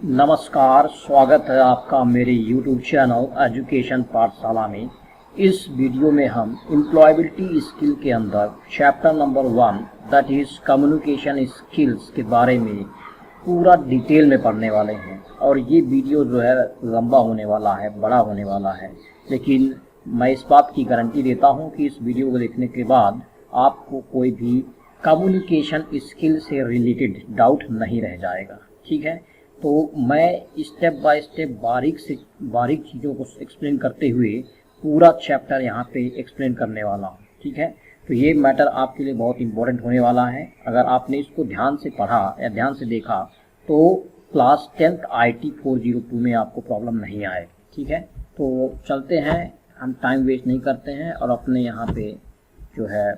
नमस्कार, स्वागत है आपका मेरे YouTube चैनल एजुकेशन पाठशाला में। इस वीडियो में हम एम्प्लॉयबिलिटी स्किल के अंदर chapter number 1 that is communication skills के बारे में पूरा डिटेल में पढ़ने वाले हैं। और ये वीडियो जो है लंबा होने वाला है, बड़ा होने वाला है, लेकिन मैं इस बात की गारंटी देता हूँ कि इस वीडियो को देखने के बाद आपको कोई भी कम्युनिकेशन स्किल से रिलेटेड डाउट नहीं रह जाएगा। ठीक है, तो मैं स्टेप बाय स्टेप बारीक चीज़ों को एक्सप्लेन करते हुए पूरा चैप्टर यहाँ पे एक्सप्लेन करने वाला हूँ। ठीक है, तो ये मैटर आपके लिए बहुत इंपॉर्टेंट होने वाला है। अगर आपने इसको ध्यान से पढ़ा या ध्यान से देखा तो क्लास 10th IT 402 में आपको प्रॉब्लम नहीं आएगी। ठीक है, तो चलते हैं, हम टाइम वेस्ट नहीं करते हैं और अपने यहाँ पे जो है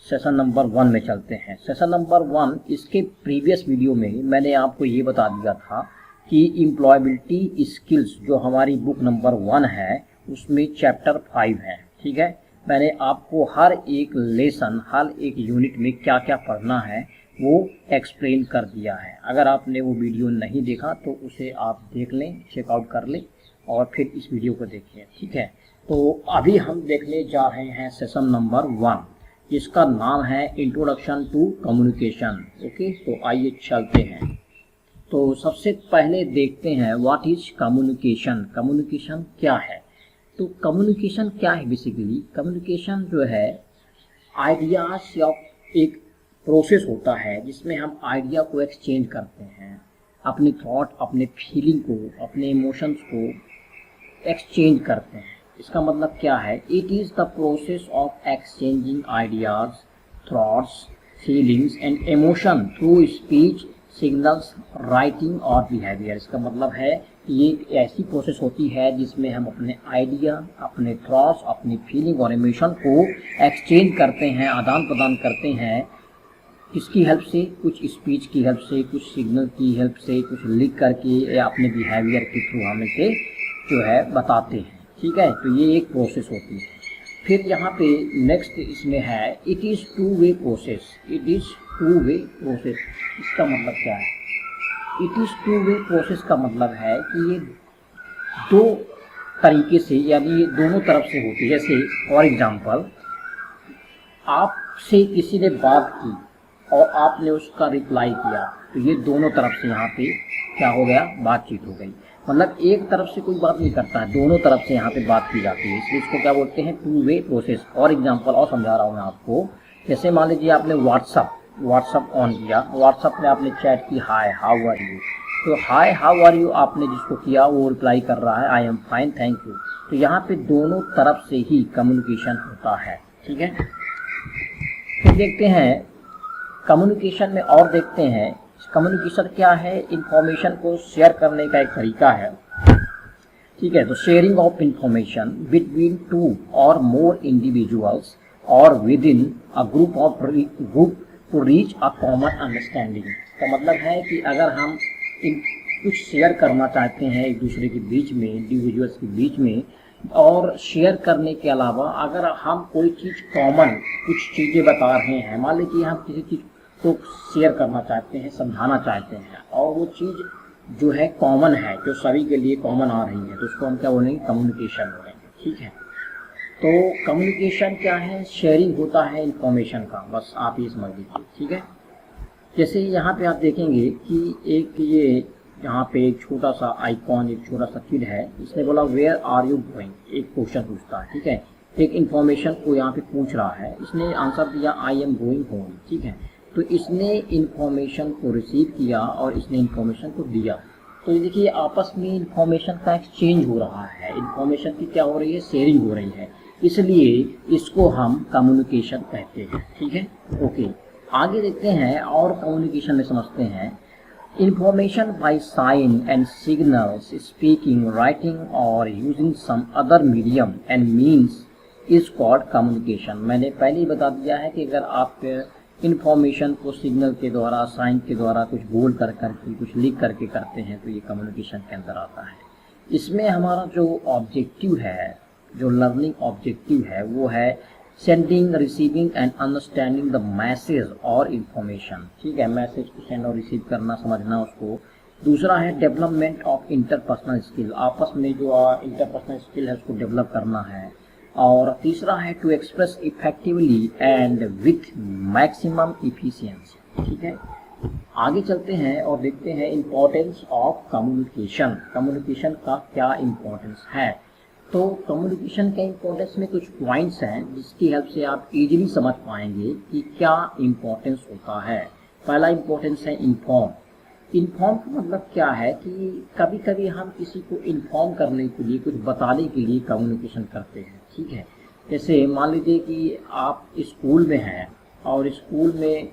सेशन नंबर 1 में चलते हैं। सेशन नंबर 1, इसके प्रीवियस वीडियो में मैंने आपको ये बता दिया था कि एम्प्लॉयबिलिटी स्किल्स जो हमारी बुक नंबर 1 है उसमें चैप्टर 5 है। ठीक है, मैंने आपको हर एक लेसन, हर एक यूनिट में क्या क्या पढ़ना है वो एक्सप्लेन कर दिया है। अगर आपने वो वीडियो नहीं देखा तो उसे आप देख लें, चेकआउट कर लें और फिर इस वीडियो को देखिए। ठीक है, तो अभी हम देखने जा रहे हैं सेशन नंबर 1 जिसका नाम है इंट्रोडक्शन टू कम्युनिकेशन। ओके, तो आइए चलते हैं। तो सबसे पहले देखते हैं व्हाट इज कम्युनिकेशन। कम्युनिकेशन क्या है? तो कम्युनिकेशन क्या है? बेसिकली कम्युनिकेशन जो है आइडियाज या एक प्रोसेस होता है जिसमें हम आइडिया को एक्सचेंज करते हैं, अपने थॉट, अपने फीलिंग को, अपने इमोशंस को एक्सचेंज करते हैं। इसका मतलब क्या है? It is the process of exchanging ideas, thoughts, feelings and emotion through speech, signals, writing और बिहेवियर। इसका मतलब है कि ये एक ऐसी प्रोसेस होती है जिसमें हम अपने आइडिया, अपने थॉट्स, अपनी फीलिंग और इमोशन को एक्सचेंज करते हैं, आदान प्रदान करते हैं। किसकी हेल्प से? कुछ स्पीच की हेल्प से, कुछ सिग्नल की हेल्प से, कुछ लिख करके या अपने बिहेवियर के थ्रू हम इसे जो है बताते हैं। ठीक है, तो ये एक प्रोसेस होती है। फिर यहाँ पे नेक्स्ट इसमें है it is two way process. It is two way process, इसका मतलब क्या है? It is two way process का मतलब है कि ये दो तरीके से, यानी ये दोनों तरफ से होती है। जैसे फॉर एग्जांपल, आपसे किसी ने बात की और आपने उसका रिप्लाई किया, तो ये दोनों तरफ से यहाँ पे क्या हो गया? बातचीत हो गई। मतलब एक तरफ से कोई बात नहीं करता है, दोनों तरफ से यहाँ पे बात की जाती है, इसलिए इसको क्या बोलते हैं? Two way process. और एग्जांपल और समझा रहा हूँ मैं आपको। जैसे मान लीजिए आपने व्हाट्सअप ऑन किया, व्हाट्सअप में आपने चैट की हाय हाउ आर यू, तो हाय हाउ आर यू आपने जिसको किया वो रिप्लाई कर रहा है I am fine thank you. तो यहाँ पे दोनों तरफ से ही कम्युनिकेशन होता है। ठीक है, फिर देखते हैं कम्युनिकेशन में और देखते हैं कम्युनिकेशन क्या है। इंफॉर्मेशन को शेयर करने का एक तरीका है। ठीक है, तो sharing of information between two or more individuals or within a group to reach a common understanding. का मतलब है कि अगर हम कुछ शेयर करना चाहते हैं एक दूसरे के बीच में, इंडिविजुअल्स के बीच में, और शेयर करने के अलावा अगर हम कोई चीज़ कॉमन, कुछ चीज़ें बता रहे हैं, मान लीजिए हम किसी चीज़ को शेयर करना चाहते हैं, समझाना चाहते हैं, और वो चीज़ जो है कॉमन है, जो सभी के लिए कॉमन आ रही है, तो उसको हम क्या बोलेंगे? कम्युनिकेशन बोलेंगे। ठीक है, तो कम्युनिकेशन क्या है? शेयरिंग होता है इंफॉर्मेशन का, बस आप ये समझ लीजिए। ठीक है, जैसे यहाँ पे आप देखेंगे कि एक ये यहाँ पे एक छोटा सा आइकॉन, एक छोटा सा किड है, इसने बोला वेयर आर यू गोइंग, एक क्वेश्चन पूछता है। ठीक है, एक इन्फॉर्मेशन को यहाँ पे पूछ रहा है, इसने आंसर दिया आई एम गोइंग होम। ठीक है, तो इसने इन्फॉर्मेशन को रिसीव किया और इसने इन्फॉर्मेशन को दिया। तो ये देखिए आपस में इन्फॉर्मेशन का एक्सचेंज हो रहा है, इन्फॉर्मेशन की क्या हो रही है? शेयरिंग हो रही है, इसलिए इसको हम कम्युनिकेशन कहते हैं। ठीक है, ओके, आगे देखते हैं और कम्युनिकेशन में समझते हैं। Information by sign and signals, speaking, writing और using some other medium and means is called communication. मैंने पहले ही बता दिया है कि अगर आप इन्फॉर्मेशन को सिग्नल के द्वारा, साइन के द्वारा, कुछ बोल कर करके, कुछ लिख करके करते हैं, तो ये कम्युनिकेशन के अंदर आता है। इसमें हमारा जो ऑब्जेक्टिव है, जो लर्निंग ऑब्जेक्टिव है, वो है sending, receiving end understanding the message और इन्फॉर्मेशन। ठीक है, मैसेज को सेंड और रिसीव करना, समझना उसको, दूसरा है डेवलपमेंट ऑफ इंटरपर्सनल स्किल, आपस में जो इंटरपर्सनल स्किल है उसको डेवलप करना है। और तीसरा है to express effectively and with maximum efficiency. ठीक है, आगे चलते हैं और देखते हैं इम्पोर्टेंस ऑफ कम्युनिकेशन। कम्युनिकेशन का क्या इम्पोर्टेंस है। तो कम्युनिकेशन के इम्पोर्टेंस में कुछ पॉइंट्स हैं जिसकी हेल्प से आप इजीली समझ पाएंगे कि क्या इम्पोर्टेंस होता है। पहला इम्पोर्टेंस है इन्फॉर्म। इन्फॉर्म का मतलब क्या है कि कभी कभी हम किसी को इन्फॉर्म करने के लिए, कुछ बताने के लिए कम्युनिकेशन करते हैं। ठीक है, जैसे मान लीजिए कि आप स्कूल में हैं और स्कूल में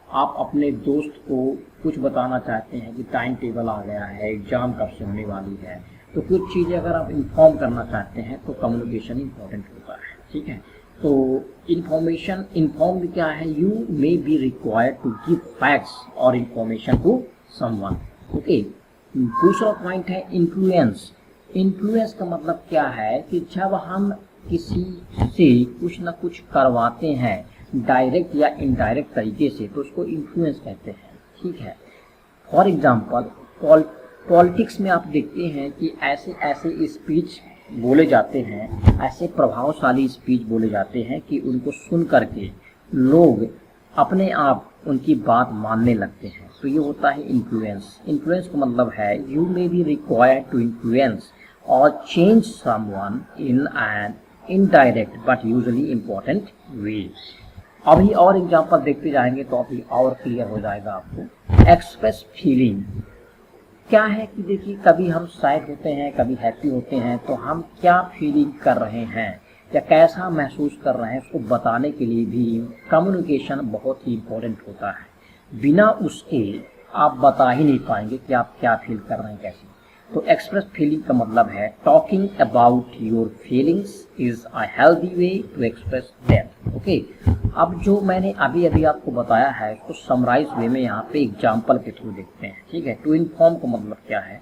आप अपने दोस्त को कुछ बताना चाहते हैं कि टाइम टेबल आ गया है, एग्ज़ाम कब से होने वाली है। तो कुछ चीज़ें अगर आप इन्फॉर्म करना चाहते हैं तो कम्युनिकेशन इम्पोर्टेंट होता है। ठीक है, तो इन्फॉर्मेशन इन्फॉर्म क्या है, you may be required to give facts और इन्फॉर्मेशन टू समवन। ओके, दूसरा पॉइंट है इन्फ्लुएंस। इन्फ्लुएंस का मतलब क्या है कि जब हम किसी से कुछ ना कुछ करवाते हैं डायरेक्ट या इनडायरेक्ट तरीके से तो उसको इन्फ्लुएंस कहते हैं। ठीक है, फॉर एग्जांपल पॉलिटिक्स में आप देखते हैं कि ऐसे ऐसे स्पीच बोले जाते हैं, ऐसे प्रभावशाली स्पीच बोले जाते हैं कि उनको सुन करके लोग अपने आप उनकी बात मानने लगते हैं। तो ये होता है इन्फ्लुएंस। इन्फ्लुएंस का मतलब है you may be required to influence और change someone in an indirect but usually important way. अभी और एग्जांपल देखते जाएंगे तो अभी और क्लियर हो जाएगा आपको। एक्सप्रेस फीलिंग क्या है कि देखिए कभी हम सैड होते हैं, कभी हैप्पी होते हैं, तो हम क्या फीलिंग कर रहे हैं या कैसा महसूस कर रहे हैं उसको बताने के लिए भी कम्युनिकेशन बहुत ही इम्पोर्टेंट होता है। बिना उसके आप बता ही नहीं पाएंगे कि आप क्या फील कर रहे हैं कैसे। तो एक्सप्रेस फीलिंग का मतलब है talking about your feelings is a healthy way to express them. Okay, अब जो मैंने अभी अभी आपको बताया है उसको समराइज वे में यहाँ पे एग्जाम्पल के थ्रू देखते हैं। ठीक है, टू इन्फॉर्म का मतलब क्या है,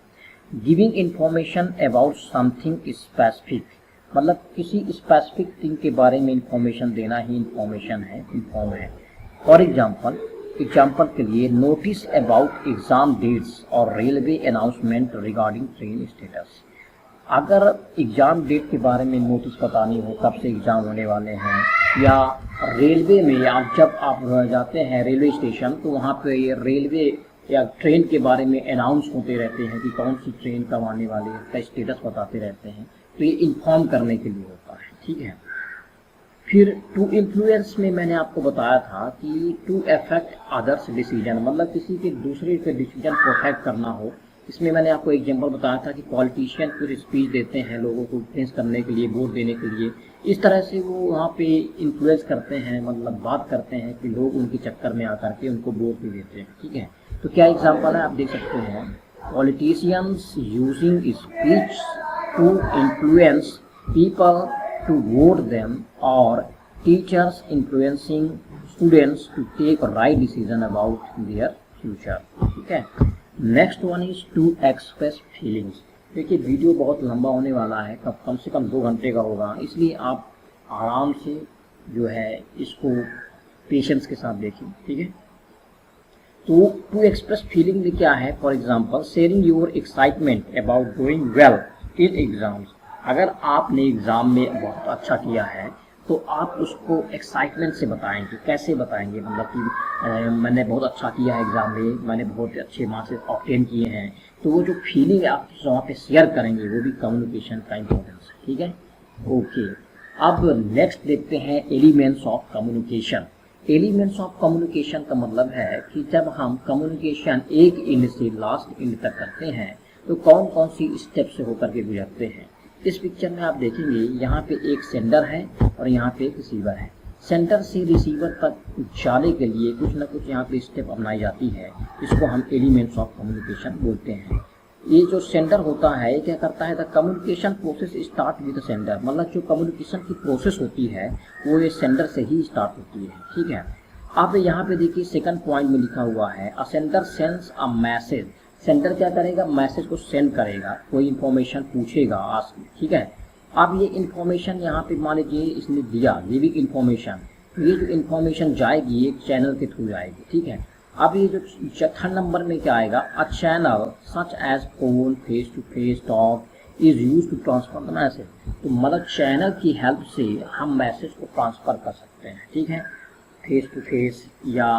giving information about something specific, मतलब किसी स्पेसिफिक थिंग के बारे में इंफॉर्मेशन देना ही इंफॉर्मेशन है, इन्फॉर्म है। फॉर एग्जाम्पल के लिए नोटिस अबाउट एग्जाम डेट्स और railway announcement regarding train status. अगर एग्जाम डेट के बारे में नोटिस बतानी हो कब से एग्जाम होने वाले हैं, या रेलवे में जब आप जाते हैं रेलवे स्टेशन तो वहाँ पे ये रेलवे या ट्रेन के बारे में अनाउंस होते रहते हैं कि कौन सी ट्रेन कब आने वाली है, उसका स्टेटस बताते रहते हैं, तो ये इन्फॉर्म करने के लिए होता है। ठीक है, फिर टू इन्फ्लुएंस में मैंने आपको बताया था कि टू अफेक्ट अदर्स डिसीजन, मतलब किसी के दूसरे के डिसीजन को अफेक्ट करना हो। इसमें मैंने आपको एग्जांपल बताया था कि पॉलिटिशियन कुछ स्पीच देते हैं लोगों को इन्फ्लुएंस करने के लिए, वोट देने के लिए, इस तरह से वो वहाँ पे इन्फ्लुएंस करते हैं, मतलब बात करते हैं कि लोग उनके चक्कर में आकर के उनको वोट भी देते हैं। ठीक है, तो क्या एग्जाम्पल है आप देख सकते हैं, politicians using speech to influence people to vote them, or teachers influencing students to take a right decision about their future. ठीक है, next one is to express feelings. देखिए वीडियो बहुत लंबा होने वाला है, कम से कम 2 घंटे का होगा, इसलिए आप आराम से जो है इसको पेशेंस के साथ देखें। ठीक है, तो टू एक्सप्रेस फीलिंग में क्या है, for example sharing your excitement about doing well in exams. अगर आपने एग्ज़ाम में बहुत अच्छा किया है तो आप उसको एक्साइटमेंट से बताएंगे। कैसे बताएंगे, मतलब कि मैंने बहुत अच्छा किया है एग्ज़ाम में, मैंने बहुत अच्छे मार्क्स ऑब्टेन किए हैं, तो वो जो फीलिंग आप वहाँ पे शेयर करेंगे वो भी कम्युनिकेशन का इम्पोर्टेंस है। ठीक है, ओके, अब नेक्स्ट देखते हैं elements of communication. Elements of communication का मतलब है कि जब हम कम्युनिकेशन एक एंड से लास्ट एंड तक करते हैं तो कौन कौन सी स्टेप से होकर के गुजरते हैं। इस पिक्चर में आप देखेंगे यहाँ पे एक सेंडर है और यहाँ पे एक रिसीवर है। सेंटर से रिसीवर तक जाने के लिए कुछ ना कुछ यहाँ पे स्टेप अपनाई जाती है, इसको हम एलिमेंट्स ऑफ कम्युनिकेशन बोलते हैं। ये जो सेंडर होता है ये क्या करता है, the communication process start with sender, मतलब जो कम्युनिकेशन की प्रोसेस होती है वो ये सेंडर से ही स्टार्ट होती है। ठीक है, अब यहाँ पे देखिए सेकंड पॉइंट में लिखा हुआ है अ sender sends a message. Sender क्या करेगा, मैसेज को सेंड करेगा, कोई इन्फॉर्मेशन पूछेगा आस्क। ठीक है, अब ये इन्फॉर्मेशन यहाँ पे मान लीजिए इसने दिया गिविंग इन्फॉर्मेशन, तो ये जो इन्फॉर्मेशन जाएगी एक चैनल के थ्रू जाएगी। ठीक है, अब ये जो 3rd नंबर में क्या आएगा, a channel such as phone, face to face talk is use to transfer the message. तो मतलब चैनल की हेल्प से हम मैसेज को ट्रांसफ़र कर सकते हैं, ठीक है, फेस टू फेस या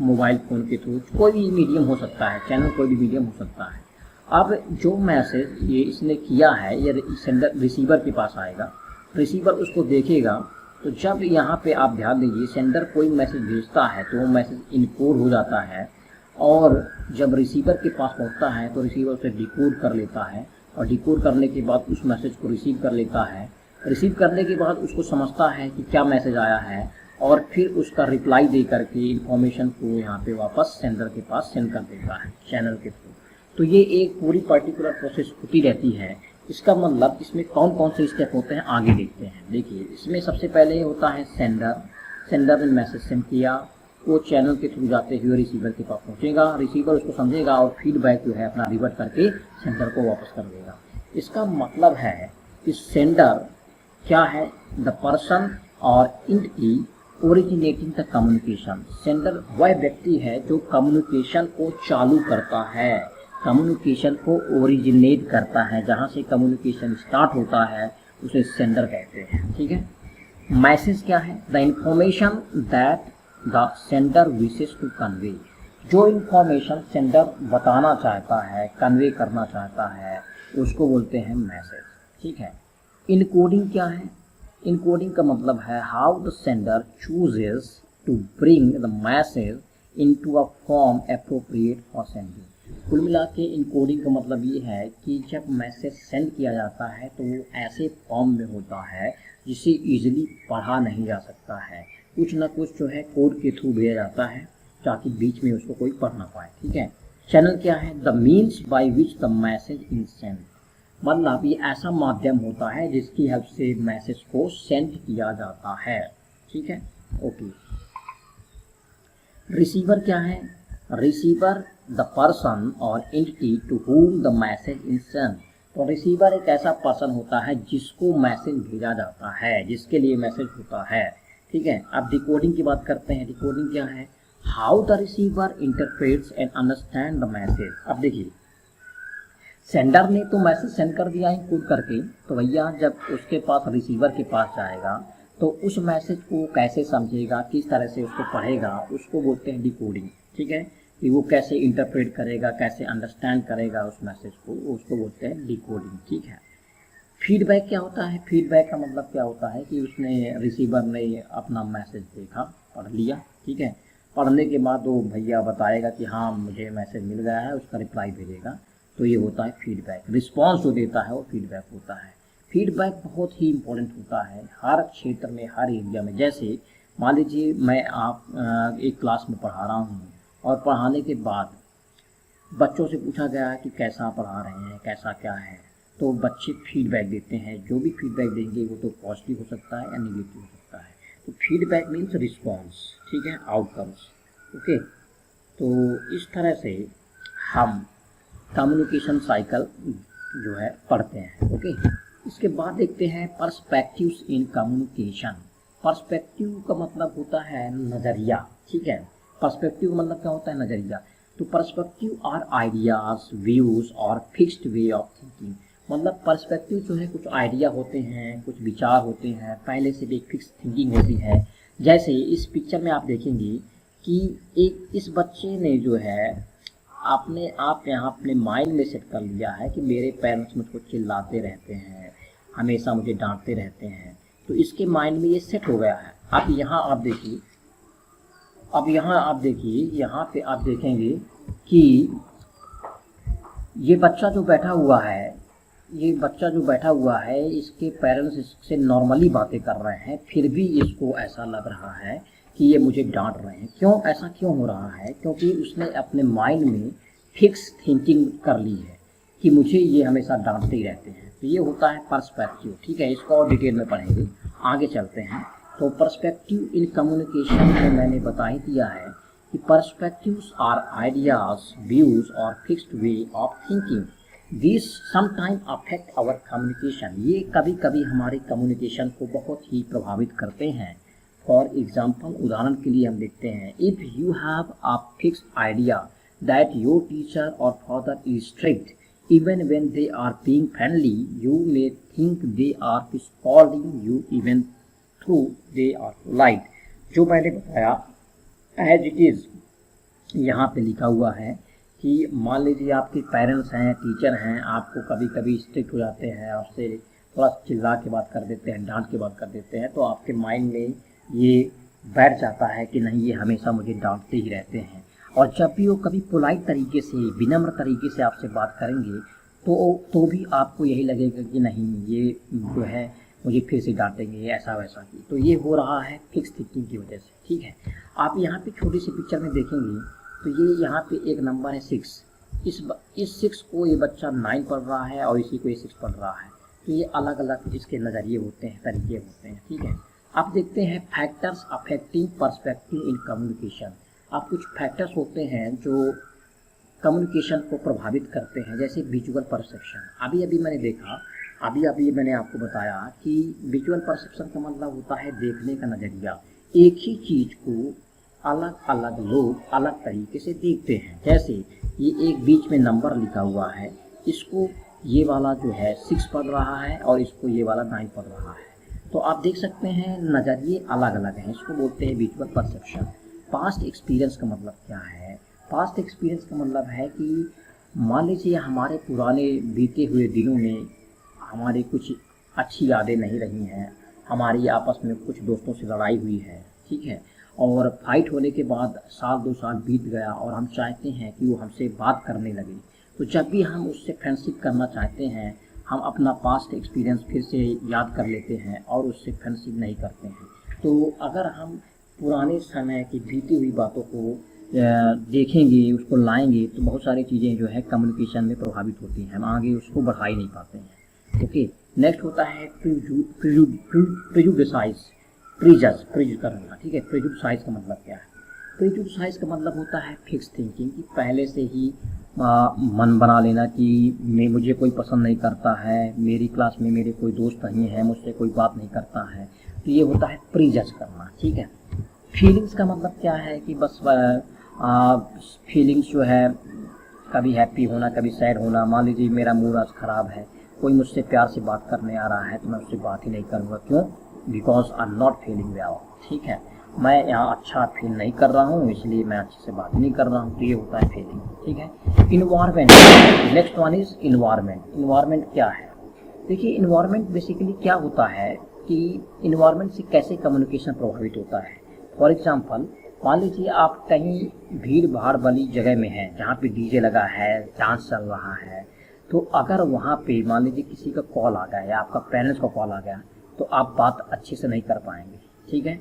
मोबाइल फ़ोन के थ्रू, कोई भी मीडियम हो सकता है, चैनल कोई भी मीडियम हो सकता है। अब जो मैसेज ये इसने किया है ये सेंडर रिसीवर के पास आएगा, रिसीवर उसको देखेगा। तो जब यहाँ पे आप ध्यान दीजिए, सेंडर कोई मैसेज भेजता है तो वो मैसेज इनकोड हो जाता है, और जब रिसीवर के पास पहुँचता है तो रिसीवर उसे डिकोड कर लेता है, और डिकोड करने के बाद उस मैसेज को रिसीव कर लेता है। रिसीव करने के बाद उसको समझता है कि क्या मैसेज आया है, और फिर उसका रिप्लाई दे करके इन्फॉर्मेशन को यहाँ पे वापस सेंडर के पास सेंड कर देता है चैनल के थ्रू। तो ये एक पूरी पर्टिकुलर प्रोसेस होती रहती है। इसका मतलब इसमें कौन कौन से स्टेप होते हैं आगे देखते हैं। देखिए, इसमें सबसे पहले होता है सेंडर ने मैसेज सेंड किया, वो चैनल के थ्रू जाते हुए रिसीवर के पास पहुंचेगा, रिसीवर उसको समझेगा और फीडबैक जो है अपना रिवर्ट करके सेंडर को वापस कर देगा। इसका मतलब है कि सेंडर क्या है, द पर्सन और entity originating the communication. Sender वह व्यक्ति है जो कम्युनिकेशन को चालू करता है, कम्युनिकेशन को ओरिजिनेट करता है, जहाँ से कम्युनिकेशन स्टार्ट होता है उसे सेंडर कहते हैं, ठीक है। मैसेज क्या है, the information that the sender wishes to convey. जो इंफॉर्मेशन सेंडर बताना चाहता है, कन्वे करना चाहता है, उसको बोलते हैं मैसेज, ठीक है। इनकोडिंग क्या है, इनकोडिंग का मतलब है how the sender chooses to bring the message into a form appropriate for sending. कुल मिला के इनकोडिंग का मतलब ये है कि जब मैसेज सेंड किया जाता है तो वो ऐसे फॉर्म में होता है जिसे ईजिली पढ़ा नहीं जा सकता है, कुछ ना कुछ जो है कोड के थ्रू भेजा जाता है ताकि बीच में उसको कोई पढ़ ना पाए, ठीक है। चैनल क्या है, the means by which the message is send. मतलब ये ऐसा माध्यम होता है जिसकी हेल्प से मैसेज को सेंड किया जाता है, ठीक है, ओके। रिसीवर क्या है, रिसीवर द पर्सन और entity to whom the message is send. तो रिसीवर एक ऐसा पर्सन होता है जिसको मैसेज भेजा जाता है, जिसके लिए मैसेज होता है, ठीक है। अब डिकोडिंग की बात करते हैं। डिकोडिंग क्या है, how the receiver interprets and understand the message. अब देखिए, सेंडर ने तो मैसेज सेंड कर दिया इनकोड करके, तो भैया जब उसके पास रिसीवर के पास जाएगा तो उस मैसेज को कैसे समझेगा, किस तरह से उसको पढ़ेगा, उसको बोलते हैं डिकोडिंग, ठीक है। कि वो कैसे इंटरप्रेट करेगा, कैसे अंडरस्टैंड करेगा उस मैसेज को, उसको बोलते हैं डिकोडिंग, ठीक है। फीडबैक क्या होता है, फीडबैक का मतलब क्या होता है कि उसने रिसीवर ने अपना मैसेज देखा, पढ़ लिया, ठीक है। पढ़ने के बाद वो भैया बताएगा कि हाँ मुझे मैसेज मिल गया है, उसका रिप्लाई भेजेगा, तो ये होता है फीडबैक। रिस्पॉन्स जो देता है वो फीडबैक होता है। फीडबैक बहुत ही इम्पोर्टेंट होता है हर क्षेत्र में, हर एरिया में। जैसे मान लीजिए मैं आप एक क्लास में पढ़ा रहा हूँ और पढ़ाने के बाद बच्चों से पूछा गया कि कैसा पढ़ा रहे हैं, कैसा क्या है, तो बच्चे फीडबैक देते हैं। जो भी फीडबैक देंगे वो तो पॉजिटिव हो सकता है या नेगेटिव हो सकता है। तो फीडबैक मीन्स रिस्पॉन्स, ठीक है, आउटकम्स, ओके। तो इस तरह से हम कम्युनिकेशन साइकिल जो है पढ़ते हैं, ओके। इसके बाद देखते हैं पर्सपेक्टिव्स इन कम्युनिकेशन। पर्सपेक्टिव का मतलब होता है नज़रिया, ठीक है। पर्सपेक्टिव का मतलब क्या होता है, नज़रिया। तो पर्सपेक्टिव आर आइडियाज, व्यूज और फिक्स्ड वे ऑफ थिंकिंग। मतलब पर्सपेक्टिव जो है कुछ आइडिया होते हैं, कुछ विचार होते हैं, पहले से भी एक फिक्स थिंकिंग होती है। जैसे इस पिक्चर में आप देखेंगे कि इस बच्चे ने जो है आपने आप यहाँ अपने माइंड में सेट कर लिया है कि मेरे पेरेंट्स मुझको चिल्लाते रहते हैं, हमेशा मुझे डांटते रहते हैं, तो इसके माइंड में ये सेट हो गया है। अब यहाँ आप देखिए, यहाँ पे आप देखेंगे कि ये बच्चा जो बैठा हुआ है, इसके पेरेंट्स इससे नॉर्मली बातें कर रहे हैं, फिर भी इसको ऐसा लग रहा है कि ये मुझे डांट रहे हैं। क्यों, ऐसा क्यों हो रहा है? क्योंकि उसने अपने माइंड में फिक्स थिंकिंग कर ली है कि मुझे ये हमेशा डांटते ही रहते हैं। तो ये होता है पर्सपेक्टिव, ठीक है। इसको और डिटेल में पढ़ेंगे, आगे चलते हैं। तो पर्सपेक्टिव इन कम्युनिकेशन में मैंने बता ही दिया है कि पर्सपेक्टिव्स आर आइडियाज, व्यूज और fixed way of thinking. This sometime affect our communication. ये कभी कभी हमारे कम्युनिकेशन को बहुत ही प्रभावित करते हैं। फॉर एग्जाम्पल उदाहरण के लिए हम देखते हैं, if you have a fixed idea that your teacher और father is strict even when they are being friendly, you may think they are scolding you even though they are polite. जो मैंने बताया as it is यहाँ पे लिखा हुआ है कि मान लीजिए आपके पेरेंट्स हैं, टीचर हैं, आपको कभी कभी स्ट्रिक्ट हो जाते हैं, आपसे थोड़ा चिल्ला के बात कर देते हैं, डांट के बात कर देते हैं, तो आपके माइंड में ये बैठ जाता है कि नहीं, ये हमेशा मुझे डांटते ही रहते हैं। और जब भी वो कभी पोलाइट तरीके से, विनम्र तरीके से आपसे बात करेंगे तो भी आपको यही लगेगा कि नहीं, ये जो है मुझे फिर से डांटेंगे, ऐसा वैसा की। तो ये हो रहा है फिक्स थिंकिंग की वजह से, ठीक है। आप यहाँ पे छोटी सी पिक्चर में देखेंगे तो ये यहाँ पे एक नंबर है 6। इस 6 को ये बच्चा 9 पढ़ रहा है और इसी को ये 6 पढ़ रहा है। तो ये अलग अलग इसके नज़रिए होते हैं, तरीके होते हैं, ठीक है। आप देखते हैं factors affecting perspective in communication. आप कुछ फैक्टर्स होते हैं जो कम्युनिकेशन को प्रभावित करते हैं, जैसे विजुअल परसेप्शन। अभी मैंने देखा, अभी मैंने आपको बताया कि विजुअल परसेप्शन का मतलब होता है देखने का नज़रिया। एक ही चीज़ को अलग अलग लोग अलग तरीके से देखते हैं। जैसे ये एक बीच में नंबर लिखा हुआ है, इसको ये वाला जो है 6 पढ़ रहा है और इसको ये वाला 9 पढ़ रहा है। तो आप देख सकते हैं नज़रिए अलग अलग हैं, इसको बोलते हैं विजुअल परसेप्शन। पास्ट एक्सपीरियंस का मतलब क्या है? पास्ट एक्सपीरियंस का मतलब है कि मान लीजिए हमारे पुराने बीते हुए दिनों में हमारी कुछ अच्छी यादें नहीं रही हैं, हमारी आपस में कुछ दोस्तों से लड़ाई हुई है, ठीक है, और फाइट होने के बाद साल 2 साल बीत गया और हम चाहते हैं कि वो हमसे बात करने लगे। तो जब भी हम उससे फ्रेंडशिप करना चाहते हैं, हम अपना पास्ट एक्सपीरियंस फिर से याद कर लेते हैं और उससे फ्रेंडशिप नहीं करते हैं। तो अगर हम पुराने समय की बीती हुई बातों को देखेंगे, उसको लाएंगे, तो बहुत सारी चीज़ें जो है कम्युनिकेशन में प्रभावित होती हैं, हम आगे उसको बढ़ा ही नहीं पाते हैं। ओके, नेक्स्ट होता है प्रिजुडिसाइज, प्रिजस करना, ठीक है। प्रिजुडिसाइज का मतलब क्या है? प्रिजुडिसाइज का मतलब होता है फिक्स थिंकिंग, कि पहले से ही मन बना लेना कि मुझे कोई पसंद नहीं करता है, मेरी क्लास में मेरे कोई दोस्त नहीं है, मुझसे कोई बात नहीं करता है, तो ये होता है प्रीजज करना, ठीक है। फीलिंग्स का मतलब क्या है कि बस फीलिंग्स जो है कभी हैप्पी होना, कभी सैड होना। मान लीजिए मेरा मूड आज ख़राब है, कोई मुझसे प्यार से बात करने आ रहा है तो मैं उससे बात ही नहीं करूँगा। क्यों? Because I am not feeling well, ठीक है, मैं यहाँ अच्छा फील नहीं कर रहा हूँ, इसलिए मैं अच्छे से बात नहीं कर रहा हूँ। तो ये होता है फीलिंग, ठीक है। Environment, next one is environment. Environment क्या है? देखिए, इन्वायरमेंट बेसिकली क्या होता है कि इन्वायरमेंट से कैसे कम्युनिकेशन प्रभावित होता है। फॉर एग्जाम्पल, मान लीजिए आप कहीं भीड़ भाड़ वाली जगह में हैं जहाँ पे डीजे लगा है, डांस चल रहा है, तो अगर वहाँ पे मान लीजिए किसी का कॉल आ गया या आपका पेरेंट्स का कॉल आ गया, तो आप बात अच्छे से नहीं कर पाएंगे, ठीक है।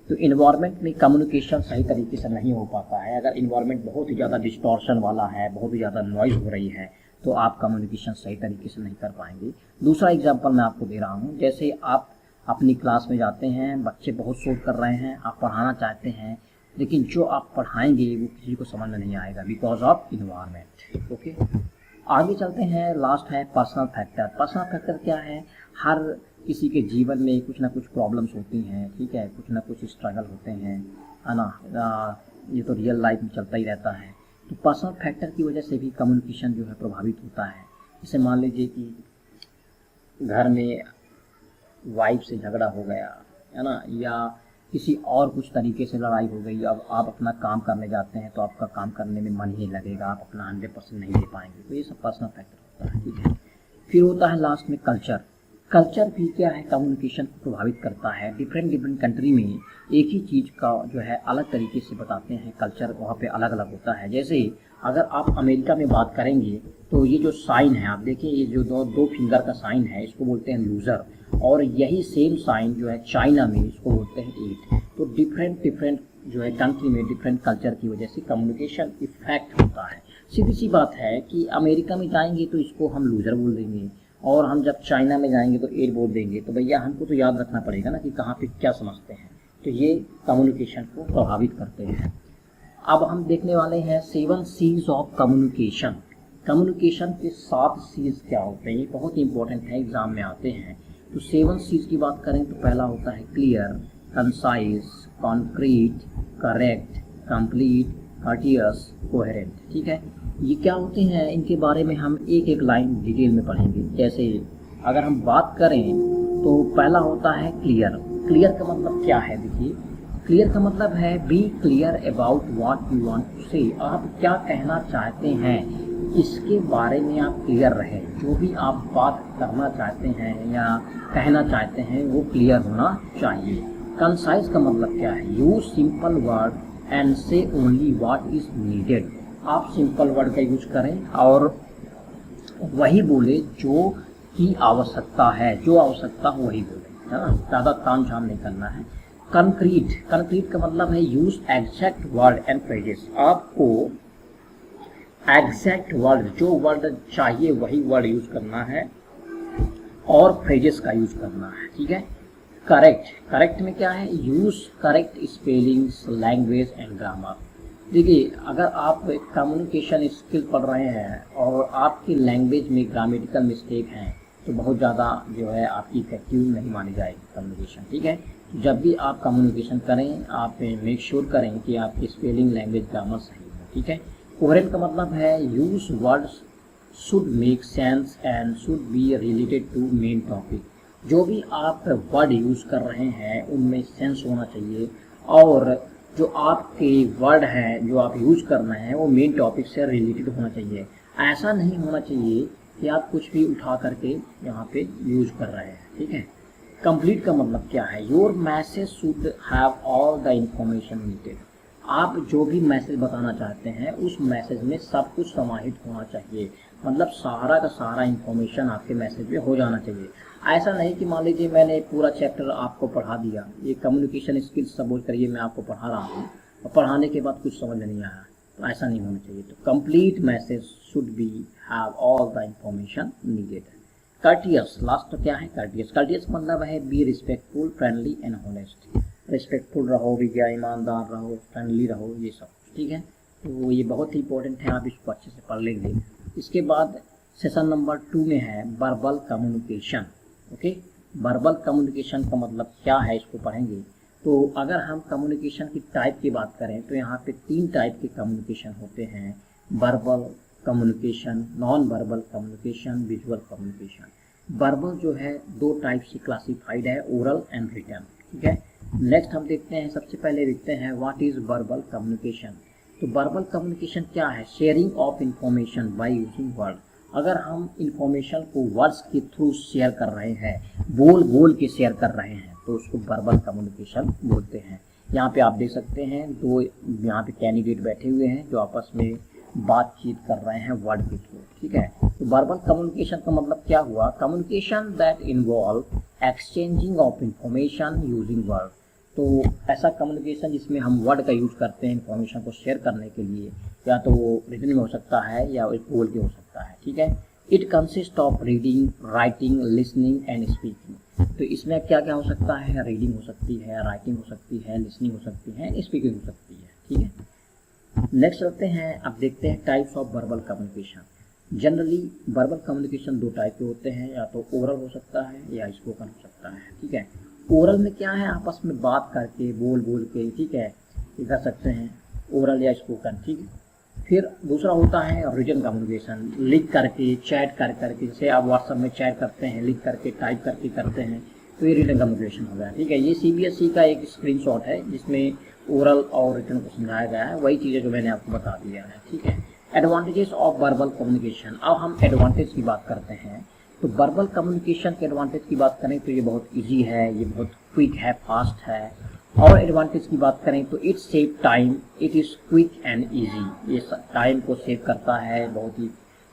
तो इन्वायरमेंट में कम्युनिकेशन सही तरीके से नहीं हो पाता है। अगर इन्वायरमेंट बहुत ही ज़्यादा डिस्टॉर्शन वाला है, बहुत ही ज़्यादा नॉइज़ हो रही है, तो आप कम्युनिकेशन सही तरीके से नहीं कर पाएंगे। दूसरा एग्जाम्पल मैं आपको दे रहा हूँ, जैसे आप अपनी क्लास में जाते हैं, बच्चे बहुत शोर कर रहे हैं, आप पढ़ाना चाहते हैं, लेकिन जो आप पढ़ाएंगे वो किसी को समझ में नहीं आएगा बिकॉज ऑफ इन्वायरमेंट। ओके, आगे चलते हैं। लास्ट है पर्सनल फैक्टर। पर्सनल फैक्टर क्या है? हर किसी के जीवन में कुछ ना कुछ प्रॉब्लम्स होती हैं, ठीक है, कुछ ना कुछ स्ट्रगल होते हैं, है ना, ये तो रियल लाइफ में चलता ही रहता है। तो पर्सनल फैक्टर की वजह से भी कम्युनिकेशन जो है प्रभावित होता है। जैसे मान लीजिए कि घर में वाइफ से झगड़ा हो गया, है ना, या किसी और कुछ तरीके से लड़ाई हो गई, अब आप अपना काम करने जाते हैं तो आपका काम करने में मन ही नहीं लगेगा, आप अपना 100% नहीं दे पाएंगे। तो ये सब पर्सनल फैक्टर होता है, ठीक है। फिर होता है लास्ट में कल्चर। कल्चर भी क्या है? कम्युनिकेशन को प्रभावित करता है। डिफरेंट कंट्री में एक ही चीज़ का जो है अलग तरीके से बताते हैं, कल्चर वहाँ पे अलग अलग होता है। जैसे अगर आप अमेरिका में बात करेंगे तो ये जो साइन है, आप देखिए, ये जो दो फिंगर का साइन है, इसको बोलते हैं लूज़र, और यही सेम साइन जो है चाइना में, इसको बोलते हैं 8। तो डिफरेंट जो है कंट्री में डिफरेंट कल्चर की वजह से कम्युनिकेशन इफेक्ट होता है। सीधी सी बात है कि अमेरिका में जाएंगे तो इसको हम लूज़र बोल देंगे, और हम जब चाइना में जाएंगे तो 8 बोल देंगे। तो भैया हमको तो याद रखना पड़ेगा ना कि कहाँ पे क्या समझते हैं। तो ये कम्युनिकेशन को प्रभावित करते हैं। अब हम देखने वाले हैं 7 C's ऑफ कम्युनिकेशन। कम्युनिकेशन के 7 C's क्या होते हैं, ये बहुत ही इंपॉर्टेंट है, एग्जाम में आते हैं। तो 7 C's की बात करें तो पहला होता है clear, concise, concrete, correct, complete, courteous, coherent. ठीक है, ये क्या होते हैं, इनके बारे में हम एक एक लाइन डिटेल में पढ़ेंगे। जैसे अगर हम बात करें तो पहला होता है क्लियर। क्लियर का मतलब क्या है, देखिए क्लियर का मतलब है be clear about what you want to say. आप क्या कहना चाहते हैं इसके बारे में आप क्लियर रहे। जो भी आप बात करना चाहते हैं या कहना चाहते हैं वो क्लियर होना चाहिए। कंसाइज का मतलब क्या है, यूज सिंपल वर्ड एंड से ओनली व्हाट इज नीडेड। आप सिंपल वर्ड का यूज करें और वही बोले जो की आवश्यकता है, जो आवश्यकता हो वही बोले, है ना, ज़्यादा ताम झाम नहीं करना है। कंक्रीट, कंक्रीट का मतलब है use exact word and phrases. आपको एग्जैक्ट वर्ड, जो वर्ड चाहिए वही वर्ड यूज करना है और फ्रेजेस का यूज करना है। ठीक है। करेक्ट, करेक्ट में क्या है, use correct spellings, language and grammar. देखिए अगर आप कम्युनिकेशन स्किल पढ़ रहे हैं और आपकी लैंग्वेज में ग्रामेटिकल मिस्टेक हैं तो बहुत ज़्यादा जो है आपकी इफेक्टिव नहीं मानी जाएगी कम्युनिकेशन। ठीक है, जब भी आप कम्युनिकेशन करें आप मेक श्योर करें कि आपकी स्पेलिंग, लैंग्वेज, ग्रामर सही हो। ठीक है। कोहेरेंट का मतलब है use words should make sense and should be related to main topic. जो भी आप वर्ड यूज़ कर रहे हैं उनमें सेंस होना चाहिए और जो आपके वर्ड हैं जो आप यूज कर रहे हैं वो मेन टॉपिक से रिलेटेड होना चाहिए। ऐसा नहीं होना चाहिए कि आप कुछ भी उठा करके यहाँ पे यूज कर रहे हैं। ठीक है। कंप्लीट का मतलब क्या है, your message should have all the information needed. आप जो भी मैसेज बताना चाहते हैं उस मैसेज में सब कुछ समाहित होना चाहिए, मतलब सारा का सारा इंफॉर्मेशन आपके मैसेज में हो जाना चाहिए। ऐसा नहीं कि मान लीजिए मैंने पूरा चैप्टर आपको पढ़ा दिया, ये कम्युनिकेशन स्किल्स सपोज करिए मैं आपको पढ़ा रहा हूँ और पढ़ाने के बाद कुछ समझ नहीं आया, तो ऐसा नहीं होना चाहिए। तो complete message should be have all the information needed. Courteous, last क्या है, कर्टियस। कर्टियस मतलब है be respectful, friendly and honest. Respectful रहो, विज्ञा ईमानदार रहो, फ्रेंडली रहो, ये सब। ठीक है, तो ये बहुत ही इंपॉर्टेंट है, आप इसको अच्छे से पढ़ लेंगे। इसके बाद सेशन नंबर 2 में है verbal communication. Okay, verbal communication का मतलब क्या है इसको पढ़ेंगे। तो अगर हम कम्युनिकेशन की टाइप की बात करें तो यहाँ पे 3 टाइप के कम्युनिकेशन होते हैं, verbal communication, non verbal communication, visual communication. Verbal जो है 2 टाइप से क्लासिफाइड है, ओरल एंड रिटन। ठीक है। नेक्स्ट हम देखते हैं, सबसे पहले देखते हैं व्हाट इज वर्बल कम्युनिकेशन। तो वर्बल कम्युनिकेशन क्या है, sharing of information by using word. अगर हम इंफॉर्मेशन को वर्ड्स के थ्रू शेयर कर रहे हैं, बोल बोल के शेयर कर रहे हैं, तो उसको वर्बल कम्युनिकेशन बोलते हैं। यहाँ पे आप देख सकते हैं 2 यहाँ पे कैंडिडेट बैठे हुए हैं जो आपस में बातचीत कर रहे हैं वर्ड के थ्रू। ठीक है। तो वर्बल कम्युनिकेशन का मतलब क्या हुआ, communication that involve exchanging of information using word. तो ऐसा कम्युनिकेशन जिसमें हम वर्ड का यूज करते हैं इंफॉर्मेशन को शेयर करने के लिए, या तो वो रिटन में हो सकता है या बोल के हो सकता है। ठीक है। It consist of reading, writing, listening and speaking. तो इसमें क्या क्या हो सकता है, रीडिंग हो सकती है, राइटिंग हो सकती है, लिसनिंग हो सकती है, स्पीकिंग हो सकती है। ठीक है। नेक्स्ट चलते हैं, अब देखते हैं types of verbal communication. Generally verbal communication 2 type के होते हैं, या तो ओरल हो सकता है या स्पोकन हो सकता है। ठीक है। ओरल में क्या है, आपस में बात करके, बोल बोल के, ठीक है, ये कर सकते हैं ओरल या स्पोकन। ठीक है। फिर दूसरा होता है रिटन कम्युनिकेशन, लिख करके, चैट कर करके, जैसे आप व्हाट्सएप में चैट करते हैं, लिख करके, टाइप करके करते हैं, तो ये रिटन कम्युनिकेशन हो गया। ठीक है। ये CBSE का एक स्क्रीनशॉट है जिसमें ओरल और रिटन को समझाया गया है, वही चीज़ें जो मैंने आपको बता दिया है। ठीक है। Advantages of verbal communication. अब हम एडवांटेज की बात करते हैं। तो वर्बल कम्युनिकेशन के एडवांटेज की बात करें तो ये बहुत इजी है, ये बहुत क्विक है, फास्ट है। और एडवांटेज की बात करें तो it save time, it is quick and easy. ये टाइम को सेव करता है, बहुत ही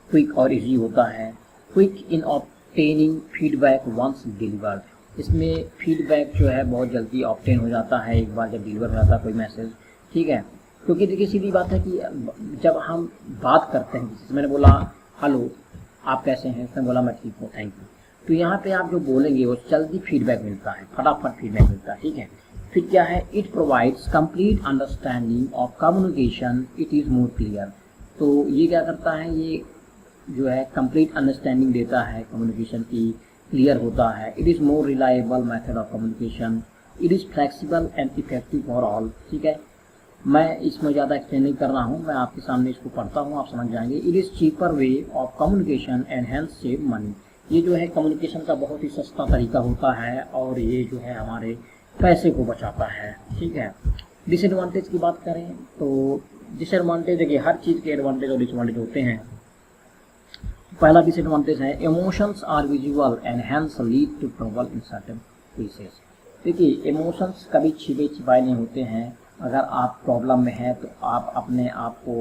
क्विक और इजी होता है। Quick in obtaining feedback once delivered. इसमें फीडबैक जो है बहुत जल्दी ऑब्टेन हो जाता है एक बार जब डिलीवर हो जाता है कोई मैसेज। ठीक है। क्योंकि देखिए सीधी बात है कि जब हम बात करते हैं, जैसे मैंने बोला हेलो आप कैसे हैं, उसने बोला मैं ठीक हूँ, थैंक यू, तो यहाँ पे आप जो बोलेंगे वो जल्दी फीडबैक मिलता है, फटाफट फीडबैक मिलता है। ठीक है। फिर क्या है, it provides complete understanding of communication, it is more clear. तो ये क्या करता है, ये जो है कंप्लीट अंडरस्टैंडिंग देता है कम्युनिकेशन की, क्लियर होता है। It is more reliable method of communication, it is flexible and effective for all. ठीक है, मैं इसमें ज़्यादा एक्सप्लेन नहीं कर रहा हूँ, मैं आपके सामने इसको पढ़ता हूँ, आप समझ जाएंगे। It is cheaper way of communication and hence save money. ये जो है कम्युनिकेशन का बहुत ही सस्ता तरीका होता है और ये जो है हमारे पैसे को बचाता है। ठीक है, डिसएडवांटेज की बात करें तो डिसएडवांटेज देखिए, हर चीज़ के एडवांटेज और डिसएडवांटेज होते हैं। पहला डिसएडवांटेज है emotions are visual and hence lead to trouble in certain cases. देखिए, इमोशंस कभी छिपे छिपाए नहीं होते हैं। अगर आप प्रॉब्लम में हैं तो आप अपने आप को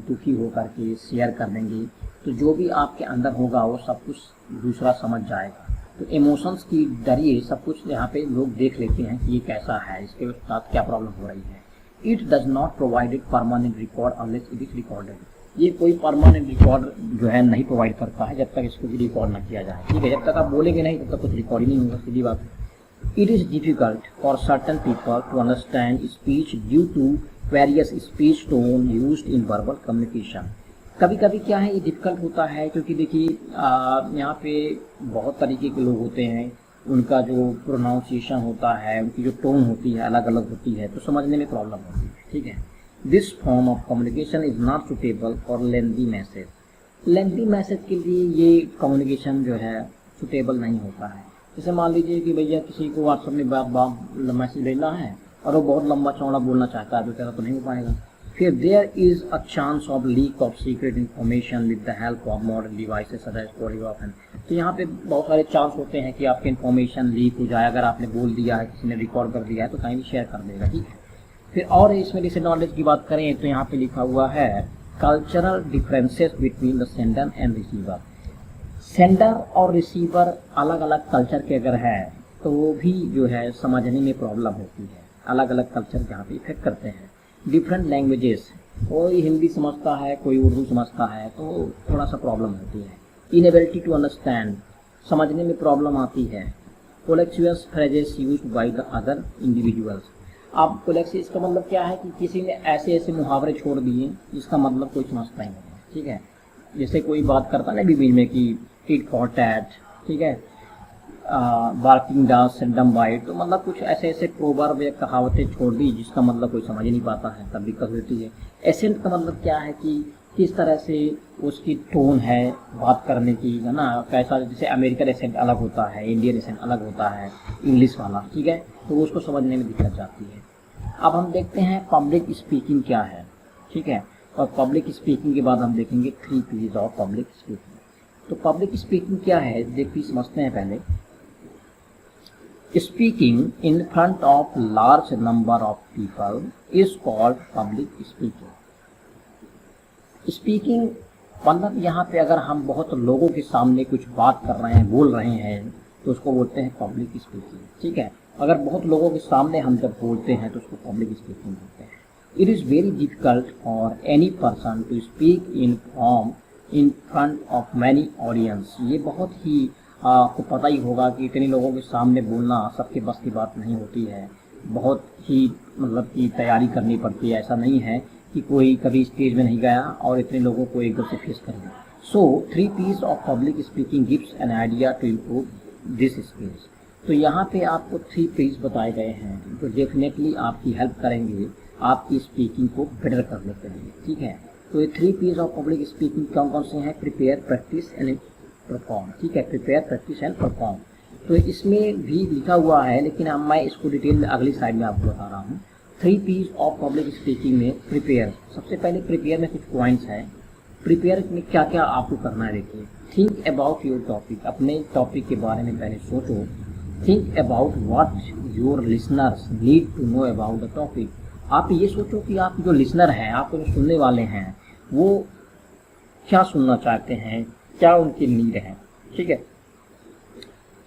दुखी होकर के शेयर कर देंगे तो जो भी आपके अंदर होगा वो सब कुछ दूसरा समझ जाएगा। तो इमोशंस की जरिए सब कुछ यहाँ पे लोग देख लेते हैं कि ये कैसा है, इसके साथ क्या प्रॉब्लम हो रही है। It does not provided permanent record unless it is recorded. ये कोई परमानेंट रिकॉर्ड जो है नहीं प्रोवाइड करता है जब तक इसको रिकॉर्ड ना किया जाए। ठीक है, जब तक आप बोलेंगे नहीं तब तक कुछ रिकॉर्ड ही नहीं होगा, सीधी बात है। It is difficult for certain people to understand speech due to various speech tone used in verbal communication। कभी कभी क्या है, ये डिफ़िकल्ट होता है क्योंकि देखिए यहाँ पे बहुत तरीके के लोग होते हैं, उनका जो प्रोनाउंसिएशन होता है, उनकी जो टोन होती है अलग अलग होती है, तो समझने में प्रॉब्लम होती है। ठीक है, this form of communication is not suitable for lengthy message. Lengthy message के लिए ये कम्युनिकेशन जो है सुटेबल नहीं होता है। जैसे मान लीजिए कि भैया किसी को व्हाट्सएप में मैसेज भेजना है और वो बहुत लंबा चौड़ा बोलना चाहता है तो तेरा तो नहीं हो पाएगा। फिर there is a chance of leak of secret information with the help of modern devices such as polygraph. तो यहाँ पे बहुत सारे चांस होते हैं कि आपकी इन्फॉर्मेशन लीक हो जाए। अगर आपने बोल दिया है, किसी ने रिकॉर्ड कर दिया है तो कहीं भी शेयर कर देगा। ठीक है, फिर और इसमें डिसएडवांटेज की बात करें तो यहाँ पे लिखा हुआ है cultural differences between the sender and receiver. Sender और रिसीवर अलग अलग कल्चर के अगर है तो वो भी जो है समझने में प्रॉब्लम होती है। अलग अलग कल्चर यहाँ पे इफेक्ट करते हैं। डिफरेंट लैंग्वेजेस, कोई हिंदी समझता है, कोई उर्दू समझता है, तो थोड़ा सा प्रॉब्लम होती है। इनएबिलिटी टू अंडरस्टैंड, समझने में प्रॉब्लम आती है। Colloquial phrases used by the other individuals. अब कोलेक्सियस का मतलब क्या है कि किसी ने ऐसे ऐसे मुहावरे छोड़ दिए जिसका मतलब कोई समझता ही नहीं है। ठीक है, जैसे कोई बात करता है ना बीच में कि टिट फॉर टैट, ठीक है, बार्किंग डॉग डम बाइट, तो मतलब कुछ ऐसे ऐसे प्रोवर्ब या कहावतें छोड़ दी जिसका मतलब कोई समझ ही नहीं पाता है, तब दिक्कत होती है। एसेंट का मतलब क्या है कि किस तरह से उसकी टोन है बात करने की, है ना, कैसा, जैसे अमेरिकन एसेंट अलग होता है, इंडियन एसेंट अलग होता है, इंग्लिश वाला। ठीक है, तो उसको समझने में दिक्कत जाती है। अब हम देखते हैं पब्लिक स्पीकिंग क्या है। ठीक है, और पब्लिक स्पीकिंग के बाद हम देखेंगे 3 P's ऑफ पब्लिक स्पीकिंग। तो पब्लिक स्पीकिंग क्या है देखिए, समझते हैं पहले। Speaking in front of large number of people is called public speaking. Speaking मतलब यहाँ पे अगर हम बहुत लोगों के सामने कुछ बात कर रहे हैं, बोल रहे हैं, तो उसको बोलते हैं पब्लिक स्पीकिंग। ठीक है, अगर बहुत लोगों के सामने हम जब बोलते हैं तो उसको पब्लिक स्पीकिंग बोलते हैं। It is very difficult for any person to speak in front of many audience. ये बहुत ही आपको पता ही होगा कि इतने लोगों के सामने बोलना सबके बस की बात नहीं होती है। बहुत ही मतलब कि तैयारी करनी पड़ती है। ऐसा नहीं है कि कोई कभी स्टेज में नहीं गया और इतने लोगों को एकदम से फेस कर दिया। So 3 P's of public speaking gives an idea to improve this skills. तो यहाँ पे आपको 3 P's बताए गए हैं जो डेफिनेटली आपकी हेल्प करेंगे आपकी स्पीकिंग को बेटर करने के लिए। ठीक है, तो ये 3 P's ऑफ पब्लिक स्पीकिंग कौन कौन से हैं? Prepare, practice and perform. ठीक है, प्रिपेयर, प्रैक्टिस एंड परफॉर्म। तो इसमें भी लिखा हुआ है, लेकिन अब मैं इसको डिटेल में अगली स्लाइड में आपको बता रहा हूँ। 3 P's ऑफ पब्लिक स्पीकिंग में प्रिपेयर, सबसे पहले प्रिपेयर में कुछ पॉइंट्स हैं। प्रिपेयर में क्या क्या आपको करना है देखिए। थिंक अबाउट योर टॉपिक, अपने टॉपिक के बारे में पहले सोचो। Think about what your listeners need to know about the topic. आप ये सोचो कि आप जो लिसनर हैं, आपको जो सुनने वाले हैं, वो क्या सुनना चाहते हैं, क्या उनकी नीड है। ठीक है,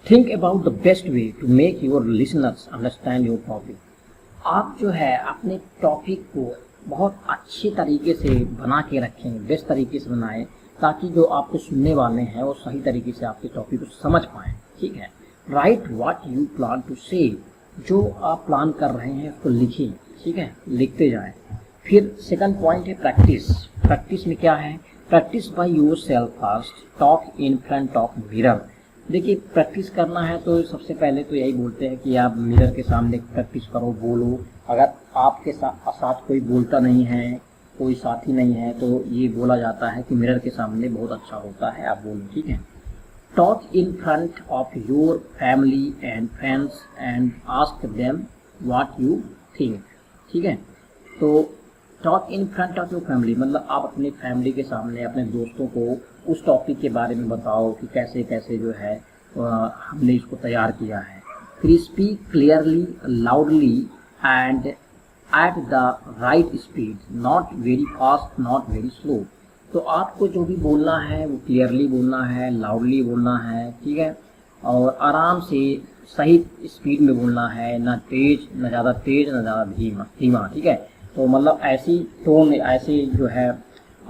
think about the best way to make your listeners understand your topic. आप जो है अपने टॉपिक को बहुत अच्छे तरीके से बना के रखें, बेस्ट तरीके से बनाएं, ताकि जो आपको सुनने वाले हैं वो सही तरीके से आपके टॉपिक को समझ पाएँ। ठीक है, write what you plan to say, जो आप प्लान कर रहे हैं उसको लिखिए। ठीक है, लिखते जाएं। फिर सेकंड पॉइंट है प्रैक्टिस। प्रैक्टिस में क्या है? Practice by your self first, talk in front of mirror. देखिए, प्रैक्टिस करना है तो सबसे पहले तो यही बोलते हैं कि आप मिरर के सामने प्रैक्टिस करो, बोलो। अगर आपके साथ कोई बोलता नहीं है, कोई साथी नहीं है, तो ये बोला जाता है कि मिरर के सामने बहुत अच्छा होता है, आप बोलो, ठीक है। Talk in front of your family and friends and ask them what you think, ठीक है। तो talk in front of your family मतलब आप अपनी फैमिली के सामने अपने दोस्तों को उस टॉपिक के बारे में बताओ कि कैसे कैसे जो है हमने इसको तैयार किया है। फिर speak clearly, loudly and eight the right speed, not very fast, not very slow. तो आपको जो भी बोलना है वो क्लियरली बोलना है, लाउडली बोलना है, ठीक है, और आराम से सही स्पीड में बोलना है, ना तेज, ना ज़्यादा तेज, ना ज़्यादा धीमा, ठीक है। तो मतलब ऐसी टोन, ऐसी जो है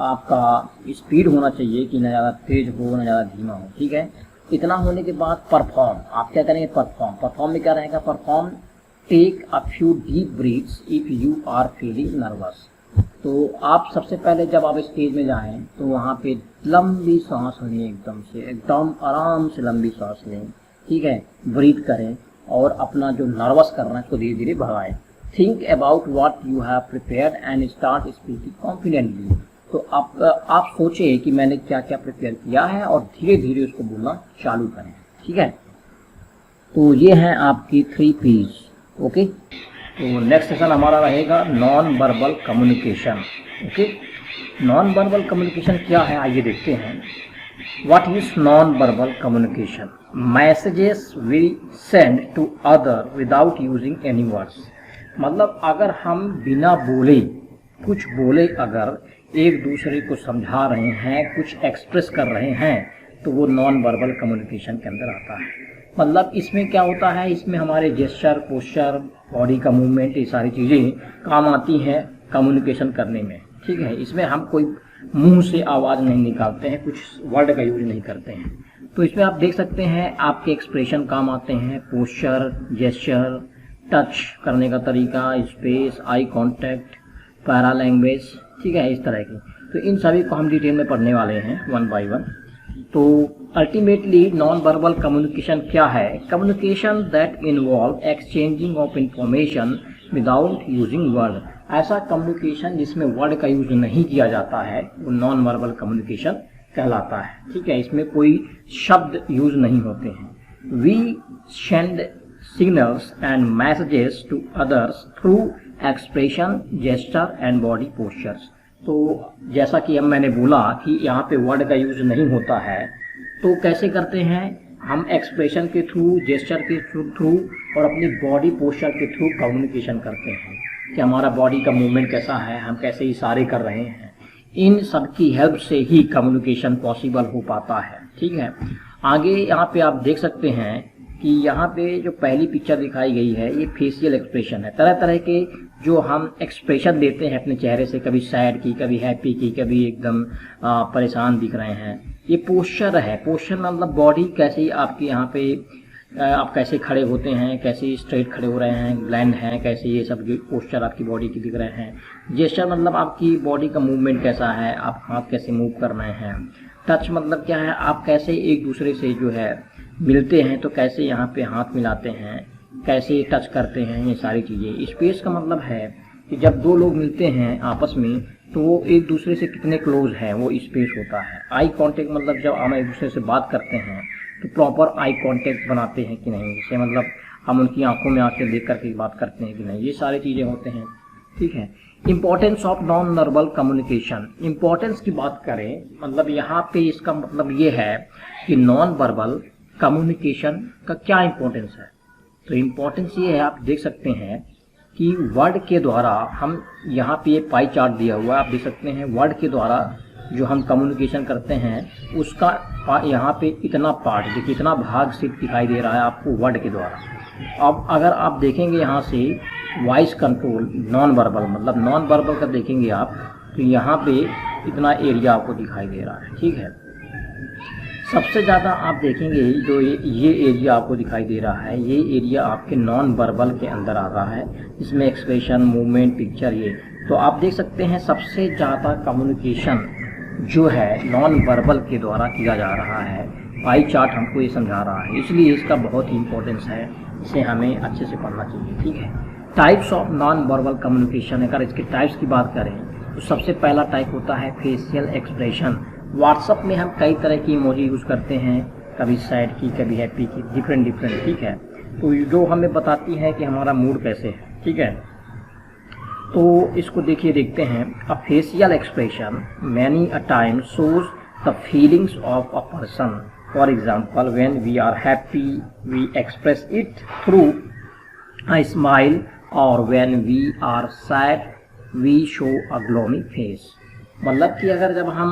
आपका स्पीड होना चाहिए कि ना ज़्यादा तेज हो ना ज़्यादा धीमा हो, ठीक है। इतना होने के बाद परफॉर्म, आप क्या करेंगे, परफॉर्म में क्या रहेगा, perform take a few deep breaths if you are feeling nervous. तो आप सबसे पहले जब आप स्टेज में जाएं तो वहाँ पे लंबी सांस लें, एकदम आराम से लंबी सांस लें, ठीक है, ब्रीथ करें और अपना जो नर्वस कर रहे हैं उसको धीरे धीरे भगाएं। Think about what you have prepared and start speaking confidently. तो आप सोचें कि मैंने क्या क्या प्रिपेयर किया है और धीरे धीरे उसको बोलना चालू करें, ठीक है। तो ये हैं आपकी 3 P's, ओके। तो नेक्स्ट सेशन हमारा रहेगा non verbal communication, okay. Non verbal communication क्या है, आइए देखते हैं। What is non verbal communication? Messages we send to other without using any words. मतलब अगर हम बिना बोले कुछ बोले अगर एक दूसरे को समझा रहे हैं, कुछ एक्सप्रेस कर रहे हैं, तो वो नॉन वर्बल कम्युनिकेशन के अंदर आता है। मतलब इसमें क्या होता है, इसमें हमारे जेस्चर, पोस्चर, बॉडी का मूवमेंट, ये सारी चीज़ें काम आती हैं कम्युनिकेशन करने में, ठीक है। इसमें हम कोई मुंह से आवाज़ नहीं निकालते हैं, कुछ वर्ड का यूज नहीं करते हैं। तो इसमें आप देख सकते हैं आपके एक्सप्रेशन काम आते हैं, पोस्चर, जेस्चर, टच करने का तरीका, space, eye contact, para language, ठीक है, इस तरह की। तो इन सभी को हम डिटेल में पढ़ने वाले हैं 1 by 1। तो अल्टीमेटली नॉन वर्बल कम्युनिकेशन क्या है? Communication that involve exchanging of information without using word. ऐसा कम्युनिकेशन जिसमें वर्ड का यूज नहीं किया जाता है वो नॉन वर्बल कम्युनिकेशन कहलाता है, ठीक है। इसमें कोई शब्द यूज नहीं होते हैं। We send signals and messages to others through expression, gesture and body postures. तो जैसा कि अब मैंने बोला कि यहाँ पे वर्ड का यूज नहीं होता है, तो कैसे करते हैं हम? एक्सप्रेशन के थ्रू, जेस्चर के थ्रू और अपनी बॉडी पोस्चर के थ्रू कम्युनिकेशन करते हैं कि हमारा बॉडी का मूवमेंट कैसा है, हम कैसे इशारे कर रहे हैं। इन सब की हेल्प से ही कम्युनिकेशन पॉसिबल हो पाता है, ठीक है। आगे यहाँ पे आप देख सकते हैं कि यहाँ पे जो पहली पिक्चर दिखाई गई है ये फेशियल एक्सप्रेशन है। तरह तरह के जो हम एक्सप्रेशन देते हैं अपने चेहरे से, कभी सैड की, कभी हैप्पी की, कभी एकदम परेशान दिख रहे हैं, ये पोस्चर है। पोस्चर मतलब बॉडी कैसी आपकी, यहाँ पे आप कैसे खड़े होते हैं, कैसे स्ट्रेट खड़े हो रहे हैं, ब्लैंड हैं, कैसे, ये सब पोस्चर आपकी बॉडी की दिख रहे हैं। जेस्चर मतलब आपकी बॉडी का मूवमेंट कैसा है, आप हाथ कैसे मूव कर रहे हैं। टच मतलब क्या है, आप कैसे एक दूसरे से जो है मिलते हैं तो कैसे यहाँ पे हाथ मिलाते हैं, कैसे टच करते हैं, ये सारी चीज़ें। स्पेस का मतलब है कि जब दो लोग मिलते हैं आपस में तो वो एक दूसरे से कितने क्लोज हैं, वो स्पेस होता है। आई कांटेक्ट मतलब जब हम एक दूसरे से बात करते हैं तो प्रॉपर आई कांटेक्ट बनाते हैं कि नहीं, जैसे मतलब हम उनकी आंखों में आंखें देख करके बात करते हैं कि नहीं, ये सारी चीज़ें होते हैं, ठीक है। Importance of non verbal communication, importance की बात करें मतलब यहाँ पे इसका मतलब ये है कि नॉन वर्बल कम्युनिकेशन का क्या इम्पोर्टेंस है। तो इम्पोर्टेंस ये है, आप देख सकते हैं कि वर्ड के द्वारा हम, यहाँ पे ये पाई चार्ट दिया हुआ है, आप देख सकते हैं वर्ड के द्वारा जो हम कम्युनिकेशन करते हैं उसका यहाँ पे इतना पार्ट देखिए, इतना भाग सिर्फ दिखाई दे रहा है आपको वर्ड के द्वारा। अब अगर आप देखेंगे यहाँ से वॉइस कंट्रोल नॉन वर्बल मतलब नॉन वर्बल का देखेंगे आप तो यहाँ पे इतना एरिया आपको दिखाई दे रहा है, ठीक है। सबसे ज़्यादा आप देखेंगे जो ये एरिया आपको दिखाई दे रहा है, ये एरिया आपके नॉन वर्बल के अंदर आ रहा है, इसमें एक्सप्रेशन, मूवमेंट, पिक्चर, ये तो आप देख सकते हैं सबसे ज़्यादा कम्युनिकेशन जो है नॉन वर्बल के द्वारा किया जा रहा है। पाई चार्ट हमको ये समझा रहा है, इसलिए इसका बहुत ही इंपॉर्टेंस है, इसे हमें अच्छे से पढ़ना चाहिए। ठीक है, types of non verbal communication, अगर इसके टाइप्स की बात करें तो सबसे पहला टाइप होता है फेशियल एक्सप्रेशन। व्हाट्सअप में हम कई तरह की इमोजी यूज़ करते हैं, कभी सैड की, कभी हैप्पी की, डिफरेंट। ठीक है, तो जो हमें बताती है कि हमारा मूड कैसे है। ठीक है, तो इसको देखते हैं। A facial expression many a time shows the feelings of a person. For example, when we are happy we express it through a smile, और when we are sad we show a gloomy face. मतलब कि अगर जब हम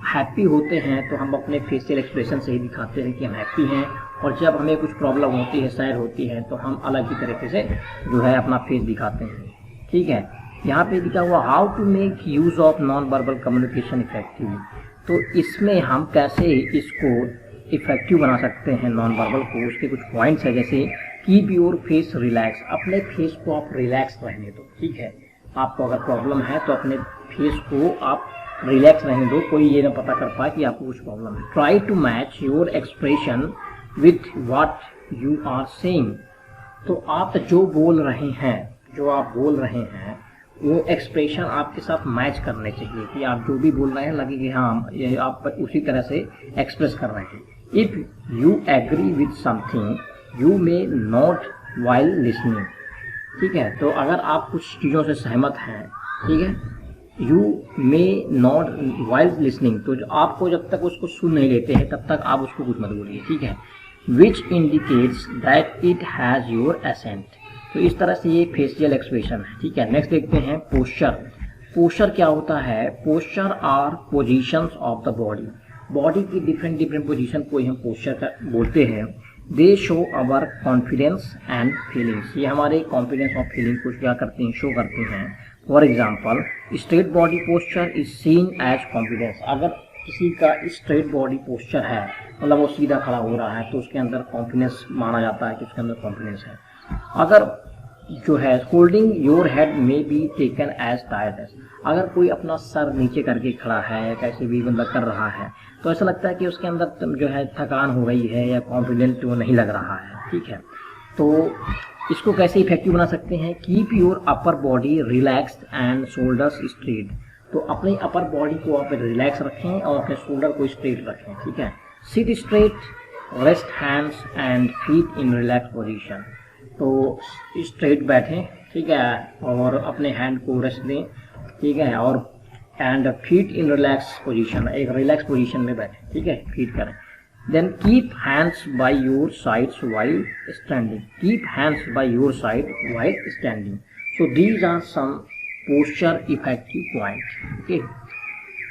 happy होते हैं तो हम अपने फेशियल एक्सप्रेशन से ही दिखाते हैं कि हम हैप्पी हैं, और जब हमें कुछ प्रॉब्लम होती है, सैड होती है, तो हम अलग ही तरीके से जो है अपना फेस दिखाते हैं। ठीक है, यहाँ पे लिखा हुआ how to make use of non verbal communication effective. तो इसमें हम कैसे इसको इफेक्टिव बना सकते हैं नॉन वर्बल को, उसके कुछ पॉइंट्स है। जैसे कीप योर फेस रिलैक्स, अपने फेस को आप रिलैक्स रहने दो। ठीक है, आपको अगर प्रॉब्लम है तो अपने फेस को आप रिलैक्स रहने दो, कोई ये ना पता कर पाए कि आपको कुछ प्रॉब्लम है। Try to match your expression with what you are saying. तो आप जो बोल रहे हैं, जो आप बोल रहे हैं वो एक्सप्रेशन आपके साथ मैच करने चाहिए, कि आप जो भी बोल रहे हैं लगे कि हाँ ये आप उसी तरह से एक्सप्रेस कर रहे हैं। If you agree with something you may not while listening. ठीक है, तो अगर आप कुछ चीज़ों से सहमत हैं, ठीक है, you may not while listening, तो आपको जब तक उसको सुन नहीं लेते हैं तब तक आप उसको कुछ मत बोलिए। ठीक है, which indicates that it has your assent. तो इस तरह से ये फेशियल एक्सप्रेशन है। ठीक है, नेक्स्ट देखते हैं पोस्चर। पोस्चर क्या होता है? Posture are positions of the body. Body की डिफरेंट पोजीशन को हम पोस्चर बोलते हैं। They show our confidence and feelings. ये हमारे कॉन्फिडेंस और फीलिंग को क्या करते हैं? शो करते हैं। For example, straight body posture is seen as confidence. अगर किसी का स्ट्रेट बॉडी पोस्चर है, मतलब वो सीधा खड़ा हो रहा है, तो उसके अंदर कॉन्फिडेंस माना जाता है कि उसके अंदर कॉन्फिडेंस है। अगर जो है holding your head may be taken as tiredness. अगर कोई अपना सर नीचे करके खड़ा है, कैसे भी मतलब कर रहा है, तो ऐसा लगता है कि उसके अंदर जो है थकान हो गई है या कॉन्फिडेंट वो नहीं लग रहा है। ठीक है, तो इसको कैसे इफेक्टिव बना सकते हैं? Keep your upper body relaxed and shoulders straight. तो अपनी अपर बॉडी को आप रिलैक्स रखें और अपने शोल्डर को स्ट्रेट रखें। ठीक है, seat straight, rest hands and feet in relax position. तो स्ट्रेट बैठें, ठीक है, और अपने हैंड को रेस्ट दें। ठीक है, और and feet in relax position, एक रिलैक्स पोजीशन में बैठें। ठीक है, फीट करें। Then keep hands by your sides while standing. Keep hands by your side while standing. So these are some posture effective point. Okay,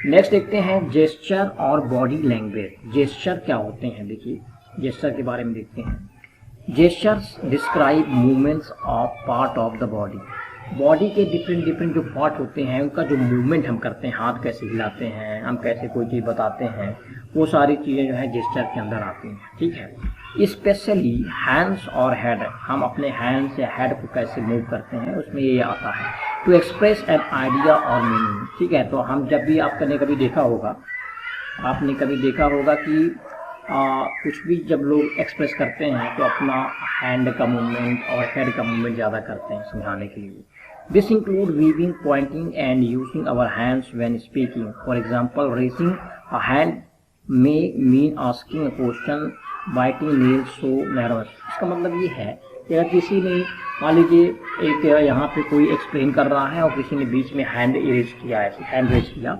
next देखते हैं gesture और body language. Gesture क्या होते हैं? देखिए, जेस्चर के बारे में देखते हैं। Gestures describe movements of part of the body. Body के डिफरेंट जो पार्ट होते हैं उनका जो मूवमेंट हम करते हैं, हाथ कैसे हिलाते हैं, हम कैसे कोई चीज़ बताते हैं, वो सारी चीज़ें जो है जेस्चर के अंदर आती हैं। ठीक है, स्पेशली हैंड्स और हेड, हम अपने हैंड्स या हेड को कैसे मूव करते हैं उसमें ये आता है। टू एक्सप्रेस एन आइडिया और मीनिंग। ठीक है, तो हम जब भी आपने कभी देखा होगा कि कुछ भी जब लोग एक्सप्रेस करते हैं तो अपना हैंड का मूवमेंट और हेड का मूवमेंट ज़्यादा करते हैं समझाने के लिए। This include weaving, pointing and using our hands when speaking. For example, raising a hand may mean asking a question, biting nails show nervous. इसका मतलब ये है कि अगर किसी ने, मान लीजिए एक यहाँ पे कोई एक्सप्लेन कर रहा है और किसी ने बीच में हैंड रेज किया है, हैंड रेज किया,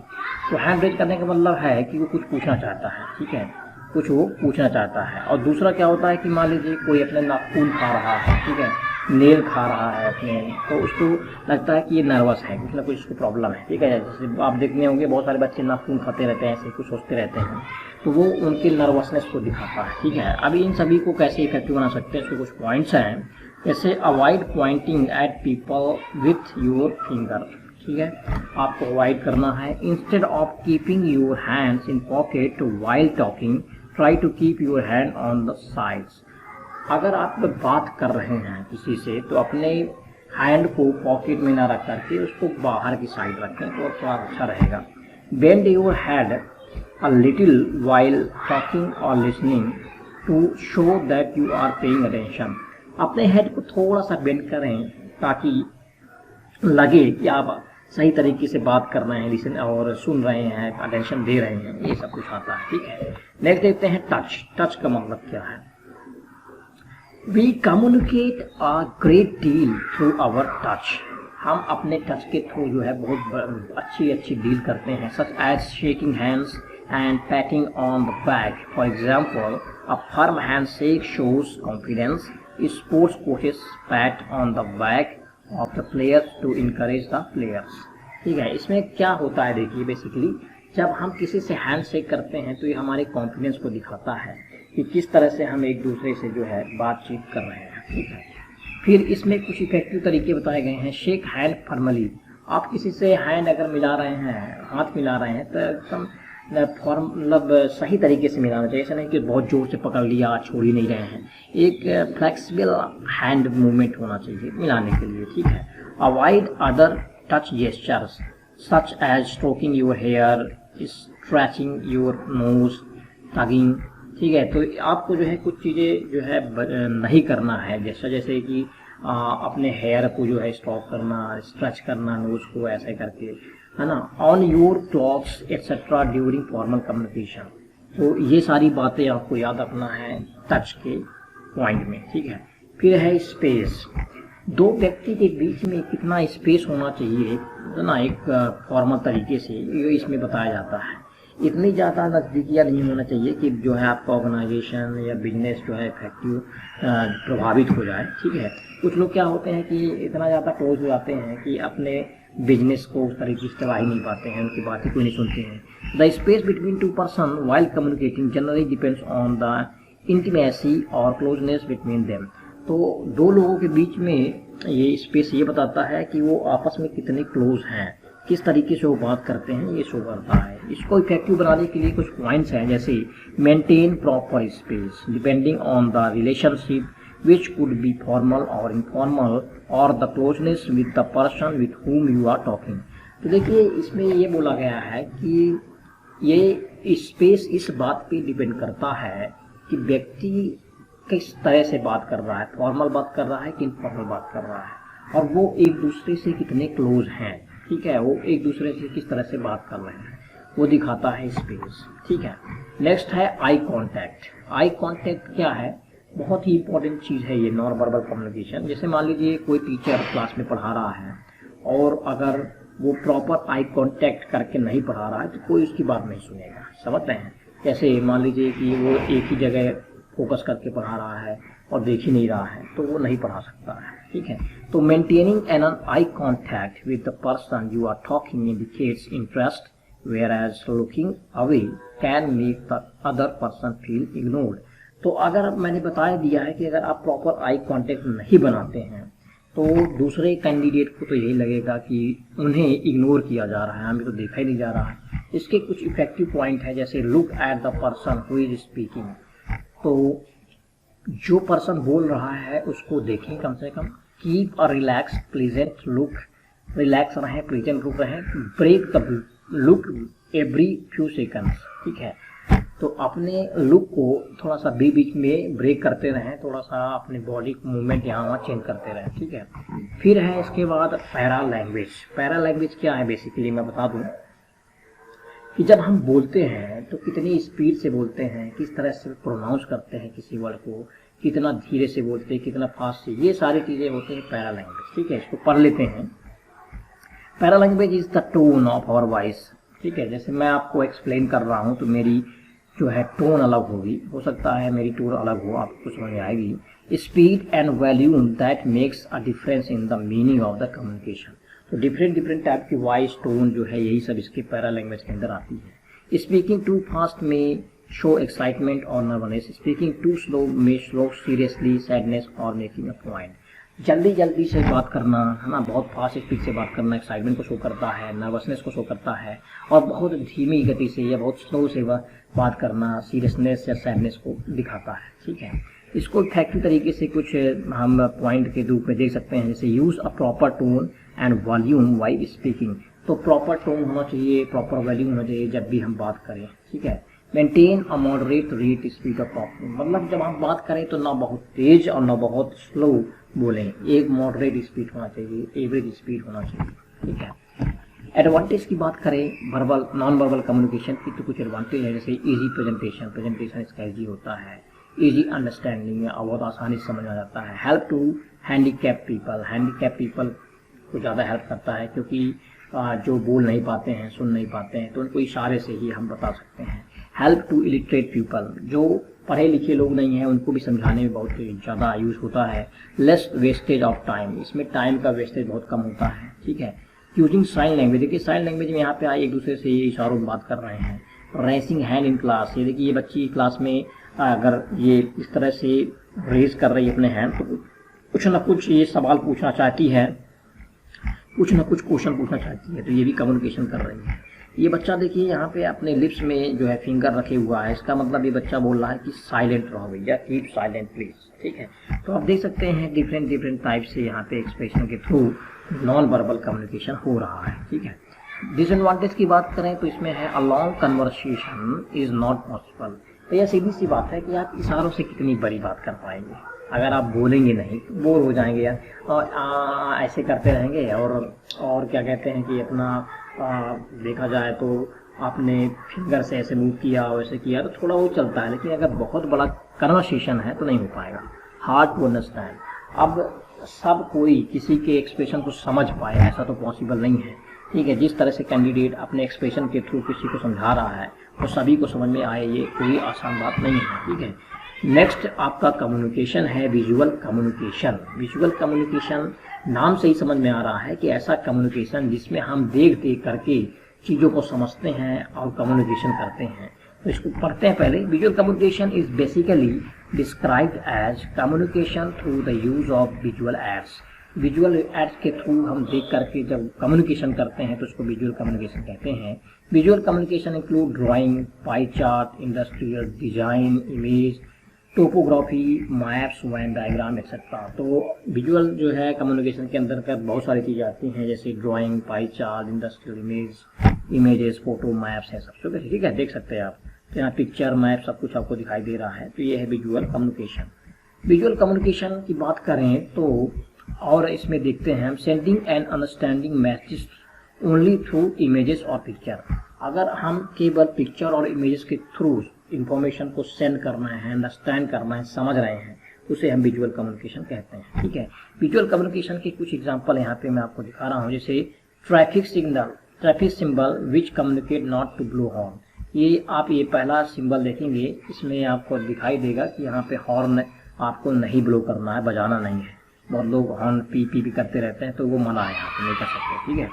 तो हैंड रेज करने का मतलब है कि वो कुछ पूछना चाहता है। ठीक है, कुछ वो पूछना चाहता है। और दूसरा क्या होता है कि मान लीजिए कोई अपने नाखून खा रहा है, ठीक है, नेल खा रहा है अपने, तो उसको लगता है कि ये नर्वस है, कुछ ना कुछ इसको प्रॉब्लम है। ठीक है, जैसे आप देखने होंगे बहुत सारे बच्चे नाखून खाते रहते हैं, ऐसे कुछ सोचते रहते हैं, तो वो उनकी नर्वसनेस को दिखाता है। ठीक है, अभी इन सभी को कैसे इफेक्टिव बना सकते हैं, इसके कुछ पॉइंट्स हैं। जैसे avoid pointing at people with your finger. ठीक है, आपको अवॉइड करना है। Instead of keeping your hands in pocket while talking, try to keep your hand on the sides. अगर आप बात कर रहे हैं किसी से तो अपने हैंड को पॉकेट में ना रख करके उसको बाहर की साइड रखें तो थोड़ा अच्छा रहेगा। Bend your head a little while talking or listening to show that you are paying attention. अपने हेड को थोड़ा सा बेंड करें ताकि लगे कि आप सही तरीके से बात कर रहे हैं, लिसन और सुन रहे हैं, अटेंशन दे रहे हैं, ये सब कुछ आता है, ठीक है। नेक्स्ट देखते हैं टच। टच का मतलब क्या है? We communicate a great deal through our touch. हम अपने टच के थ्रू जो है बहुत अच्छी डील करते हैं, such as shaking hands and patting on the back. For example, a firm handshake shows confidence. Sports coaches pat on the back of the players to encourage the players. ठीक है, इसमें क्या होता है देखिए, बेसिकली जब हम किसी से हैंड शेक करते हैं तो ये हमारे कॉन्फिडेंस को दिखाता है कि किस तरह से हम एक दूसरे से जो है बातचीत कर रहे हैं, ठीक है। फिर इसमें कुछ इफेक्टिव तरीके बताए गए हैं। Shake hand formally. आप किसी से हैंड अगर मिला रहे हैं, हाथ मिला रहे हैं, तो एकदम मतलब सही तरीके से मिलाना चाहिए। ऐसा नहीं कि बहुत जोर से पकड़ लिया, छोड़ ही नहीं रहे हैं। एक फ्लेक्सिबल हैंड मूवमेंट होना चाहिए मिलाने के लिए, ठीक है। Avoid other touch gestures such as stroking your hair, stretching your nose, tugging, ठीक है। तो आपको जो है कुछ चीज़ें जो है नहीं करना है, जैसे कि अपने हेयर को जो है स्ट्रोक करना, स्ट्रेच करना नोज को ऐसे करके, है ना। On your clothes etcetera during formal communication. तो ये सारी बातें आपको याद रखना है टच के पॉइंट में, ठीक है। फिर है स्पेस। दो व्यक्ति के बीच में कितना स्पेस होना चाहिए, है ना, एक फॉर्मल तरीके से ये इसमें बताया जाता है। इतनी ज़्यादा नज़दीकियाँ नहीं होना चाहिए कि जो है आपका ऑर्गेनाइजेशन या बिजनेस जो है इफेक्टिव प्रभावित हो जाए, ठीक है। कुछ लोग क्या होते हैं कि इतना ज़्यादा क्लोज हो जाते हैं कि अपने बिजनेस को उस तरीके से चला ही नहीं पाते हैं, उनकी बातें कोई नहीं सुनते हैं। The space between two person while communicating generally depends on the intimacy और क्लोजनेस बिटवीन देम। तो दो लोगों के बीच में ये स्पेस ये बताता है कि वो आपस में कितने क्लोज हैं, किस तरीके से वो बात करते हैं, ये शो करता है। इसको इफेक्टिव बनाने के लिए कुछ पॉइंट्स हैं, जैसे maintain proper space depending on the relationship which could be formal or informal or the closeness with the person with whom you are talking। तो देखिए इसमें ये बोला गया है कि ये स्पेस इस बात पे डिपेंड करता है कि व्यक्ति किस तरह से बात कर रहा है, फॉर्मल बात कर रहा है कि इनफॉर्मल बात कर रहा है, और वो एक दूसरे से कितने क्लोज हैं, ठीक है, वो एक दूसरे से किस तरह से बात कर रहे हैं, वो दिखाता है स्पेस, ठीक है। नेक्स्ट है आई कॉन्टैक्ट। आई कॉन्टैक्ट क्या है? बहुत ही इंपॉर्टेंट चीज़ है ये नॉन वर्बल कम्युनिकेशन। जैसे मान लीजिए कोई टीचर क्लास में पढ़ा रहा है और अगर वो प्रॉपर आई कांटेक्ट करके नहीं पढ़ा रहा है तो कोई उसकी बात नहीं सुनेगा, समझते हैं। जैसे मान लीजिए कि वो एक ही जगह फोकस करके पढ़ा रहा है और देख ही नहीं रहा है तो वो नहीं पढ़ा सकता है, ठीक है। तो maintaining an eye contact with the person you are talking indicates interest, whereas looking away can make the other person feel ignored। तो अगर मैंने बता दिया है कि अगर आप प्रॉपर आई कांटेक्ट नहीं बनाते हैं तो दूसरे कैंडिडेट को तो यही लगेगा कि उन्हें इग्नोर किया जा रहा है, हमें तो देखा ही नहीं जा रहा है। इसके कुछ इफेक्टिव पॉइंट है, जैसे look at the person who is speaking. तो जो पर्सन बोल रहा है उसको देखें कम से कम। Keep a relax pleasant look, relax रहें, प्लीजेंट लुक रहें। Break the look every few seconds, ठीक है। तो अपने लुक को थोड़ा सा बीच में ब्रेक करते रहें, थोड़ा सा अपनी बॉडी को मूवमेंट यहाँ वहाँ चेंज करते रहें, ठीक है। फिर है इसके बाद पैरा लैंग्वेज। पैरा लैंग्वेज क्या है बेसिकली मैं बता दूं कि जब हम बोलते हैं तो कितनी स्पीड से बोलते हैं, किस तरह से प्रोनाउंस करते हैं किसी वर्ड को, कितना धीरे से बोलते हैं, कितना फास्ट से, ये सारी चीज़ें होती हैं पैरा लैंग्वेज, ठीक है। इसको पढ़ लेते हैं। Para language is the tone of our voice, ठीक है। जैसे मैं आपको एक्सप्लेन कर रहा हूँ तो मेरी जो है टोन अलग होगी, हो सकता है मेरी टोन अलग हो, आपको समझ में आएगी। Speed and volume that makes a difference in the meaning of the communication. तो डिफरेंट टाइप की वॉइस टोन जो है यही सब इसके पैरा लैंग्वेज के अंदर आती है। स्पीकिंग टू फास्ट में शो एक्साइटमेंट और नर्वसनेस। स्पीकिंग टू स्लो में शो सीरियसली सैडनेस और मेकिंग अ पॉइंट। जल्दी से बात करना, है ना, बहुत फास्ट स्पीड से बात करना एक्साइटमेंट को शो करता है, नर्वसनेस को शो करता है, और बहुत धीमी गति से या बहुत स्लो से बात करना सीरियसनेस या सैडनेस को दिखाता है, ठीक है। इसको इफेक्टिव तरीके से कुछ हम पॉइंट के रूप में देख सकते हैं, जैसे use a proper tone and volume while speaking. तो प्रॉपर टोन होना चाहिए, प्रॉपर वॉल्यूम होना चाहिए जब भी हम बात करें, ठीक है। Maintain a moderate rate speed of talking, मतलब जब हम बात करें तो ना बहुत तेज और ना बहुत स्लो बोलें, एक मॉडरेट स्पीड होना चाहिए, एवरेज स्पीड होना चाहिए, ठीक है। एडवांटेज की बात करें वर्बल नॉन वर्बल कम्युनिकेशन की तो कुछ एडवांटेज है, जैसे इजी प्रेजेंटेशन, प्रेजेंटेशन इसका इजी होता है, इजी अंडरस्टैंडिंग में बहुत आसानी से समझ में आ जाता है। Help to handicap people, handicap people को ज़्यादा हेल्प करता है, क्योंकि जो बोल नहीं पाते हैं, सुन नहीं पाते हैं, तो उनको इशारे से ही हम बता सकते हैं। हेल्प टू इलिटरेट पीपल, जो पढ़े लिखे लोग नहीं हैं उनको भी समझाने में बहुत ज़्यादा यूज़ होता है। लेस वेस्टेज ऑफ टाइम, इसमें टाइम का वेस्टेज बहुत कम होता है, ठीक है। यूजिंग साइन लैंग्वेज, देखिए साइन लैंग्वेज में यहाँ पे आए एक दूसरे से ये इशारों में बात कर रहे हैं। रेसिंग हैंड इन क्लास, ये देखिए ये बच्ची क्लास में अगर ये इस तरह से रेज कर रही है अपने हैंड, तो कुछ ना कुछ ये सवाल पूछना चाहती है, कुछ ना कुछ क्वेश्चन पूछना चाहती है, तो ये भी कम्युनिकेशन कर रही है। ये बच्चा देखिए यहाँ पे अपने लिप्स में जो है फिंगर रखे हुआ है, इसका मतलब ये बच्चा बोल रहा है कि साइलेंट रहो भैया, कीप साइलेंट प्लीज, ठीक है। तो आप देख सकते हैं डिफरेंट टाइप से यहाँ पे एक्सप्रेशन के थ्रू नॉन वर्बल कम्युनिकेशन हो रहा है, ठीक है। डिसएडवांटेज की बात करें तो इसमें है a long conversation is not possible, तो यह सीधी सी बात है कि आप इशारों से कितनी बड़ी बात कर पाएंगे, अगर आप बोलेंगे नहीं तो बोर हो जाएंगे यार, और ऐसे करते रहेंगे और क्या कहते हैं कि अपना देखा जाए तो आपने फिंगर से ऐसे मूव किया वैसे किया तो थोड़ा वो चलता है, लेकिन अगर बहुत बड़ा कन्वर्सेशन है तो नहीं हो पाएगा। हार्ड टू अंडरस्टैंड, अब सब कोई किसी के एक्सप्रेशन को समझ पाए ऐसा तो पॉसिबल नहीं है, ठीक है। जिस तरह से कैंडिडेट अपने एक्सप्रेशन के थ्रू किसी को समझा रहा है वो सभी को समझ में आए, ये कोई आसान बात नहीं है, ठीक है। नेक्स्ट आपका कम्युनिकेशन है विजुअल कम्युनिकेशन। विजुअल कम्युनिकेशन नाम से ही समझ में आ रहा है कि ऐसा कम्युनिकेशन जिसमें हम देख करके चीज़ों को समझते हैं और कम्युनिकेशन करते हैं। तो इसको पढ़ते हैं पहले। Visual communication is basically described as communication through the use of visual aids. Visual aids के थ्रू हम देख करके जब कम्युनिकेशन करते हैं तो उसको विजुअल कम्युनिकेशन कहते हैं। Visual communication include drawing, pie chart, industrial design, image, topography, maps, Venn diagram etcetera. तो विजुअल जो है कम्युनिकेशन के अंतर्गत बहुत सारी चीज़ें आती हैं, जैसे drawing, pie chart, industrial images, photo, maps है सब, ठीक है। देख सकते हैं आप, तो यहाँ पिक्चर, मैप सब कुछ आपको दिखाई दे रहा है, तो ये है विजुअल कम्युनिकेशन। विजुअल कम्युनिकेशन की बात करें तो और इसमें देखते हैं हम sending end understanding message only through images और पिक्चर। अगर हम केवल पिक्चर और इमेजेस के थ्रू इंफॉर्मेशन को सेंड करना है, अंडरस्टैंड करना है, समझ रहे हैं, तो उसे हम विजुअल कम्युनिकेशन कहते हैं, ठीक है। विजुअल कम्युनिकेशन के कुछ एग्जांपल यहाँ पे मैं आपको दिखा रहा हूँ, जैसे traffic signal, traffic symbol which communicate not to blow horn. ये आप ये पहला सिंबल देखेंगे, इसमें आपको दिखाई देगा कि यहाँ पे हॉर्न आपको नहीं ब्लो करना है, बजाना नहीं है। बहुत लोग हॉर्न पी पी करते रहते हैं, तो वो मना है, यहाँ पे नहीं कर सकते, ठीक है।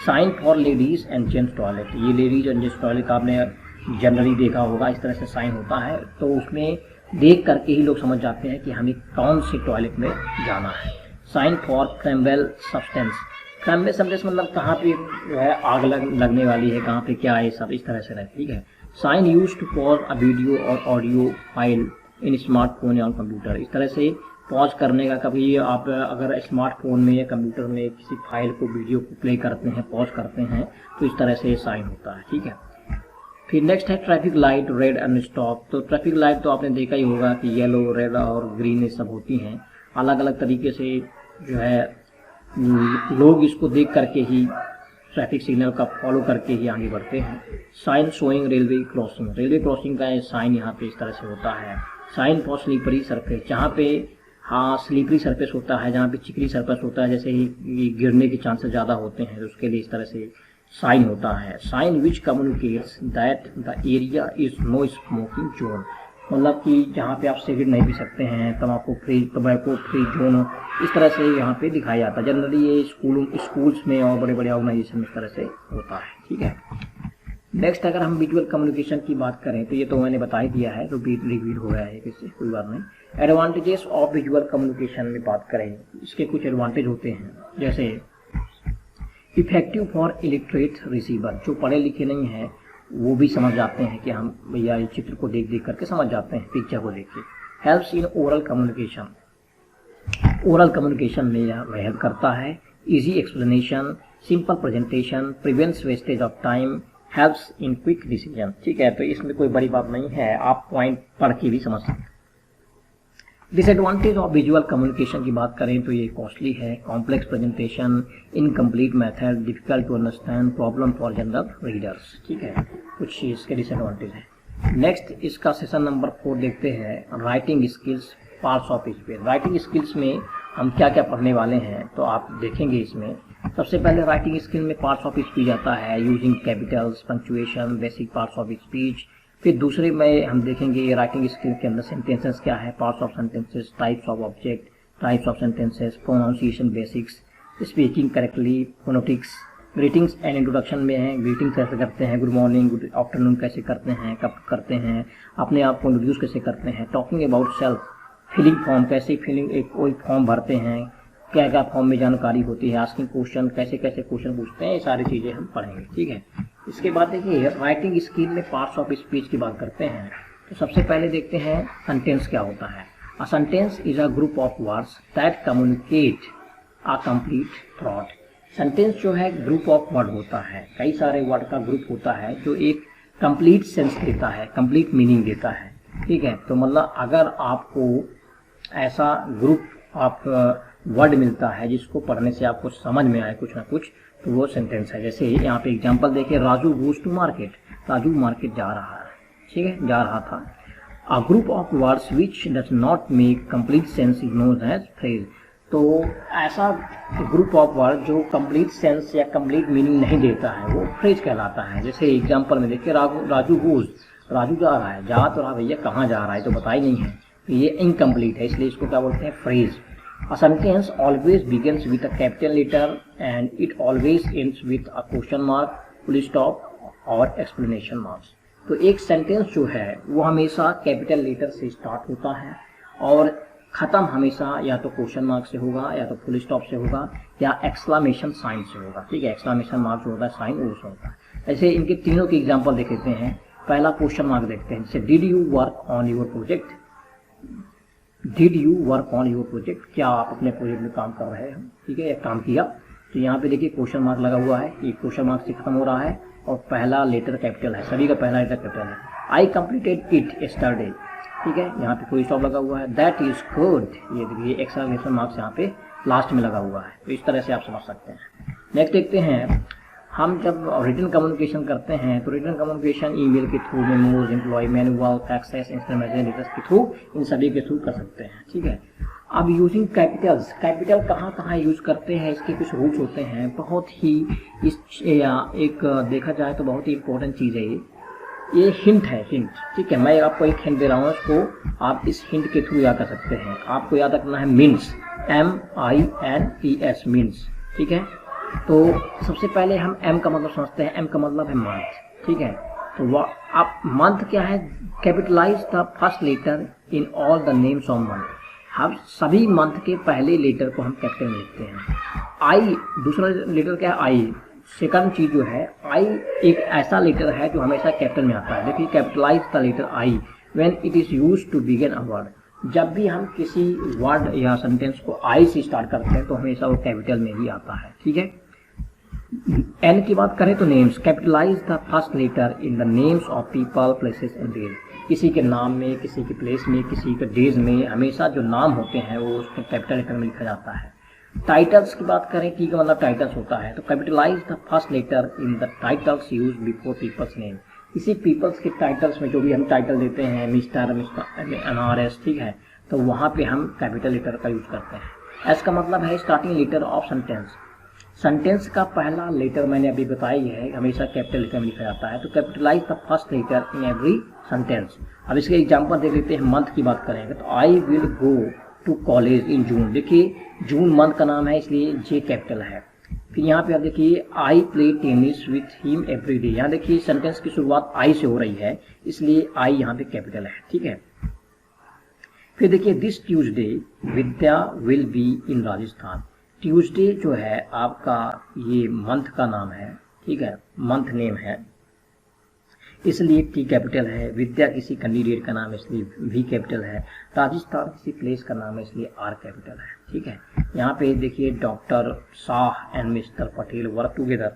Sign for ladies and gents toilet, ये लेडीज एंड जेंट्स टॉयलेट आपने जनरली देखा होगा, इस तरह से साइन होता है, तो उसमें देख करके ही लोग समझ जाते हैं कि हमें कौन से टॉयलेट में जाना है। Sign for flammable substance, flammable substance मतलब कहाँ पे जो है आग लगने वाली है, कहाँ पे क्या है, सब इस तरह से रहता है, ठीक है। Sign use to pause a video और ऑडियो फाइल इन स्मार्टफोन या कंप्यूटर, इस तरह से पॉज करने का, कभी आप अगर स्मार्टफोन में या कंप्यूटर में किसी फाइल को, वीडियो को प्ले करते हैं, पॉज करते हैं, तो इस तरह से साइन होता है, ठीक है। फिर नेक्स्ट है traffic light, red and stop. तो ट्रैफिक लाइट तो आपने देखा ही होगा कि येलो, रेड और ग्रीन ये सब होती हैं, अलग अलग तरीके से जो है लोग इसको देख करके ही ट्रैफिक सिग्नल का फॉलो करके ही आगे बढ़ते हैं। Sign showing railway crossing, railway crossing का साइन यहाँ पे इस तरह से होता है। साइन फॉर स्लीपरी सरफेस, जहाँ पे हाँ स्लीपरी सरफेस होता है, जहाँ पे चिकनी सरफेस होता है, जैसे ही गिरने के चांसेस ज़्यादा होते हैं, तो उसके लिए इस तरह से साइन होता है। Sign which communicates that the area is no smoking zone, मतलब कि जहाँ पे आप सिगरेट नहीं पी सकते हैं, तम्बाकू फ्री जोन, इस तरह से यहाँ पे दिखाया जाता है। जनरली ये स्कूल्स में और बड़े बड़े ऑर्गेनाइजेशन में इस तरह से होता है, ठीक है। नेक्स्ट अगर हम विजुअल कम्युनिकेशन की बात करें तो ये तो मैंने बता ही दिया है, रिपीट हो गया है किससे, कोई बात नहीं। एडवांटेजेस ऑफ विजुअल कम्युनिकेशन में बात करें, इसके कुछ एडवांटेज होते हैं, जैसे इफेक्टिव फॉर इलिटरेट रिसीवर, जो पढ़े लिखे नहीं हैं वो भी समझ जाते हैं कि हम भैया इस चित्र को देख करके समझ जाते हैं, पिक्चर को देख के। Helps in oral communication, oral communication में यह हेल्प करता है। Easy explanation, simple presentation, prevents wastage of time, helps in quick decision. ठीक है, तो इसमें कोई बड़ी बात नहीं है, आप पॉइंट पढ़ के भी समझ सकते हैं। डिसएडवांटेज ऑफ विजुअल कम्युनिकेशन की बात करें तो ये कॉस्टली है, complex presentation, incomplete method, difficult to understand, problem for general readers. ठीक है, कुछ इसके डिसएडवांटेज है। नेक्स्ट इसका सेशन नंबर 4 देखते हैं, writing skills parts of speech. Writing skills में हम क्या क्या पढ़ने वाले हैं तो आप देखेंगे। इसमें सबसे पहले राइटिंग स्किल में पार्ट्स ऑफ स्पीच आता है, using Capitals, punctuation, basic parts of speech. फिर दूसरे में हम देखेंगे राइटिंग स्किल के अंदर सेंटेंसेस क्या है, parts of sentences, types of object, types of sentences, pronunciation basics, speaking correctly, phonetics. Greetings and introduction में है, ग्रीटिंग्स कैसे करते हैं, गुड मॉर्निंग, गुड आफ्टरनून कैसे करते हैं, कब करते हैं, अपने आप को इंट्रोड्यूस कैसे करते हैं, talking about self, filling form, कैसे फिलिंग एक कोई फॉर्म भरते हैं, क्या क्या फॉर्म में जानकारी होती है, आस्किंग क्वेश्चन, कैसे कैसे क्वेश्चन पूछते हैं, ये सारी चीज़ें हम पढ़ेंगे। ठीक है, इसके बाद देखिए राइटिंग स्किल में पार्ट्स ऑफ स्पीच की बात करते हैं तो सबसे पहले देखते हैं सेंटेंस क्या होता है। A sentence is a group of words that communicate a complete thought. Sentence जो है ग्रुप ऑफ वर्ड होता है, कई सारे वर्ड का ग्रुप होता है जो एक कंप्लीट सेंस देता है, कंप्लीट मीनिंग देता है। ठीक है, तो मतलब अगर आपको ऐसा ग्रुप आप वर्ड मिलता है जिसको पढ़ने से आपको समझ में आए कुछ ना कुछ, तो वो सेंटेंस है। जैसे यहाँ पे एग्जांपल देखिए, Raju goes to market, Raju market जा रहा है। ठीक है, जा रहा था। A group of words which does not make complete sense is known as phrase. तो ऐसा ग्रुप ऑफ वर्ड जो कंप्लीट सेंस या कंप्लीट मीनिंग नहीं देता है वो फ्रेज कहलाता है। जैसे एग्जांपल में देखिए, राजू गोज, राजू जा रहा है, जा तो रहा भैया, कहाँ जा रहा है तो बता ही नहीं है, तो ये इनकम्प्लीट है, इसलिए इसको क्या बोलते हैं, phrase. A sentence always begins with a capital letter and it always ends with a question mark, full stop और explanation marks। तो एक सेंटेंस जो है वो हमेशा कैपिटल लेटर से स्टार्ट होता है और ख़त्म हमेशा या तो क्वेश्चन मार्क से होगा, या तो फुल स्टॉप से होगा, या एक्सक्लामेशन साइन से होगा। ठीक है, एक्सक्लामेशन मार्क जो होता है साइन वो से होता है। ऐसे इनके तीनों के एग्जाम्पल देख लेते हैं। पहला क्वेश्चन मार्क देखते हैं, जैसे did you work on your project, did you work on your project, क्या आप अपने प्रोजेक्ट में काम कर रहे हैं। ठीक है, काम किया, तो यहाँ पे देखिए क्वेश्चन मार्क लगा हुआ है, ये क्वेश्चन मार्क से खत्म हो रहा है और पहला लेटर कैपिटल है, सभी का पहला लेटर कैपिटल है। I completed it yesterday. ठीक है, यहाँ पे कोई स्टॉप लगा हुआ है। दैट इज गुड, ये देखिए एक्सक्लेमेशन मार्क्स यहाँ पे लास्ट में लगा हुआ है। तो इस तरह से आप समझ सकते हैं। नेक्स्ट देखते हैं, हम जब रिटन कम्युनिकेशन करते हैं तो रिटन कम्युनिकेशन ईमेल के through, memos, employee manual, faxes, instant message letters के थ्रू, इन सभी के थ्रू कर सकते हैं। ठीक है, अब यूजिंग कैपिटल्स, कैपिटल कहाँ कहाँ यूज करते हैं, इसके कुछ रूल्स होते हैं। बहुत ही एक देखा जाए तो बहुत ही इंपॉर्टेंट चीज़ है ये हिंट है, हिंट। ठीक है, मैं आपको एक हिंट दे रहा हूँ, इसको आप इस हिंट के थ्रू याद कर सकते हैं। आपको याद रखना है मीन्स, MINES, मीन्स। ठीक है, तो सबसे पहले हम M का मतलब समझते हैं। M का मतलब है मंथ। ठीक है, तो आप मंथ क्या है, capitalize the first letter in all the names of month. हम सभी मंथ के पहले लेटर को हम कैपिटल में लिखते हैं। आई, दूसरा लेटर क्या है, आई। सेकंड चीज जो है, आई एक ऐसा लेटर है जो हमेशा कैपिटल में आता है। देखिए, capitalize the letter I when it is used to begin a word. जब भी हम किसी वर्ड या सेंटेंस को आई से स्टार्ट करते हैं तो हमेशा वो कैपिटल में ही आता है। ठीक है, एन की बात करें तो names, capitalize the first letter in the names of people, places and days. किसी के नाम में, किसी के प्लेस में, किसी के डेज में हमेशा जो नाम होते हैं वो उसको कैपिटल लेटर में लिखा जाता है। टाइटल्स की बात करें, टी का मतलब टाइटल्स होता है, तो capitalize the first letter in the titles use before people's name. किसी पीपल्स के टाइटल्स में जो भी हम टाइटल देते हैं, मिस्टर, NRS, ठीक है, तो वहाँ पे हम कैपिटल लेटर का यूज करते हैं। एस का मतलब है starting letter of sentence. Sentence का पहला लेटर मैंने अभी बताई है, हमेशा कैपिटल लेटर में लिखा जाता है। तो capitalize the first letter in every sentence. अब इसके एग्जांपल देख लेते हैं। मंथ की बात करेंगे तो I will go to college in June. देखिए, जून मंथ का नाम है इसलिए जे कैपिटल है। फिर यहाँ पे आप देखिए, I play tennis with him every day. यहाँ देखिए सेंटेंस की शुरुआत आई से हो रही है इसलिए आई यहाँ पे कैपिटल है। ठीक है, फिर देखिए, this Tuesday Vidya will be in Rajasthan. Tuesday जो है आपका ये मंथ का नाम है। ठीक है, मंथ नेम है इसलिए टी कैपिटल है। विद्या किसी कैंडिडेट का नाम है इसलिए वी कैपिटल है। राजस्थान किसी प्लेस का नाम है इसलिए आर कैपिटल है। ठीक है, यहाँ पे देखिए, doctor Shah and mister Patel work together.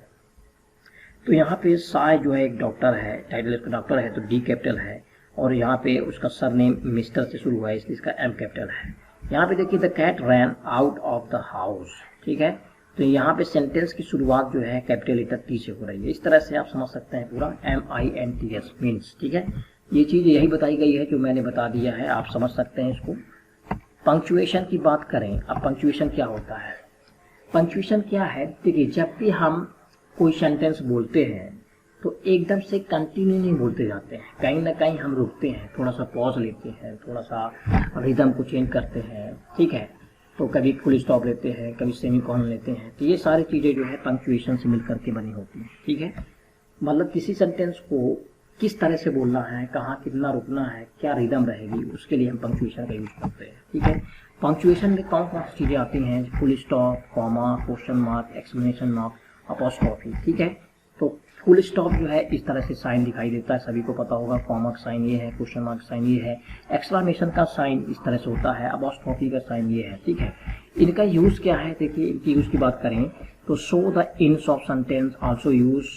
तो यहाँ पे साय जो है एक डॉक्टर है, टाइटल इसका डॉक्टर है तो डी कैपिटल है, और यहाँ पे उसका सरनेम मिस्टर से शुरू हुआ है इसलिए इसका एम कैपिटल है। यहाँ पे देखिए the cat ran out of the house, ठीक है। तो यहाँ पे सेंटेंस की शुरुआत जो है कैपिटल लेटर टी से हो रही है। इस तरह से आप समझ सकते हैं पूरा MINTS मीन्स, ठीक है। ये चीज़ यही बताई गई है जो मैंने बता दिया है, आप समझ सकते हैं इसको। पंक्चुएशन की बात करें, अब पंक्चुएशन क्या होता है? पंक्चुएशन क्या है, देखिए जब भी हम कोई सेंटेंस बोलते हैं तो एकदम से कंटिन्यू नहीं बोलते जाते हैं, कहीं ना कहीं हम रुकते हैं, थोड़ा सा पॉज लेते हैं, थोड़ा सा रिदम को चेंज करते हैं, ठीक है। तो कभी फुल स्टॉप लेते हैं, कभी सेमीकोलन लेते हैं। तो ये सारी चीज़ें जो है पंक्चुएशन से मिलकर के बनी होती हैं, ठीक है। मतलब किसी सेंटेंस को किस तरह से बोलना है, कहाँ कितना रुकना है, क्या रिदम रहेगी, उसके लिए हम पंक्चुएशन का यूज करते हैं, ठीक है। पंक्चुएशन में कौन कौन सी चीज़ें आती हैं? Full stop, comma, question mark, exclamation mark, apostrophe, ठीक है। तो फुल स्टॉप जो है इस तरह से साइन दिखाई देता है, सभी को पता होगा। कॉमा का साइन ये है, क्वेश्चन मार्क का साइन ये है, एक्सक्लेमेशन का साइन इस तरह से होता है, अपॉस्ट्रोफी का साइन ये है, ठीक है। इनका यूज क्या है? देखिए इनकी यूज की बात करें तो show the ends of sentence also use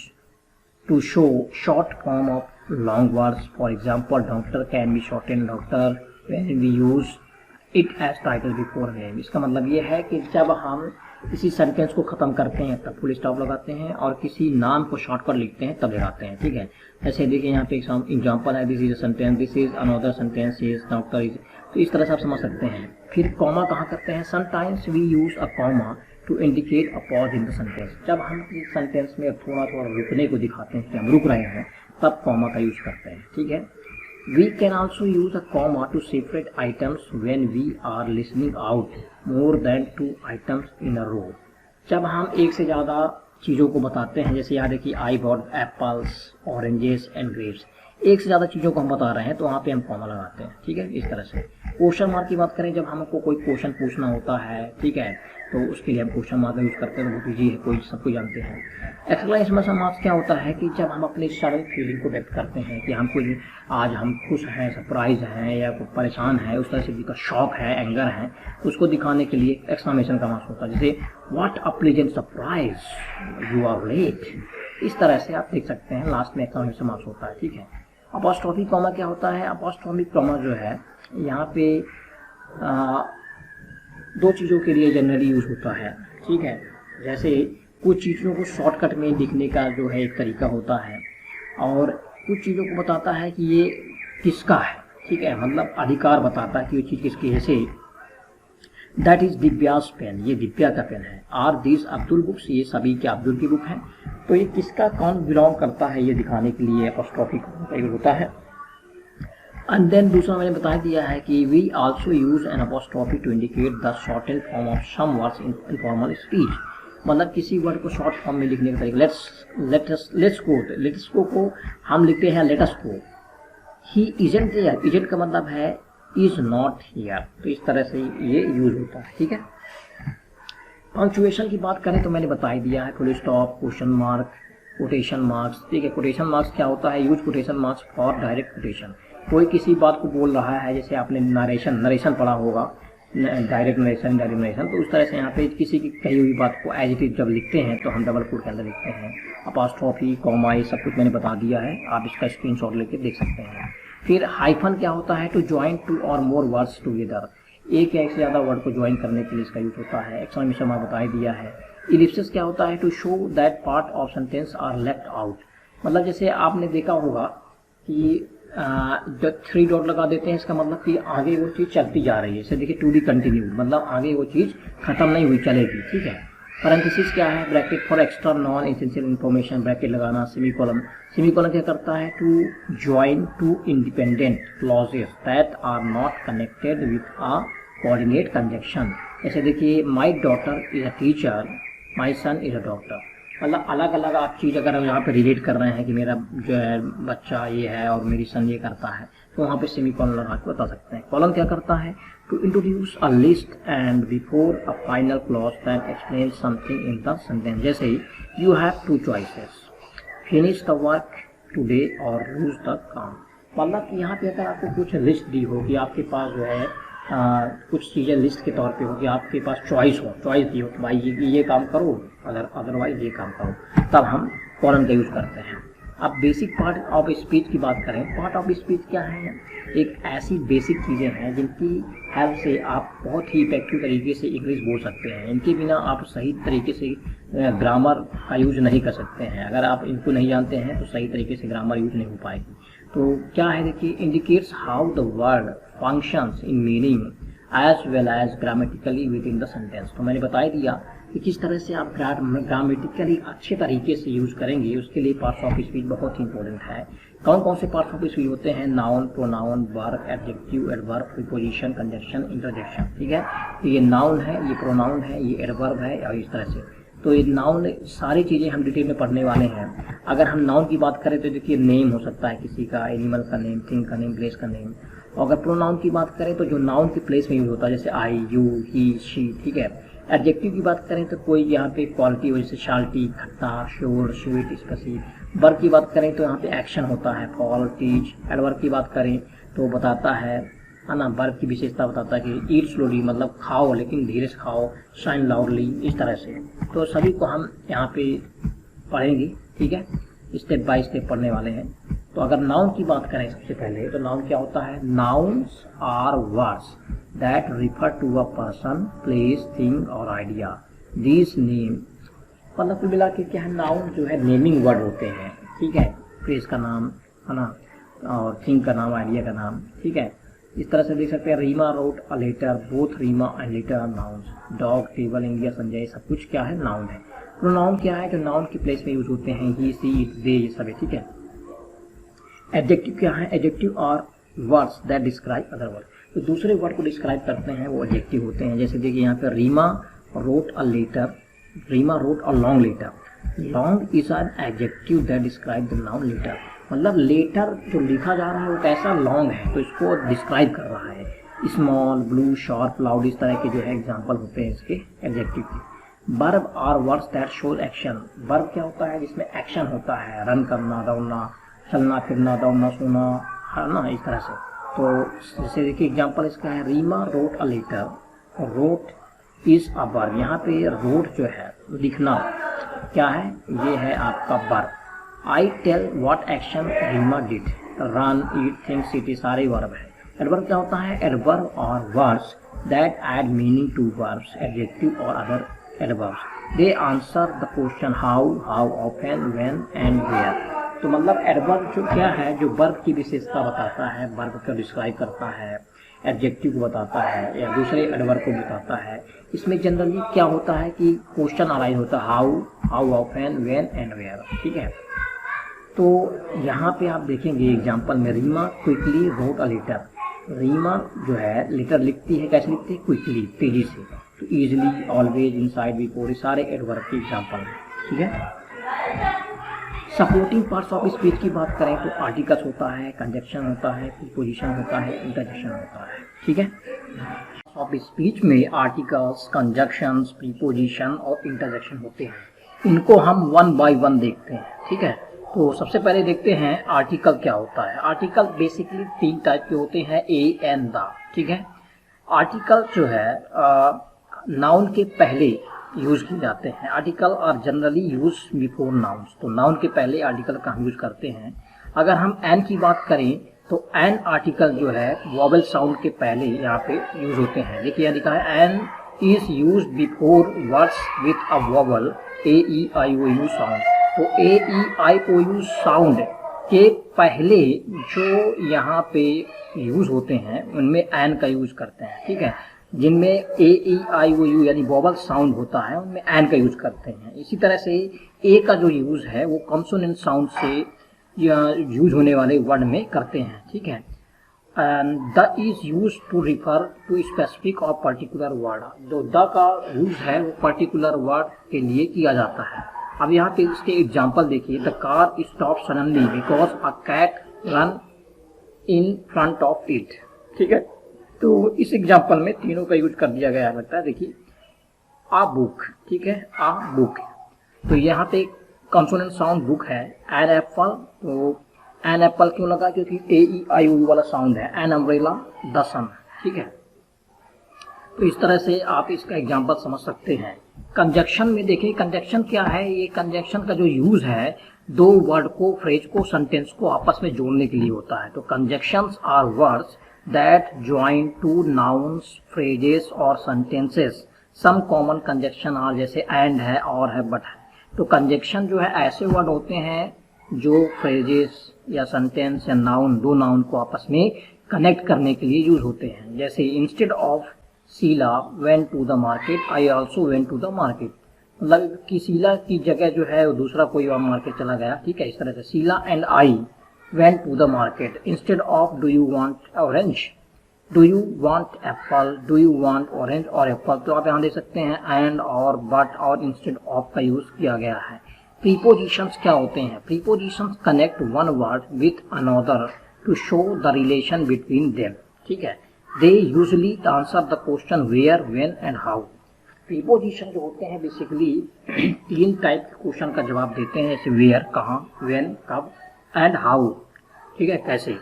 to show short form of long words. For example doctor can be shorten doctor when we use it as title before name. इसका मतलब ये है कि जब हम किसी सेंटेंस को ख़त्म करते हैं तब फुल स्टॉप लगाते हैं, और किसी नाम को शॉर्टकट लिखते हैं तब लगाते हैं, ठीक है। जैसे देखिए यहाँ पे एग्जाम्पल है, this is a sentence, this is another sentence, is doctor is. तो इस तरह से आप समझ सकते हैं। फिर कॉमा कहाँ करते हैं? Sometimes we use a comma to indicate a pause in the sentence. जब हम किसी सेंटेंस में थोड़ा थोड़ा रुकने को दिखाते हैं कि हम रुक रहे हैं तब कॉमा का यूज करते हैं, ठीक है। We can also use a comma to separate items when we are listening out more than 2 items in a row। जब हम एक से ज़्यादा चीज़ों को बताते हैं, जैसे यहाँ देखिए I bought apples, oranges and grapes, एक से ज़्यादा चीज़ों को हम बता रहे हैं तो वहाँ पे हम कॉमा लगाते हैं, ठीक है। इस तरह से क्वेश्चन मार्क की बात करें, जब हमको कोई क्वेश्चन पूछना होता है, ठीक है, तो उसके लिए हम क्वेश्चन मार्क का यूज़ करते हैं, तो बहुत ईजी है, कोई सबको जानते हैं। एक्सक्लेमेशन मार्क्स क्या होता है कि जब हम अपनी सडन फीलिंग को व्यक्त करते हैं कि हम कोई आज हम खुश हैं, सरप्राइज हैं या कोई परेशान है, उस तरह से जिसका शॉक है, एंगर है, उसको दिखाने के लिए एक्सक्लेमेशन का मार्क्स होता है। जैसे what a pleasant surprise, you are late. इस तरह से आप देख सकते हैं लास्ट में एक्सक्लेमेशन मार्क्स होता है, ठीक है। अपॉस्ट्रोफी कॉमा क्या होता है? अपॉस्ट्रोफी कॉमा जो है यहाँ पे दो चीज़ों के लिए जनरली यूज होता है, ठीक है। जैसे कुछ चीज़ों को शॉर्टकट में लिखने का जो है एक तरीका होता है, और कुछ चीज़ों को बताता है कि ये किसका है, ठीक है, मतलब अधिकार बताता है कि ये चीज़ किसकी है। जैसे दैट इज दिव्यास पेन, ये दिव्या का पेन है। आर दिस अब्दुल बुक्स, ये सभी के अब्दुल की बुक है। तो ये किसका कौन बिलोंग करता है ये दिखाने के लिए अपॉस्ट्रोफी का यूज होता है। एंड देन दूसरा मैंने बता दिया है कि we also use an apostrophe to indicate the shorten form of some words in informal speech. मतलब किसी वर्ड को शॉर्ट फॉर्म में लिखने का तरीका। लेट्स गो को हम लिखते हैं let's go. He isn't there, isn't का मतलब है इज नॉट हियर। तो इस तरह से ये यूज होता है, ठीक है। पंक्चुएशन की बात करें तो मैंने बता ही दिया है, full stop, question mark, quotation marks, ठीक है। कोटेशन मार्क्स क्या होता है? Use quotation marks for direct quotation. कोई किसी बात को बोल रहा है, जैसे आपने नरेशन पढ़ा होगा, डायरेक्ट नरेशन, इंडायरेक्ट नरेशन, तो उस तरह से यहाँ पे किसी की कही हुई बात को एज इट इज जब लिखते हैं तो हम डबल कोट के अंदर लिखते हैं। अपॉस्ट्रोफी, कॉमा, ये सब कुछ मैंने बता दिया है, आप इसका स्क्रीनशॉट लेके देख सकते हैं। फिर हाइफन क्या होता है? To join to or more words together, एक या एक से ज़्यादा वर्ड को ज्वाइन करने के लिए इसका यूज होता है। एक्सक्लेमेशन मार्क बता दिया है। इलिप्सिस क्या होता है? To show that part of sentence are left out. मतलब जैसे आपने देखा होगा कि जब 3 डॉट लगा देते हैं, इसका मतलब कि आगे वो चीज़ चलती जा रही है। जैसे देखिए टू बी कंटिन्यू, मतलब आगे वो चीज़ खत्म नहीं हुई, चलेगी, ठीक है। पैरेंथेसिस क्या है? Bracket for extra non essential information, bracket लगाना। सेमीकोलन, सेमीकोलन क्या करता है? To join two independent clauses that are not connected with a coordinate conjunction. जैसे देखिए my daughter is a teacher, my son is a doctor. मतलब अलग अलग आप चीज़ अगर हम यहाँ पे रिलेट कर रहे हैं कि मेरा जो है बच्चा ये है और मेरी सन ये करता है, तो वहाँ पे सेमीकोलन लगा के बता सकते हैं। कॉलन क्या करता है? To introduce a list and before a final clause that explain something in the sentence. जैसे you have 2 choices, finish the work today और लूज द काम। मतलब कि यहाँ पे अगर आपको कुछ लिस्ट दी हो कि आपके पास जो है कुछ चीज़ें लिस्ट के तौर पे हो कि आपके पास चॉइस दी हो कि भाई ये काम करो, अगर अदरवाइज ये काम करो, तब हम कॉलन का यूज़ करते हैं। अब बेसिक पार्ट ऑफ स्पीच की बात करें, पार्ट ऑफ स्पीच क्या है? एक ऐसी बेसिक चीज़ें हैं जिनकी हेल्प से आप बहुत ही इफेक्टिव तरीके से इंग्लिश बोल सकते हैं। इनके बिना आप सही तरीके से ग्रामर का यूज नहीं कर सकते हैं। अगर आप इनको नहीं जानते हैं तो सही तरीके से ग्रामर यूज नहीं हो पाएगी। तो क्या है, देखिए, indicates how the word functions in meaning as well as grammatically within the sentence. तो मैंने बता ही दिया कि किस तरह से आप ग्रामेटिकली अच्छे तरीके से यूज करेंगे, उसके लिए पार्ट्स ऑफ स्पीच बहुत ही इंपॉर्टेंट है। कौन कौन से पार्ट्स ऑफ स्पीच होते हैं? Noun, pronoun, verb, adjective, adverb, preposition, conjunction, interjection. ठीक है, तो ये नाउन है, ये प्रोनाउन है, ये एडवर्ब है, और इस तरह से। तो ये नाउन सारी चीज़ें हम डिटेल में पढ़ने वाले हैं। अगर हम नाउन की बात करें तो देखिए, नेम हो सकता है किसी का, एनिमल का नेम, थिंग का नेम, प्लेस का नेम। और अगर प्रोनाउन की बात करें तो जो नाउन के प्लेस में यूज होता है, जैसे आई, यू, ही, शी। ठीक है, एडजेक्टिव की बात करें तो कोई यहाँ पे क्वालिटी हो, जैसे शाल्टी, खट्टा, श्योर, स्वीट, स्पेसी। वर्ब की बात करें तो यहाँ पे एक्शन होता है, फॉल, टीच। एडवर्ब की बात करें तो बताता है ना, वर्ब की विशेषता बताता है कि ईट स्लोली, मतलब खाओ लेकिन धीरे से खाओ, शाइन लाउडली, इस तरह से। तो सभी को हम यहाँ पे पढ़ेंगे। ठीक है, स्टेप बाय स्टेप पढ़ने वाले हैं। तो अगर नाउन की बात करें सबसे पहले, तो नाउन क्या होता है? Nouns are words that refer to a person, place, thing और आइडिया। दिस नेम, मतलब कुल मिला के क्या है, नाउन जो है नेमिंग वर्ड होते हैं। ठीक है, प्लेस का नाम है ना, और थिंग का नाम, आइडिया का नाम। ठीक है, इस तरह से देख सकते हैं। Reema wrote a letter, both Reema and letter are nouns. Dog, table, India, Sanjay, सब कुछ क्या है? नाउन है। प्रोनाउन क्या है? जो नाउन के प्लेस में यूज होते हैं, ही, सी, इट, दे, ये सब है। ठीक है, एडजेक्टिव क्या है? Adjective are words that describe other word. तो दूसरे वर्ड को डिस्क्राइब करते हैं वो एडजेक्टिव होते हैं। जैसे देखिए यहाँ पे Reema wrote a letter, Reema wrote a long letter. Long is an adjective that describe the noun letter. मतलब लेटर जो लिखा जा रहा है वो कैसा लॉन्ग है, तो इसको डिस्क्राइब कर रहा है। स्मॉल, ब्लू, शार्प, लाउड, इस तरह के जो है एग्जाम्पल होते हैं इसके एडजेक्टिव के। Verb are words that shows action. Verb क्या होता है? जिसमें एक्शन होता है, रन करना, दौड़ना, चलना फिरना, दौड़ना, सोना, है ना, इस तरह से। तो जैसे देखिए एग्जाम्पल इसका है, Reema wrote a letter. Wrote is a verb. यहाँ पे रोट जो है लिखना क्या है? ये है आपका verb. I tell what action Reema did, run, eat, think, city, सारे वर्ब है। एडवर्ब क्या होता है? Adverb are words that add meaning to verbs, adjective और other adverbs. They answer the question how, often, when and where. तो मतलब adverb जो क्या है? जो वर्ब की विशेषता बताता है, वर्ब को डिस्क्राइब करता है, एडजेक्टिव को बताता है या दूसरे एडवर्ब को बताता है। इसमें जनरली क्या होता है कि क्वेश्चन अराइज होता है, how, often, when and where. ठीक है, तो यहाँ पे आप देखेंगे एग्जाम्पल में, Reema quickly wrote a letter. Reema जो है लेटर लिखती है, कैसे लिखती है? क्विकली, तेजी से। तो ईजिली, ऑलवेज, इनसाइड, बिफोर, सारे एडवर्ब के एग्जाम्पल हैं। ठीक है, सपोर्टिंग पार्ट्स ऑफ स्पीच की बात करें तो आर्टिकल्स होता है, कंजक्शन होता है, प्रीपोजिशन होता है, इंटरजेक्शन होता है। ठीक है, ऑफ स्पीच में आर्टिकल्स, कंजक्शंस, प्रीपोजिशन और इंटरजेक्शन होते हैं। इनको हम वन बाय वन देखते हैं। ठीक है, तो सबसे पहले देखते हैं आर्टिकल क्या होता है। आर्टिकल बेसिकली तीन टाइप के होते हैं, ए एंड द। ठीक है, आर्टिकल जो है नाउन के पहले यूज किए जाते हैं। Article are generally use before nouns. तो नाउन के पहले आर्टिकल का हम यूज करते हैं। अगर हम एन की बात करें तो एन आर्टिकल जो है वॉवल साउंड के पहले यहाँ पे यूज होते हैं। देखिए यहाँ लिखा है, an is use before words with a vowel A E I O U sound. तो A E I O U sound के पहले जो यहाँ पे यूज होते हैं उनमें एन का यूज करते हैं। ठीक है, जिनमें ए ई आई ओ यू यानी वॉवल साउंड होता है उनमें एन का यूज करते हैं। इसी तरह से ए का जो यूज है वो कॉन्सोनेंट साउंड से यूज होने वाले वर्ड में करते हैं। ठीक है, and the is use to refer to specific और पर्टिकुलर वर्ड। जो द का यूज है वो पर्टिकुलर वर्ड के लिए किया जाता है। अब यहाँ पे इसके एग्जाम्पल देखिए, the car stop suddenly because a cat run in front of it. ठीक है, तो इस एग्जाम्पल में तीनों का यूज कर दिया गया लगता है। देखिए, आ बुक। ठीक है, आ बुक। तो यहाँ पे कंसोनेंट साउंड बुक है। एन एप्पल, तो एन एप्पल क्यों लगा? क्योंकि ए ई आई ओ वाला साउंड है। एन अम्ब्रेला, द सन। ठीक है, तो इस तरह से आप इसका एग्जाम्पल समझ सकते हैं। कंजक्शन में देखिए, कंजक्शन क्या है, ये कंजक्शन का जो यूज है दो वर्ड को, फ्रेज को, सेंटेंस को आपस में जोड़ने के लिए होता है। तो conjunctions are words that join two nouns, phrases और sentences. Some common conjunction are, जैसे एंड है, और है, बट है। तो कंजक्शन जो है ऐसे वर्ड होते हैं जो फ्रेजेस या सेंटेंस या नाउन, दो नाउन को आपस में कनेक्ट करने के लिए यूज होते हैं। जैसे instead of Sheela went to the market, I also went to the market. मतलब कि शीला की जगह जो है वो दूसरा कोई और मार्केट चला गया, ठीक है। इस तरह से Sheela and I went to the market. Instead of do you want orange, do you want apple, do you want orange और एप्पल। तो आप यहाँ देख सकते हैं एंड और बट और इंस्टेड ऑफ का यूज किया गया है। प्रीपोजिशंस क्या होते हैं? Prepositions connect one word with another to show the relation between them, ठीक है। They usually answer the question where, when and how. Preposition जो होते हैं बेसिकली तीन टाइप के क्वेश्चन का जवाब देते हैं, जैसे वेयर कहाँ, व्हेन कब, एंड हाउ, ठीक है, कैसे।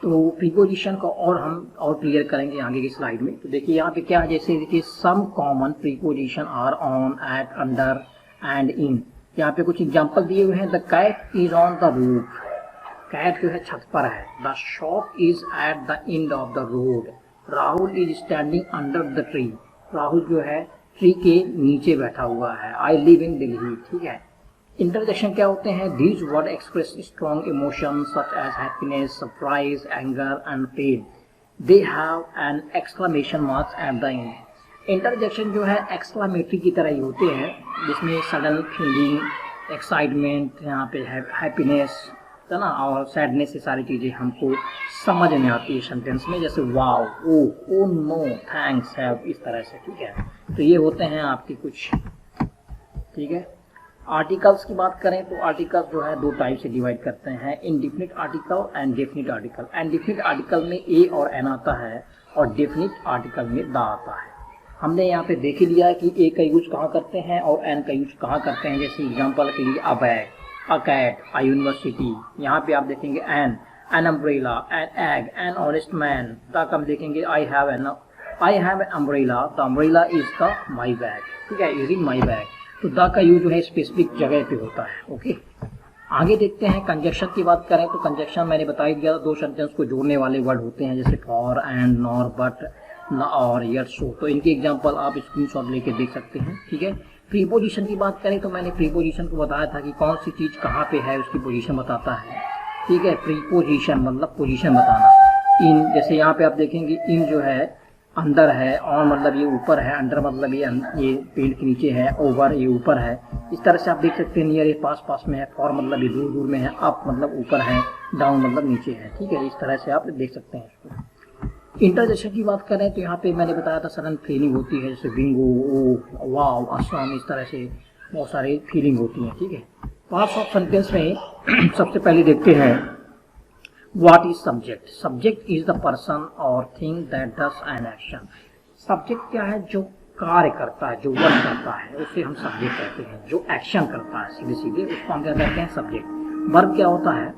तो प्रीपोजिशन को और हम और क्लियर करेंगे आगे की स्लाइड में। तो देखिए यहाँ पे क्या है, जैसे देखिए some common preposition are on, at, under and in. यहाँ पे कुछ एग्जांपल दिए हुए हैं। The cat is on the roof, cat जो है छत पर है। The shop is at the end of the road. Rahul is standing under the tree, Rahul जो है ट्री के नीचे बैठा हुआ है। आई लिव इन दिल्ली, ठीक है। इंटरजेक्शन क्या होते हैं? These word express strong emotions such as happiness, surprise, anger and pain. They have an exclamation marks at the end. Interjection जो है एक्सक्लेमेटरी की तरह ही होते हैं, जिसमें सडन फीलिंग, एक्साइटमेंट, यहाँ पे हैप्पीनेस है ना, और सैडनेस, ये सारी चीज़ें हमको समझ में आती है सेंटेंस में, जैसे wow, oh no, thanks, have, इस तरह से, ठीक है। तो ये होते हैं आपके कुछ, ठीक है। आर्टिकल्स की बात करें तो आर्टिकल्स जो है दो टाइप से डिवाइड करते हैं, indefinite article and definite article. Indefinite article में ए और एन आता है और डेफिनिट आर्टिकल में द आता है। हमने यहाँ पे देख ही लिया है कि ए का यूज कहाँ करते हैं और एन का यूज कहाँ करते हैं। जैसे एग्जांपल के लिए a bag, a cat, a university. यहाँ पे आप देखेंगे an umbrella, an egg, an honest man. The हम देखेंगे I have an umbrella, the umbrella is the my bag, ठीक है, इज इन माई बैग। तो द का यूज जो है स्पेसिफिक जगह पे होता है, ओके। आगे देखते हैं कंजक्शन की बात करें तो कंजक्शन मैंने बता ही दिया, दो सेंटेंस को जोड़ने वाले वर्ड होते हैं, जैसे फॉर, एंड, नॉर, बट, न और, यट, सो। तो इनके एग्जांपल आप स्क्रीनशॉट लेके देख सकते हैं, ठीक है। प्रीपोजिशन की बात करें तो मैंने प्रीपोजिशन को बताया था कि कौन सी चीज़ कहाँ पे है उसकी पोजीशन बताता है, ठीक है। प्रीपोजिशन मतलब पोजीशन बताना। इन, जैसे यहाँ पे आप देखेंगे इन जो है अंदर है, ऑन मतलब ये ऊपर है, अंडर मतलब ये पेड़ के नीचे है, ओवर ये ऊपर है। इस तरह से आप देख सकते हैं, नियर ये पास पास में है, फॉर मतलब ये दूर दूर में है, अप मतलब ऊपर है, डाउन मतलब नीचे है, ठीक है। इस तरह से आप देख सकते हैं इसको। इंटरजेक्शन की बात करें तो यहाँ पे मैंने बताया था सडन फीलिंग होती है, जैसे बिंगो, ओ, वाव, असम, इस तरह से बहुत सारी फीलिंग होती हैं, ठीक है। पार्ट्स ऑफ सेंटेंस में सबसे पहले देखते हैं what is subject. Subject is the person और thing that does an action. Subject क्या है? जो कार्य करता है, जो वर्क करता है, उसे हम सब्जेक्ट कहते हैं। जो एक्शन करता है सीधे सीधे उसको हम क्या कहते हैं? सब्जेक्ट। वर्ब क्या होता है?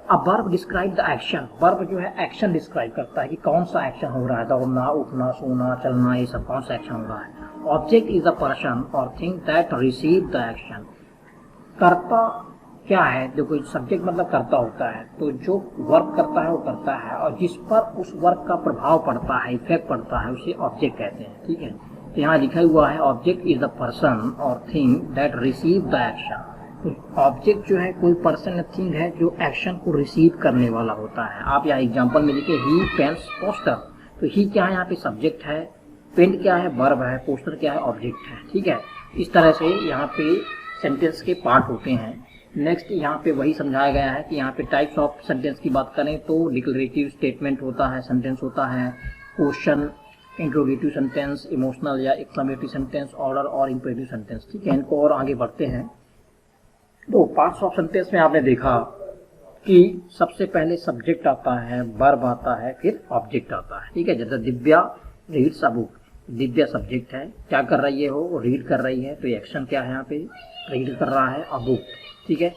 A verb describe the action. Verb जो है एक्शन डिस्क्राइब करता है कि कौन सा एक्शन हो रहा है, दौड़ना, उठना, सोना, चलना, ये सब कौन सा एक्शन हो रहा है। ऑब्जेक्ट इज द पर्सन और thing that receive the action. कर्ता क्या है? देखो सब्जेक्ट मतलब कर्ता होता है, तो जो वर्क करता है वो करता है, और जिस पर उस वर्क का प्रभाव पड़ता है, इफेक्ट पड़ता है, उसे ऑब्जेक्ट कहते हैं, ठीक है। तो यहाँ लिखा हुआ है ऑब्जेक्ट इज द पर्सन और thing that receive the action. तो ऑब्जेक्ट जो है कोई पर्सन या थिंग है जो एक्शन को रिसीव करने वाला होता है। आप यहाँ एग्जांपल में लिखे ही पेंस पोस्टर, तो ही क्या है? यहाँ पे सब्जेक्ट है, पेंट क्या है? वर्ब है, पोस्टर क्या है? ऑब्जेक्ट है, ठीक है। इस तरह से यहाँ पे सेंटेंस के पार्ट होते हैं। नेक्स्ट यहाँ पे वही समझाया गया है कि यहाँ पे टाइप्स ऑफ सेंटेंस की बात करें तो डिक्लेरेटिव स्टेटमेंट होता है, सेंटेंस होता है, क्वेश्चन, इंट्रोगेटिव सेंटेंस, इमोशनल या एक्सक्लेमेटरी सेंटेंस, ऑर्डर और इंपेरेटिव सेंटेंस, ठीक है। इनको और आगे बढ़ते हैं। तो पार्ट्स ऑफ सेंटेंस में आपने देखा कि सबसे पहले सब्जेक्ट आता है, वर्ब आता है, फिर ऑब्जेक्ट आता है, ठीक है। जैसे Divya reads a book, Divya subject है, क्या कर रही है वो रीड कर रही है, तो एक्शन क्या है यहाँ पे? रीड कर रहा है अ बुक, ठीक है।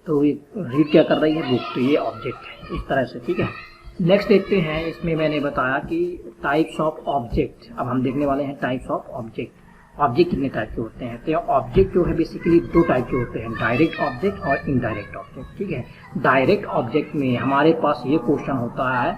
तो ये रीड क्या कर रही है? बुक, तो ये ऑब्जेक्ट है, इस तरह से, ठीक है। नेक्स्ट देखते हैं, इसमें मैंने बताया कि टाइप्स ऑफ ऑब्जेक्ट। अब हम देखने वाले हैं टाइप्स ऑफ ऑब्जेक्ट। ऑब्जेक्ट कितने टाइप के होते हैं? तो ऑब्जेक्ट जो है बेसिकली दो टाइप के होते हैं, डायरेक्ट ऑब्जेक्ट और इनडायरेक्ट ऑब्जेक्ट। ठीक है, डायरेक्ट ऑब्जेक्ट में हमारे पास ये क्वेश्चन होता है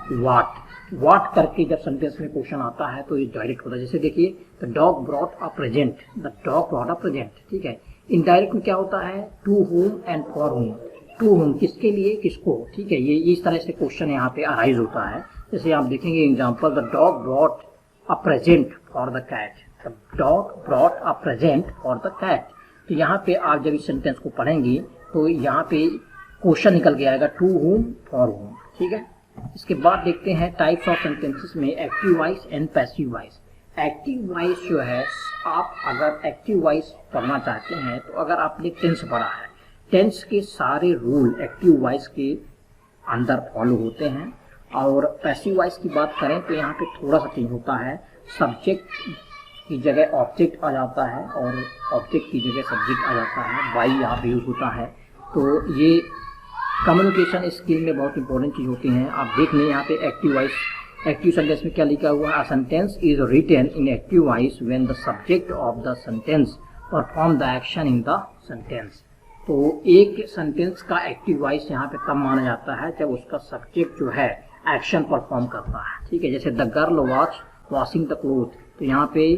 व्हाट करके जब सेंटेंस में क्वेश्चन आता है तो ये डायरेक्ट होता है। जैसे देखिए, the dog brought a present, the dog brought a present. ठीक है, इनडायरेक्ट में क्या होता है? To whom and for whom. To whom किसके लिए, किसको। ठीक है, ये इस तरह से क्वेश्चन यहाँ पे अराइज होता है। जैसे आप देखेंगे example, the dog brought a present for the cat, the dog brought a present for the cat. तो यहाँ पे आप जब इस सेंटेंस को पढ़ेंगे तो यहाँ पे क्वेश्चन निकल के आएगा टू होम फॉर होम। ठीक है, इसके बाद देखते हैं टाइप्स ऑफ सेंटेंसेस में active voice and passive voice. Active voice जो है, आप अगर एक्टिव वॉइस पढ़ना चाहते हैं तो अगर आपने टेंस पढ़ा है, टेंस के सारे रूल एक्टिव वॉइस के अंदर फॉलो होते हैं। और पैसिव वॉइस की बात करें तो यहाँ पे थोड़ा सा चेंज होता है, सब्जेक्ट की जगह ऑब्जेक्ट आ जाता है और ऑब्जेक्ट की जगह सब्जेक्ट आ जाता है, बाई यहाँ पे यूज होता है। तो ये कम्युनिकेशन स्किल में बहुत इंपॉर्टेंट चीज़ होती हैं। आप देख लें यहाँ पे एक्टिव वॉइस, एक्टिव सेंटेंस में क्या लिखा हुआ है? A sentence is written in active voice when the subject of the sentence perform the action in the sentence. तो एक सेंटेंस का एक्टिव वॉइस यहाँ पे तब माना जाता है जब उसका सब्जेक्ट जो है एक्शन परफॉर्म करता है। ठीक है, जैसे the girl watch washing the cloth, तो यहाँ पे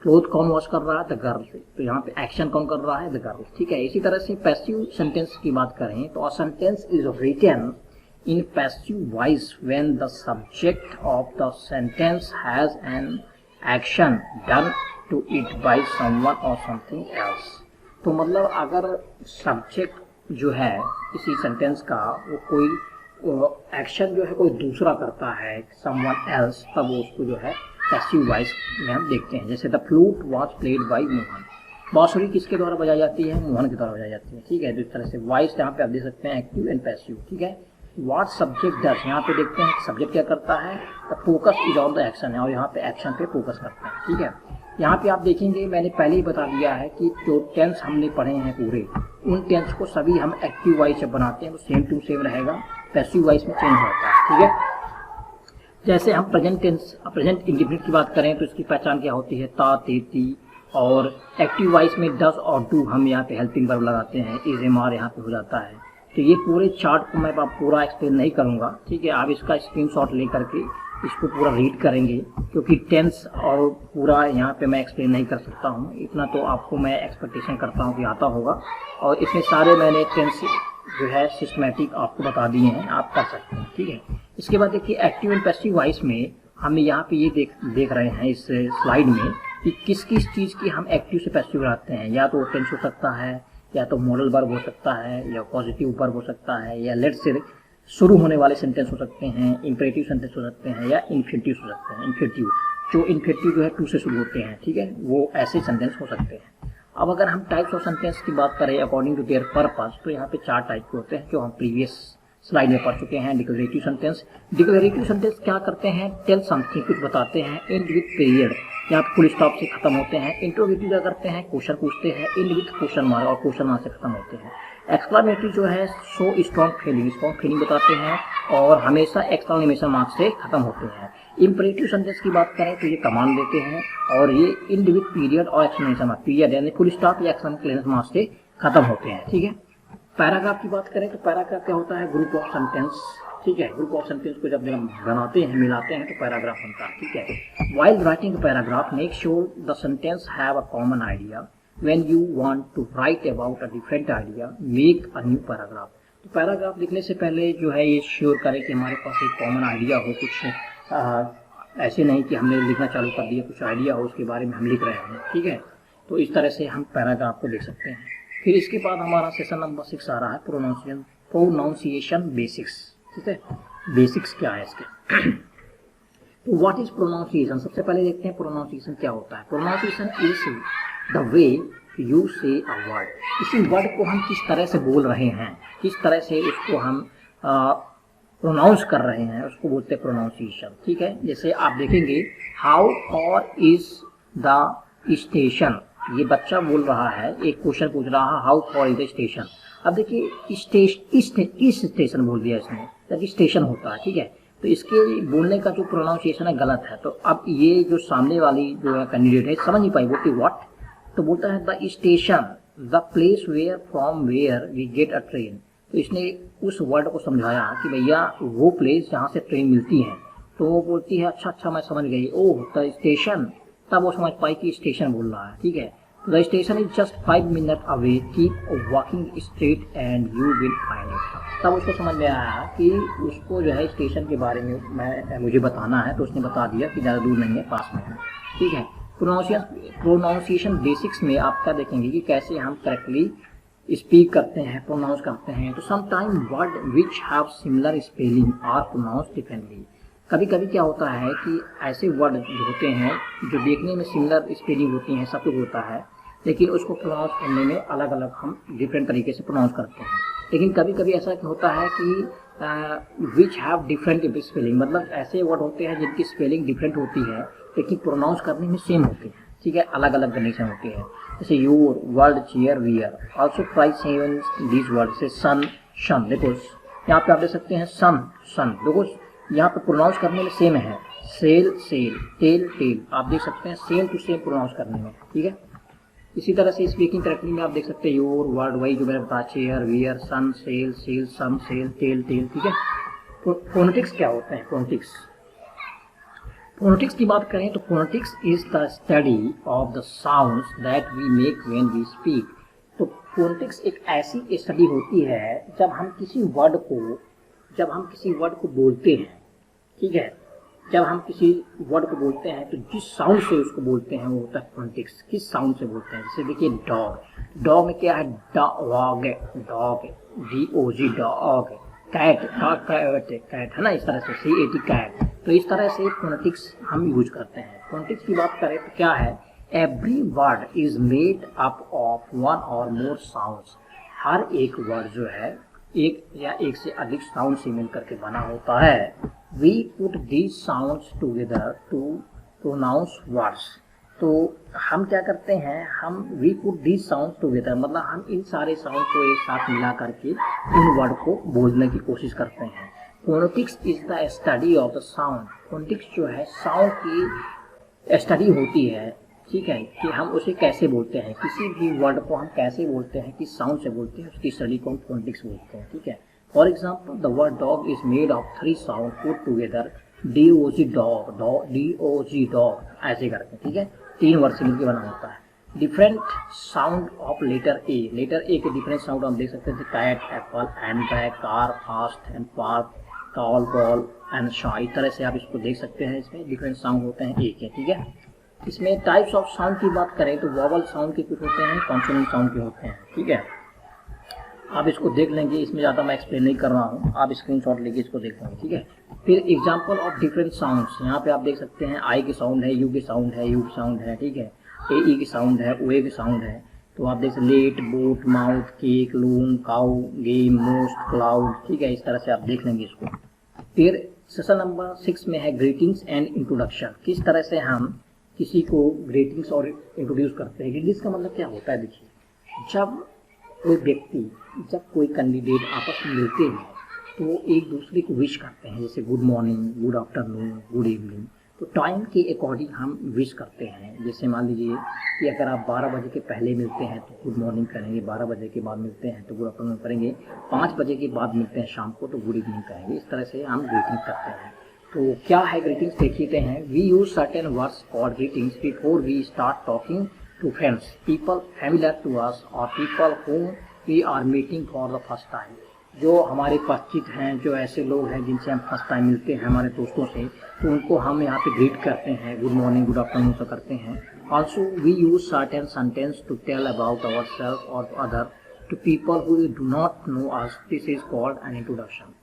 क्लोथ कौन वॉश कर रहा है? The girl. तो यहाँ पे एक्शन कौन कर रहा है? The girl. ठीक है, इसी तरह से पैसिव सेंटेंस की बात करें तो a sentence is written in passive voice when the subject of the sentence has an action done to it by someone or something else। तो मतलब अगर सब्जेक्ट जो है किसी सेंटेंस का वो कोई एक्शन जो है कोई दूसरा करता है, someone else, तब वो उसको जो है पैसिव वॉइस में हम देखते हैं। जैसे the flute was played by Mohan, बांसुरी किसके द्वारा बजाई जाती है? मोहन के द्वारा बजाई जाती है। ठीक है, तो इस तरह से वॉइस यहाँ पे आप देख सकते हैं एक्टिव एंड पैसिव। ठीक है, व्हाट सब्जेक्ट डज, यहाँ पे देखते हैं सब्जेक्ट क्या करता है? The focus is on the action है और यहाँ पे एक्शन पे फोकस करते हैं। ठीक है, यहाँ पे आप देखेंगे मैंने पहले ही बता दिया है कि जो टेंस हमने पढ़े हैं पूरे, उन टेंस को सभी हम एक्टिव वॉइस जब बनाते हैं तो सेम टू सेम रहेगा, पैसिव वॉइस में चेंज होता है। ठीक है, जैसे हम प्रेजेंट टेंस, प्रेजेंट इंडेफिनिट की बात करें तो इसकी पहचान क्या होती है? ता, ते, ती। और एक्टिव वॉइस में डज और डू हम यहाँ पे हेल्पिंग वर्ब लगाते हैं, इज, एम, आर यहाँ पे हो जाता है। तो ये पूरे चार्ट को मैं आप पूरा एक्सप्लेन नहीं करूँगा। ठीक है, आप इसका स्क्रीनशॉट ले करके इसको पूरा रीड करेंगे, क्योंकि टेंस और पूरा यहाँ पे मैं एक्सप्लेन नहीं कर सकता हूँ। इतना तो आपको मैं एक्सपेक्टेशन करता हूँ कि आता होगा, और इसमें सारे मैंने टेंस जो है सिस्टमेटिक आपको बता दिए हैं, आप कर सकते हैं। ठीक है, इसके बाद देखिए एक्टिव एंड पैसिव वॉइस में हम यहाँ पे ये देख रहे हैं इस स्लाइड में कि किस किस चीज़ की हम एक्टिव से पैसिव बनाते हैं। या तो टेंस हो सकता है, या तो मॉडल वर्ब हो सकता है, या पॉजिटिव वर्ब हो सकता है, या लेट से शुरू होने वाले सेंटेंस हो सकते हैं, इंपेरेटिव सेंटेंस हो सकते हैं, या इन्फिनेटिव हो सकते हैं। इन्फिनेटिव जो है टू से शुरू होते हैं। ठीक है, वो ऐसे सेंटेंस हो सकते हैं। अब अगर हम टाइप्स ऑफ सेंटेंस की बात करें अकॉर्डिंग टू देयर पर्पस, तो यहाँ पे 4 टाइप के होते हैं जो हम प्रीवियस स्लाइड में पढ़ चुके हैं। डिक्लेरेटिव सेंटेंस, डिक्लेरेटिव सेंटेंस क्या करते हैं? टेल समथिंग, कुछ बताते हैं। एंड विद पीरियड, यहाँ पे फुल स्टॉप से खत्म होते हैं। इंट्रोगेटिव क्या करते हैं? क्वेश्चन पूछते हैं। एंड विद क्वेश्चन मार्क, और क्वेश्चन मार्क से खत्म होते हैं। एक्सक्लामेटरी जो है शो स्ट्रॉन्ग फीलिंग बताते हैं और हमेशा एक्सक्लामेशन मार्क से खत्म होते हैं। इंपरेटिव सेंटेंस की बात करें तो ये कमांड देते हैं और ये एंड विद पीरियड और एक्सक्लेमेशन मार्क, पीरियड यानी फुल स्टॉप या एक्सक्लेमेशन मार्क से खत्म होते हैं। ठीक है, पैराग्राफ की बात करें तो पैराग्राफ क्या होता है? Group of sentence. ठीक है, ग्रुप ऑफ सेंटेंस को जब हम बनाते हैं, मिलाते हैं तो पैराग्राफ बनता है। ठीक है, while writing paragraph make sure the sentence have a common idea. When you want to write about a different idea, make a new paragraph। तो पैराग्राफ लिखने से पहले जो है ये श्योर करें कि हमारे पास एक कॉमन आइडिया हो, कुछ ऐसे नहीं कि हमने लिखना चालू कर दिया, कुछ आइडिया हो उसके बारे में हम लिख रहे हैं। ठीक है, तो इस तरह से हम पैराग्राफ को लिख सकते हैं। फिर इसके बाद हमारा सेशन नंबर 6 आ रहा है प्रोनाउंसिएशन बेसिक्स। ठीक है, बेसिक्स क्या है इसके? तो व्हाट इज प्रोनाउंसिएशन? सबसे पहले देखते हैं प्रोनाउंसिएशन क्या होता है। Pronunciation is the way you से अ वर्ड, किसी वर्ड को हम किस तरह से बोल रहे हैं, किस तरह से उसको हम प्रोनाउंस कर रहे हैं, उसको बोलते हैं प्रोनाउंसिएशन। ठीक है, जैसे आप देखेंगे how for is the station, ये बच्चा बोल रहा है, एक क्वेश्चन पूछ रहा है how for is the station. अब देखिए इस स्टेशन बोल दिया इसने, तभी स्टेशन होता है। ठीक है, तो इसके बोलने का जो प्रोनाउंसिएशन है गलत है। तो अब ये जो सामने वाली जो है कैंडिडेट है समझ नहीं पाई, बोलती व्हाट, तो बोलता है the station, the place where from where we get a train. तो इसने उस वर्ड को समझाया कि भैया वो प्लेस जहाँ से ट्रेन मिलती है। तो वो बोलती है अच्छा अच्छा मैं समझ गई, ओह द स्टेशन, तब वो समझ पाई कि स्टेशन बोल रहा है, ठीक है। The station is just 5 minute away, keep walking straight and you will find it. तब उसको समझ में आया कि उसको जो है स्टेशन के बारे में मुझे बताना है, तो उसने बता दिया कि ज़्यादा दूर नहीं है, पास में है, ठीक है। प्रोनाउंसिएशन बेसिक्स में आप क्या देखेंगे कि कैसे हम करेक्टली स्पीक करते हैं, प्रोनाउंस करते हैं। तो sometime word which have similar spelling are pronounce differently. कभी कभी क्या होता है कि ऐसे वर्ड जो होते हैं जो देखने में सिमिलर स्पेलिंग होती हैं, सब कुछ होता है, लेकिन उसको प्रोनाउंस करने में अलग अलग हम डिफरेंट तरीके से प्रोनाउंस करते हैं। लेकिन कभी कभी ऐसा होता है कि विच हैव डिफरेंट स्पेलिंग, मतलब ऐसे वर्ड होते हैं जिनकी स्पेलिंग डिफरेंट होती है लेकिन प्रोनाउंस करने में सेम होती है, ठीक है, अलग अलग कंडीशन होती है। जैसे your, world, chair, wear, also try seven these word से सन, शन। देखो यहाँ पे आप देख सकते हैं सन, सन, देखो यहाँ पे प्रोनाउंस करने में सेम है, सेल, सेल, टेल, टेल, आप देख सकते हैं सेम टू सेम प्रोनाउंस करने में, ठीक है। इसी तरह से स्पीकिंग करेक्टली में आप देख सकते हैं योर, वर्ड, वही जो मैंने बताया, चेयर, वियर, सन, सेल, सेल, सम, सेल, टेल, टेल, ठीक है। फोनेटिक्स क्या होते हैं? फोनेटिक्स की बात करें तो phonetics is the study of the sounds that we make when we speak. तो फोनेटिक्स एक ऐसी स्टडी होती है जब हम किसी वर्ड को बोलते हैं, ठीक है, जब हम किसी वर्ड को बोलते हैं तो जिस साउंड से उसको बोलते हैं वो होता है फोनेटिक्स। किस साउंड से बोलते हैं? जैसे देखिए डॉग, डॉग में क्या है? Dog, dog, DOG, dog, cat, cat है ना, इस तरह से CAT, कैट। तो इस तरह से फोनेटिक्स हम यूज करते हैं। फोनेटिक्स की बात करें तो क्या है? Every word is made up of one और मोर साउंड्स। हर एक वर्ड जो है एक या एक से अधिक साउंड से मिलकर के बना होता है। We put these sounds together to pronounce words। तो हम क्या करते हैं, हम we put these sounds together, मतलब हम इन सारे साउंड को एक साथ मिला करके इन वर्ड को बोलने की कोशिश करते हैं। Phonetics is the study of the sound. Phonetics जो है साउंड की स्टडी होती है, ठीक है, कि हम उसे कैसे बोलते हैं, किसी भी वर्ड को हम कैसे बोलते हैं, किस साउंड से बोलते हैं, उसकी स्टडी को हम फोनेटिक्स बोलते हैं, ठीक है। For example the word dog is made of 3 sound put together, DOG dog, DOG dog, ऐसे करके, ठीक है, 3 वर्ड से मिलकर बना होता है। Different sound of letter A, letter A के डिफरेंट साउंड हम देख सकते हैं, cat, apple, hand bag, car, fast and park, call, ball and shaw. इस तरह से आप इसको देख सकते हैं, इसमें डिफरेंट साउंड होते हैं ए के, ठीक है। इसमें टाइप्स ऑफ साउंड की बात करें तो वॉवल साउंड के कुछ होते हैं, कॉन्सोनेंट साउंड के होते हैं, ठीक है। आप इसको देख लेंगे, इसमें ज़्यादा मैं एक्सप्लेन नहीं कर रहा हूँ, आप स्क्रीनशॉट लेके इसको देख लेंगे, ठीक है। फिर एग्जांपल ऑफ डिफरेंट साउंड्स, यहाँ पे आप देख सकते हैं आई की साउंड है, यू की साउंड है, यू की साउंड है, ठीक है, AE की साउंड है, OA की साउंड है। तो आप देख सकते लेट, बोट, माउथ, केक, लून, काउ, गेम, मोस्ट, क्लाउड, ठीक है, इस तरह से आप देख लेंगे इसको। फिर सेशन नंबर 6 में है ग्रीटिंग्स एंड इंट्रोडक्शन। किस तरह से हम किसी को ग्रीटिंग्स और इंट्रोड्यूस करते हैं। ग्रीटिंग्स का मतलब क्या होता है? देखिए, जब कोई व्यक्ति, जब कोई कैंडिडेट आपस में मिलते हैं तो एक दूसरे को विश करते हैं, जैसे good morning, good afternoon, good evening. तो टाइम के अकॉर्डिंग हम विश करते हैं। जैसे मान लीजिए कि अगर आप 12 बजे के पहले मिलते हैं तो गुड मॉर्निंग करेंगे, 12 बजे के बाद मिलते हैं तो गुड आफ्टरनून करेंगे, 5 बजे के बाद मिलते हैं शाम को तो गुड इवनिंग करेंगे। इस तरह से हम ग्रीटिंग करते हैं। तो क्या है ग्रीटिंग्स देखते हैं। We use certain words for greetings before we start talking to friends, people familiar to us और people whom we are meeting for the first time। जो हमारे परिचित हैं, जो ऐसे लोग हैं जिनसे हम फर्स्ट टाइम मिलते हैं, हमारे दोस्तों से, तो उनको हम यहाँ पे ग्रीट करते हैं, गुड मॉर्निंग, गुड आफ्टरनून से करते हैं। Also we use certain sentence to tell about our self और other to people who do not know us, this is called an introduction.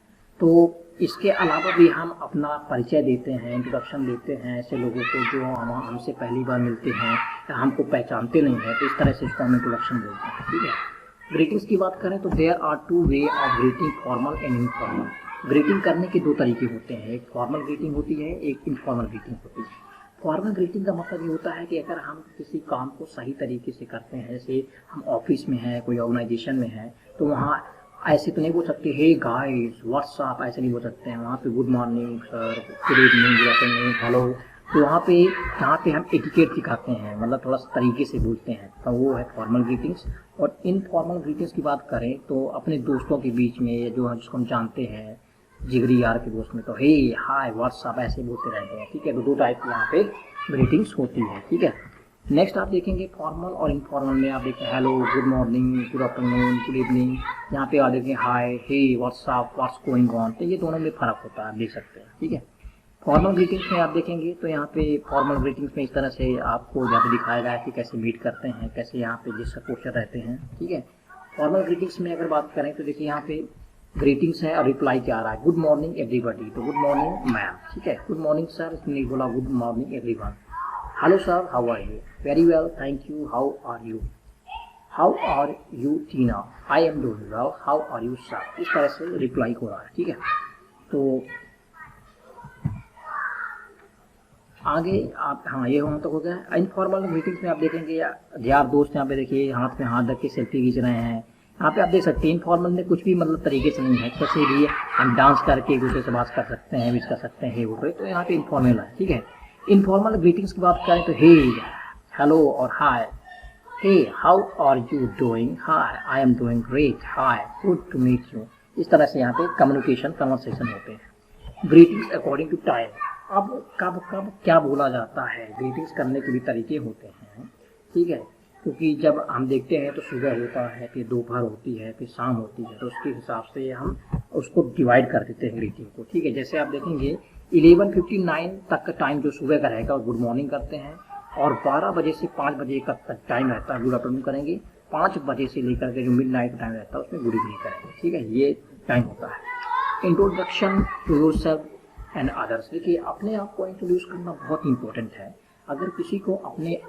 तो इसके अलावा भी हम अपना परिचय देते हैं, इंट्रोडक्शन देते हैं ऐसे लोगों को जो हमसे पहली बार मिलते हैं या हमको पहचानते नहीं हैं, तो इस तरह से इसको हम इंट्रोडक्शन बोलते हैं, ठीक है। ग्रीटिंग्स की बात करें तो there are 2 way of greeting, formal and informal. Greeting करने के 2 तरीके होते हैं, एक फॉर्मल ग्रीटिंग होती है, एक इनफॉर्मल ग्रीटिंग होती है। फॉर्मल ग्रीटिंग का मतलब ये होता है कि अगर हम किसी काम को सही तरीके से करते हैं, जैसे हम ऑफिस में हैं, कोई ऑर्गेनाइजेशन में है, तो वहाँ ऐसे तो नहीं बोल सकते हे गाइस व्हाट्सअप, ऐसे नहीं बोल सकते हैं। वहाँ पे good morning sir, good evening, good afternoon, hello. तो वहाँ पे जहाँ पे हम एटिकेट सिखाते हैं, मतलब थोड़ा सा तरीके से बोलते हैं, तो वो है फॉर्मल ग्रीटिंग्स। और इनफॉर्मल ग्रीटिंग्स की बात करें तो अपने दोस्तों के बीच में, जो जिसको हम जानते हैं जिगरी यार के दोस्त में, तो हे हाय व्हाट्सअप ऐसे बोलते रहते हैं, ठीक है। तो दो टाइप की यहाँ पे ग्रीटिंग्स होती है, ठीक है। नेक्स्ट आप देखेंगे फॉर्मल और इनफॉर्मल में आप देखते हैं hello, good morning, good afternoon, good evening. यहाँ पे आप देखें हाय, हे, व्हाट्सअप, व्हाट्स गोइंग ऑन। तो ये दोनों में फ़र्क होता है, आप देख सकते हैं, ठीक है। फॉर्मल ग्रीटिंग्स में आप देखेंगे तो यहाँ पे फॉर्मल ग्रीटिंग्स में इस तरह से आपको यहाँ पे दिखाया गया है कि कैसे मीट करते हैं, कैसे यहाँ पे जिसका क्वेश्चन रहते हैं, ठीक है। फॉर्मल ग्रीटिंग्स में अगर बात करें तो देखिए यहाँ पे ग्रीटिंग्स है और रिप्लाई क्या आ रहा है, गुड मॉर्निंग एवरीबॉडी, तो गुड मॉर्निंग मैम, ठीक है। गुड मॉर्निंग सर, इसने बोला good morning everyone. Hello sir, how are you? Very well, thank you, how are you? How are you Tina? I am doing well, how are you sir? इस तरह से reply हो रहा है, ठीक है। तो आगे आप, हाँ ये होना तो हो गया। इनफॉर्मल मीटिंग्स में आप देखेंगे यार दोस्त यहाँ पे देखिए हाथ में हाथ रख के सेल्फी खींच रहे हैं। यहाँ पे आप देख सकते हैं इनफॉर्मल में कुछ भी मतलब तरीके से नहीं है, कैसे भी हम डांस करके एक दूसरे से बात कर सकते हैं, विश कर सकते हैं, हे वो, तो यहाँ पे इनफॉर्मल है, ठीक है। इनफॉर्मल ग्रीटिंग्स की बात करें तो हे, हेलो और hi. Hey, how are you doing? Hi, I am doing great, hi, good to meet you. इस तरह से यहाँ पे कम्युनिकेशन कन्वर्सेशन होते हैं। ग्रीटिंग्स अकॉर्डिंग टू टाइम, अब कब कब क्या बोला जाता है, ग्रीटिंग्स करने के भी तरीके होते हैं, ठीक है। क्योंकि जब हम देखते हैं तो सुबह होता है, फिर दोपहर होती है, फिर शाम होती है, तो उसके हिसाब से हम उसको डिवाइड कर देते हैं ग्रीटिंग को, ठीक है। जैसे आप देखेंगे 11:59 तक का टाइम जो सुबह का रहेगा गुड मॉर्निंग करते हैं, और 12 बजे से 5 बजे का तक टाइम रहता है गुड आफ्टरनून करेंगे, 5 बजे से लेकर के जो मिडनाइट टाइम रहता है उसमें गुड इवनिंग करेंगे, ठीक है। ये टाइम होता है। Introduction to yourself and others, देखिए अपने आप को इंट्रोड्यूस करना बहुत इंपॉर्टेंट है। अगर किसी को अपने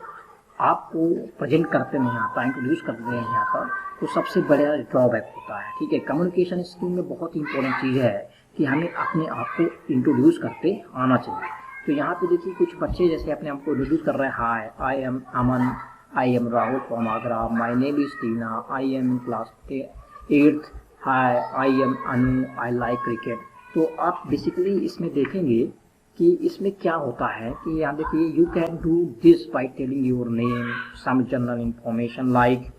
आप को प्रेजेंट करते नहीं आता, इंट्रोड्यूस करते नहीं आता, तो सबसे बड़ा ड्रॉबैक होता है, ठीक है। कम्युनिकेशन स्किल में बहुत इंपॉर्टेंट चीज़ है कि हमें अपने आप को इंट्रोड्यूस करते आना चाहिए। तो यहाँ पे देखिए कुछ बच्चे जैसे अपने आप को इंट्रोड्यूस कर रहे हैं, hi, I am Aman, I am Rahul from Agra, my name is Tina, I am class 8th, hi, I am Anu, I like cricket. तो आप बेसिकली इसमें देखेंगे कि इसमें क्या होता है कि यहाँ देखिए you can do this by telling your name, some general information like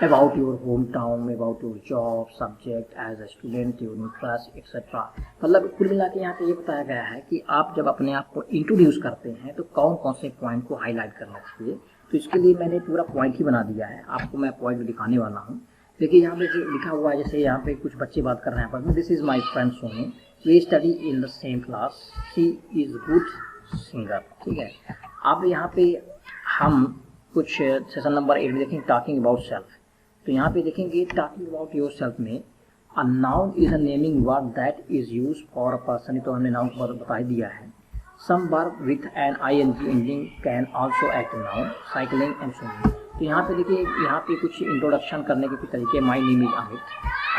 about your home town, about your job, subject as a student, your interest etcetera. मतलब कुल मिला के यहाँ पे ये बताया गया है कि आप जब अपने आप को इंट्रोड्यूस करते हैं तो कौन कौन से पॉइंट को हाईलाइट करना चाहिए। तो इसके लिए मैंने पूरा पॉइंट ही बना दिया है, आपको मैं पॉइंट दिखाने वाला हूँ। देखिए यहाँ पे लिखा हुआ है, जैसे यहाँ पे कुछ बच्चे बात कर रहे हैं, पर this is my friend Sonu, we study in the same class, she is good singer, ठीक है। अब यहाँ पे हम कुछ सेशन नंबर 8 में देखेंगे टॉकिंग अबाउट सेल्फ। तो यहाँ पे देखेंगे टॉकिंग अबाउट योर सेल्फ में a noun is a naming word that is use for a person, तो हमने नाउन को बता दिया है। Some verb with an ing ending can also act noun, cycling and swimming. तो यहाँ पे देखिए यहाँ पे कुछ इंट्रोडक्शन करने के कुछ तरीके, माई name is Amit,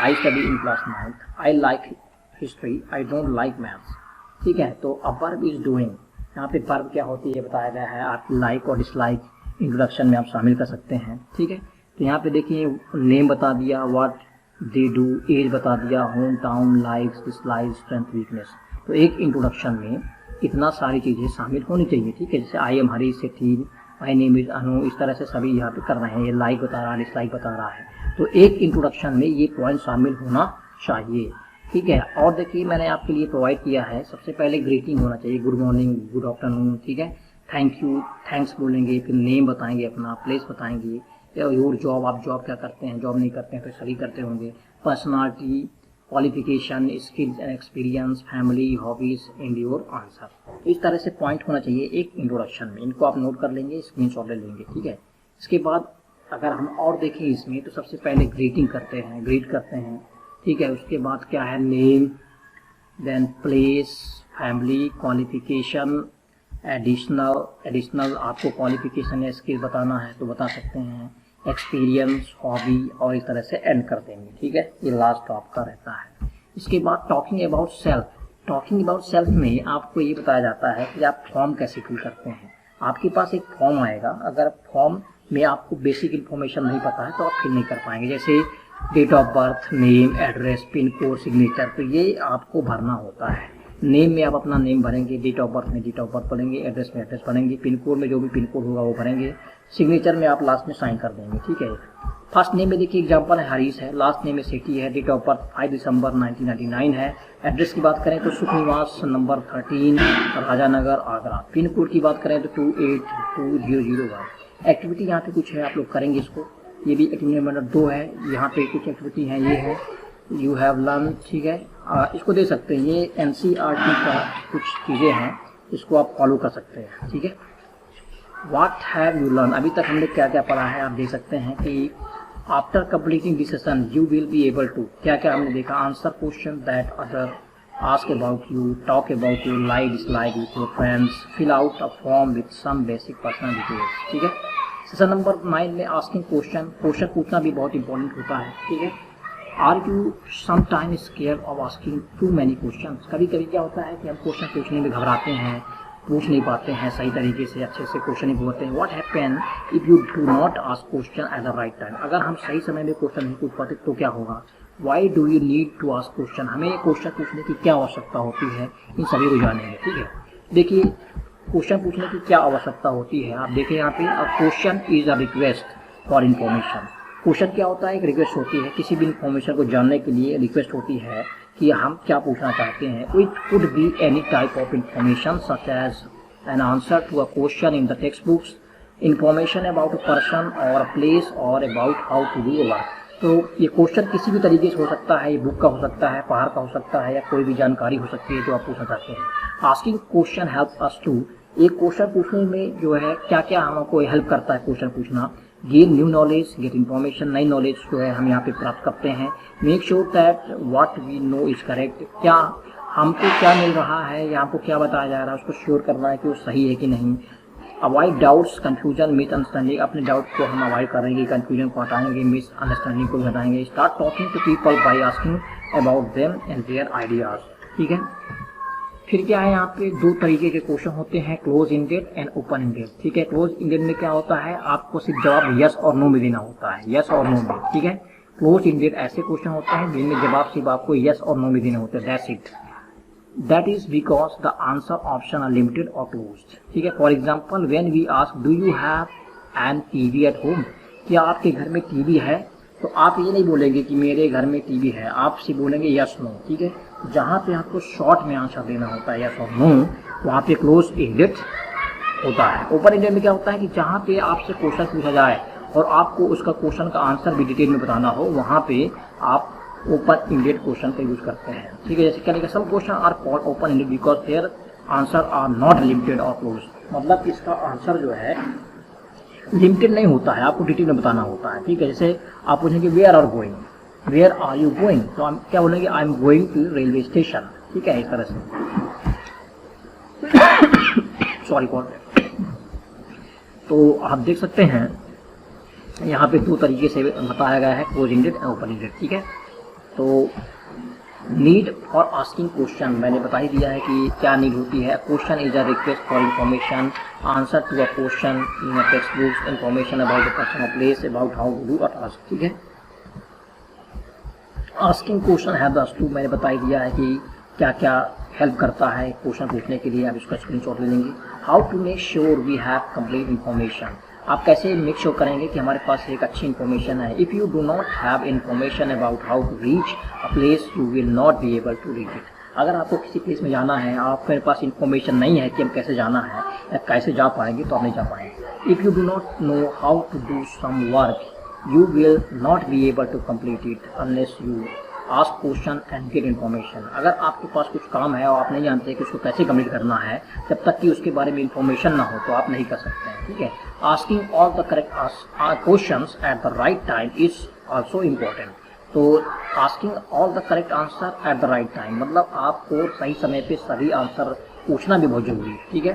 I study in class 9th, I like history, I don't like maths, ठीक है। तो अ वर्ब इज डूइंग, यहाँ पे वर्ब क्या होती है बताया गया है, आप लाइक और डिसलाइक इंट्रोडक्शन में आप शामिल कर सकते हैं, ठीक है। तो यहाँ पे देखिए नेम बता दिया, व्हाट दे डू, एज बता दिया, home town, likes, dislike, strength, weakness. तो एक इंट्रोडक्शन में इतना सारी चीज़ें शामिल होनी चाहिए, ठीक है। जैसे आई एम हरी से थी, माई नेम इज अनु, इस तरह से सभी यहाँ पे कर रहे हैं, ये लाइक बता रहा है, डिसलाइक बता रहा है। तो एक इंट्रोडक्शन में ये पॉइंट शामिल होना चाहिए, ठीक है। और देखिए मैंने आपके लिए प्रोवाइड किया है, सबसे पहले ग्रीटिंग होना चाहिए, गुड मॉर्निंग, गुड आफ्टरनून, ठीक है। थैंक यू, थैंक्स बोलेंगे, फिर नेम बताएंगे अपना, प्लेस बताएंगे, योर जॉब, आप जॉब क्या करते हैं, जॉब नहीं करते हैं तो स्टडी करते होंगे, personality, qualification, skills and experience, family, hobbies and your answer. इस तरह से पॉइंट होना चाहिए एक इंट्रोडक्शन में, इनको आप नोट कर लेंगे, स्क्रीनशॉट ले लेंगे, ठीक है। इसके बाद अगर हम और देखें इसमें तो सबसे पहले ग्रीटिंग करते हैं, ग्रीट करते हैं, ठीक है। उसके बाद क्या है, name, then place, family, qualification, additional आपको क्वालिफिकेशन या स्किल बताना है तो बता सकते हैं, एक्सपीरियंस, हॉबी, और इस तरह से एंड कर देंगे, ठीक है। ये लास्ट आपका रहता है। इसके बाद talking about self, talking about self में आपको ये बताया जाता है कि आप फॉर्म कैसे फिल करते हैं। आपके पास एक फॉर्म आएगा, अगर फॉर्म में आपको बेसिक इन्फॉर्मेशन नहीं पता है तो आप फिल नहीं कर पाएंगे, जैसे date of birth, name, address, pin code, signature, तो ये आपको भरना होता है। नेम में आप अपना नेम भरेंगे, डेट ऑफ बर्थ में डेट ऑफ बर्थ भरेंगे, एड्रेस में एड्रेस भरेंगे, पिन कोड में जो भी पिन कोड होगा वो भरेंगे, सिग्नेचर में आप लास्ट में साइन कर देंगे, ठीक है। फर्स्ट नेम में देखिए एग्जांपल है हरीश है, लास्ट नेम में सेठी है, डेट ऑफ बर्थ 5 दिसंबर 1999 है। एड्रेस की बात करें तो सुख निवास नंबर 13 राजा नगर आगरा। पिन कोड की बात करें तो 282001। एक्टिविटी यहाँ पे कुछ है, आप लोग करेंगे इसको, ये भी एक्टिविटी नंबर 2 है। यहाँ पे कुछ एक्टिविटी हैं, ये है यू हैव लर्न, ठीक है, इसको दे सकते हैं, ये NCERT का कुछ चीज़ें हैं, इसको आप फॉलो कर सकते हैं, ठीक है। व्हाट हैव यू लर्न, अभी तक हमने क्या क्या पढ़ा है आप देख सकते हैं कि after completing this session you will be able to, क्या क्या हमने देखा, answer question that other ask about you, talk about you, like dislike with your friends, fill out a form with some basic personal details, ठीक है। Session number 9 में asking question पूछना भी बहुत इंपॉर्टेंट होता है, ठीक है। Are you sometime scared of asking too many question, कभी कभी क्या होता है कि हम क्वेश्चन पूछने में घबराते हैं, पूछ नहीं पाते हैं सही तरीके से, अच्छे से क्वेश्चन नहीं पूछते हैं। What happen if you do not ask question eight the right time, अगर हम सही समय में क्वेश्चन नहीं पूछ पाते तो क्या होगा। Why do you need to ask question, हमें क्वेश्चन पूछने की क्या आवश्यकता होती है, इन सभी को जानेंगे, ठीक है। देखिए क्वेश्चन पूछने की क्या आवश्यकता होती है, आप देखिए यहाँ पे a question is a request for information. Question क्या होता है, एक रिक्वेस्ट होती है, किसी भी इन्फॉर्मेशन को जानने के लिए रिक्वेस्ट होती है कि हम क्या पूछना चाहते हैं। It could be any type of information such as an answer to a question in the text books, information about a person और अ प्लेस और about how to do a work. तो ये क्वेश्चन किसी भी तरीके से हो सकता है, ये बुक का हो सकता है, पहाड़ का हो सकता है, या कोई भी जानकारी हो सकती है जो आप पूछना चाहते हैं। Asking question help us to, एक क्वेश्चन पूछने में जो है क्या क्या हमको हेल्प करता है क्वेश्चन पूछना, gain new knowledge, get information, नई नॉलेज जो है हम यहाँ पे प्राप्त करते हैं। Make sure that what we know is correct, क्या हमको क्या मिल रहा है या हमको क्या बताया जा रहा है उसको श्योर करना है कि वो सही है कि नहीं। Avoid doubts, confusion, miss understanding, अपने डाउट को हम अवॉइड करेंगे, कंफ्यूजन को हटाएंगे, मिस अंडरस्टैंडिंग को हटाएंगे। Start talking to people by asking about them and their ideas, ठीक है। फिर क्या है, यहाँ पे 2 तरीके के क्वेश्चन होते हैं, close ended and open ended, ठीक है। क्लोज इंडेड में क्या होता है, आपको सिर्फ जवाब यस और नो में देना होता है, यस और नो में, ठीक है। क्लोज इंडेड ऐसे क्वेश्चन होते हैं जिनमें जवाब सिर्फ आपको यस और नो में देने होते हैं, that's it. That is because the answer option are limited और क्लोज्ड, ठीक है। For example when we ask do you have an TV at home, क्या आपके घर में टीवी है, तो आप ये नहीं बोलेंगे कि मेरे घर में टीवी है, आप सिर्फ बोलेंगे यस नो, ठीक है। जहाँ पे आपको शॉर्ट में आंसर देना होता है यस और नो, वहाँ पे क्लोज इंडेड होता है। ओपन इंडेड में क्या होता है कि जहाँ पे आपसे क्वेश्चन पूछा जाए और आपको उसका क्वेश्चन का आंसर भी डिटेल में बताना हो, वहाँ पे आप ओपन इंडेड क्वेश्चन का यूज करते हैं, ठीक है। जैसे कहने का some question are called open ended because their answer are not limited और क्लोज, मतलब इसका आंसर जो है लिमिटेड नहीं होता है, आपको डिटेल में बताना होता है, ठीक है। जैसे आप पूछेंगे where are going, where are you going, तो हम क्या बोलेंगे, I am going to railway station, ठीक है, इस तरह से। सॉरी कौन। तो आप देख सकते हैं यहाँ पे 2 तरीके से बताया गया है, close ended and open ended, ठीक है। तो नीड फॉर आस्किंग क्वेश्चन मैंने बता ही दिया है कि क्या नीड होती है। Question is a request for information, answer to a question in a text book, information about the person और place, about how to do a task, ठीक है। Asking question have the two मैंने बता ही दिया है कि क्या क्या हेल्प करता है क्वेश्चन पूछने के लिए, आप इसका स्क्रीनशॉट ले लेंगे। How to make sure we have complete information, आप कैसे मेक श्योर करेंगे कि हमारे पास एक अच्छी इन्फॉर्मेशन है। If you do not have information about how to reach a place you will not be able to reach it, अगर आपको किसी प्लेस में जाना है, आपके पास इन्फॉर्मेशन नहीं है कि हम कैसे जाना है या कैसे जा पाएंगे, तो आप नहीं जा पाएंगे। If you do not know how to do some work you will not be able to complete it unless you ask question and get information, अगर आपके पास कुछ काम है और आप नहीं जानते कि उसको कैसे कंप्लीट करना है, जब तक कि उसके बारे में इंफॉर्मेशन ना हो तो आप नहीं कर सकते हैं, ठीक है। Asking all the correct questions at the right time is also important, तो asking all the correct answer at the right time मतलब आपको सही समय पे सही आंसर पूछना भी बहुत जरूरी है, ठीक है।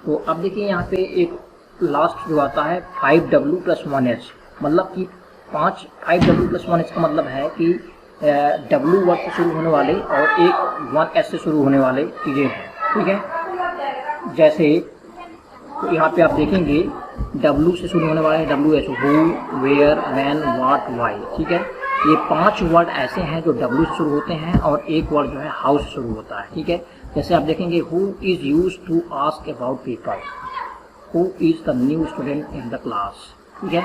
तो अब देखिए यहाँ पे एक लास्ट जो आता है 5W+1H, मतलब कि 5W+1H का मतलब है कि W वर्ड से शुरू होने वाले और एक 1S से शुरू होने वाले चीज़ें हैं, ठीक है। जैसे तो यहाँ पे आप देखेंगे W से शुरू होने वाला है, WH, who, where, when, what, why. ठीक है, ये 5 वर्ड ऐसे हैं जो W से शुरू होते हैं और एक वर्ड जो है हाउ से शुरू होता है। ठीक है, जैसे आप देखेंगे who is use to ask about people, who is the new student in the class. ठीक है,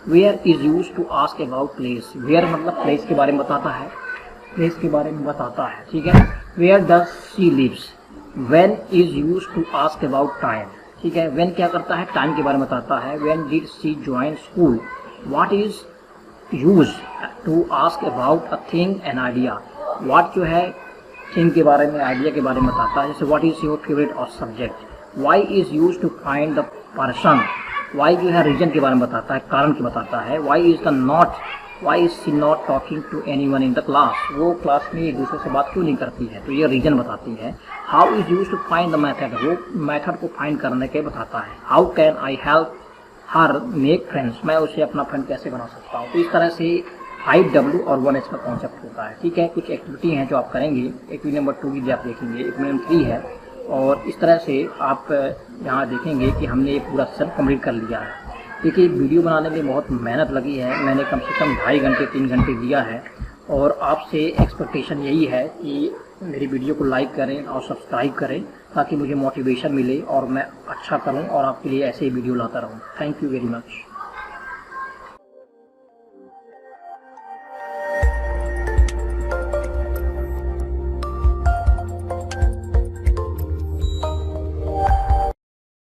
where is use to ask about place, where मतलब प्लेस के बारे में बताता है, प्लेस के बारे में बताता है। ठीक है, where does she lives, when is use to ask about time. ठीक है, व्हेन क्या करता है, टाइम के बारे में बताता है। When did she join school, what is use to ask about a thing an idea, what जो है थिंग के बारे में, आइडिया के बारे में बताता है। जैसे व्हाट इज योर फेवरेट और subject. Why is use to find the person, why जो है रीजन के बारे में बताता है, कारण की बताता है। Why is the not, why is she not talking to anyone in the class, वो क्लास में एक दूसरे से बात क्यों नहीं करती है, तो ये रीजन बताती है। How is use to find the method, वो मेथड को फाइंड करने के बताता है। How can I help her make friends, मैं उसे अपना फ्रेंड कैसे बना सकता हूँ। तो इस तरह से 5W और 1H का कॉन्सेप्ट होता है। ठीक है, कुछ एक्टिविटी हैं जो आप करेंगे, एक्टिविटी नंबर 2 की आप देखेंगे, एक्टिविटी नंबर 3 है, और इस तरह से आप यहाँ देखेंगे कि हमने ये पूरा सेशन कंप्लीट कर लिया है। देखिए, वीडियो बनाने में बहुत मेहनत लगी है, मैंने कम से कम 2.5 घंटे 3 घंटे दिया है, और आपसे एक्सपेक्टेशन यही है कि मेरी वीडियो को लाइक करें और सब्सक्राइब करें ताकि मुझे मोटिवेशन मिले और मैं अच्छा करूं और आपके लिए ऐसे ही वीडियो लाता रहूं। Thank you very much.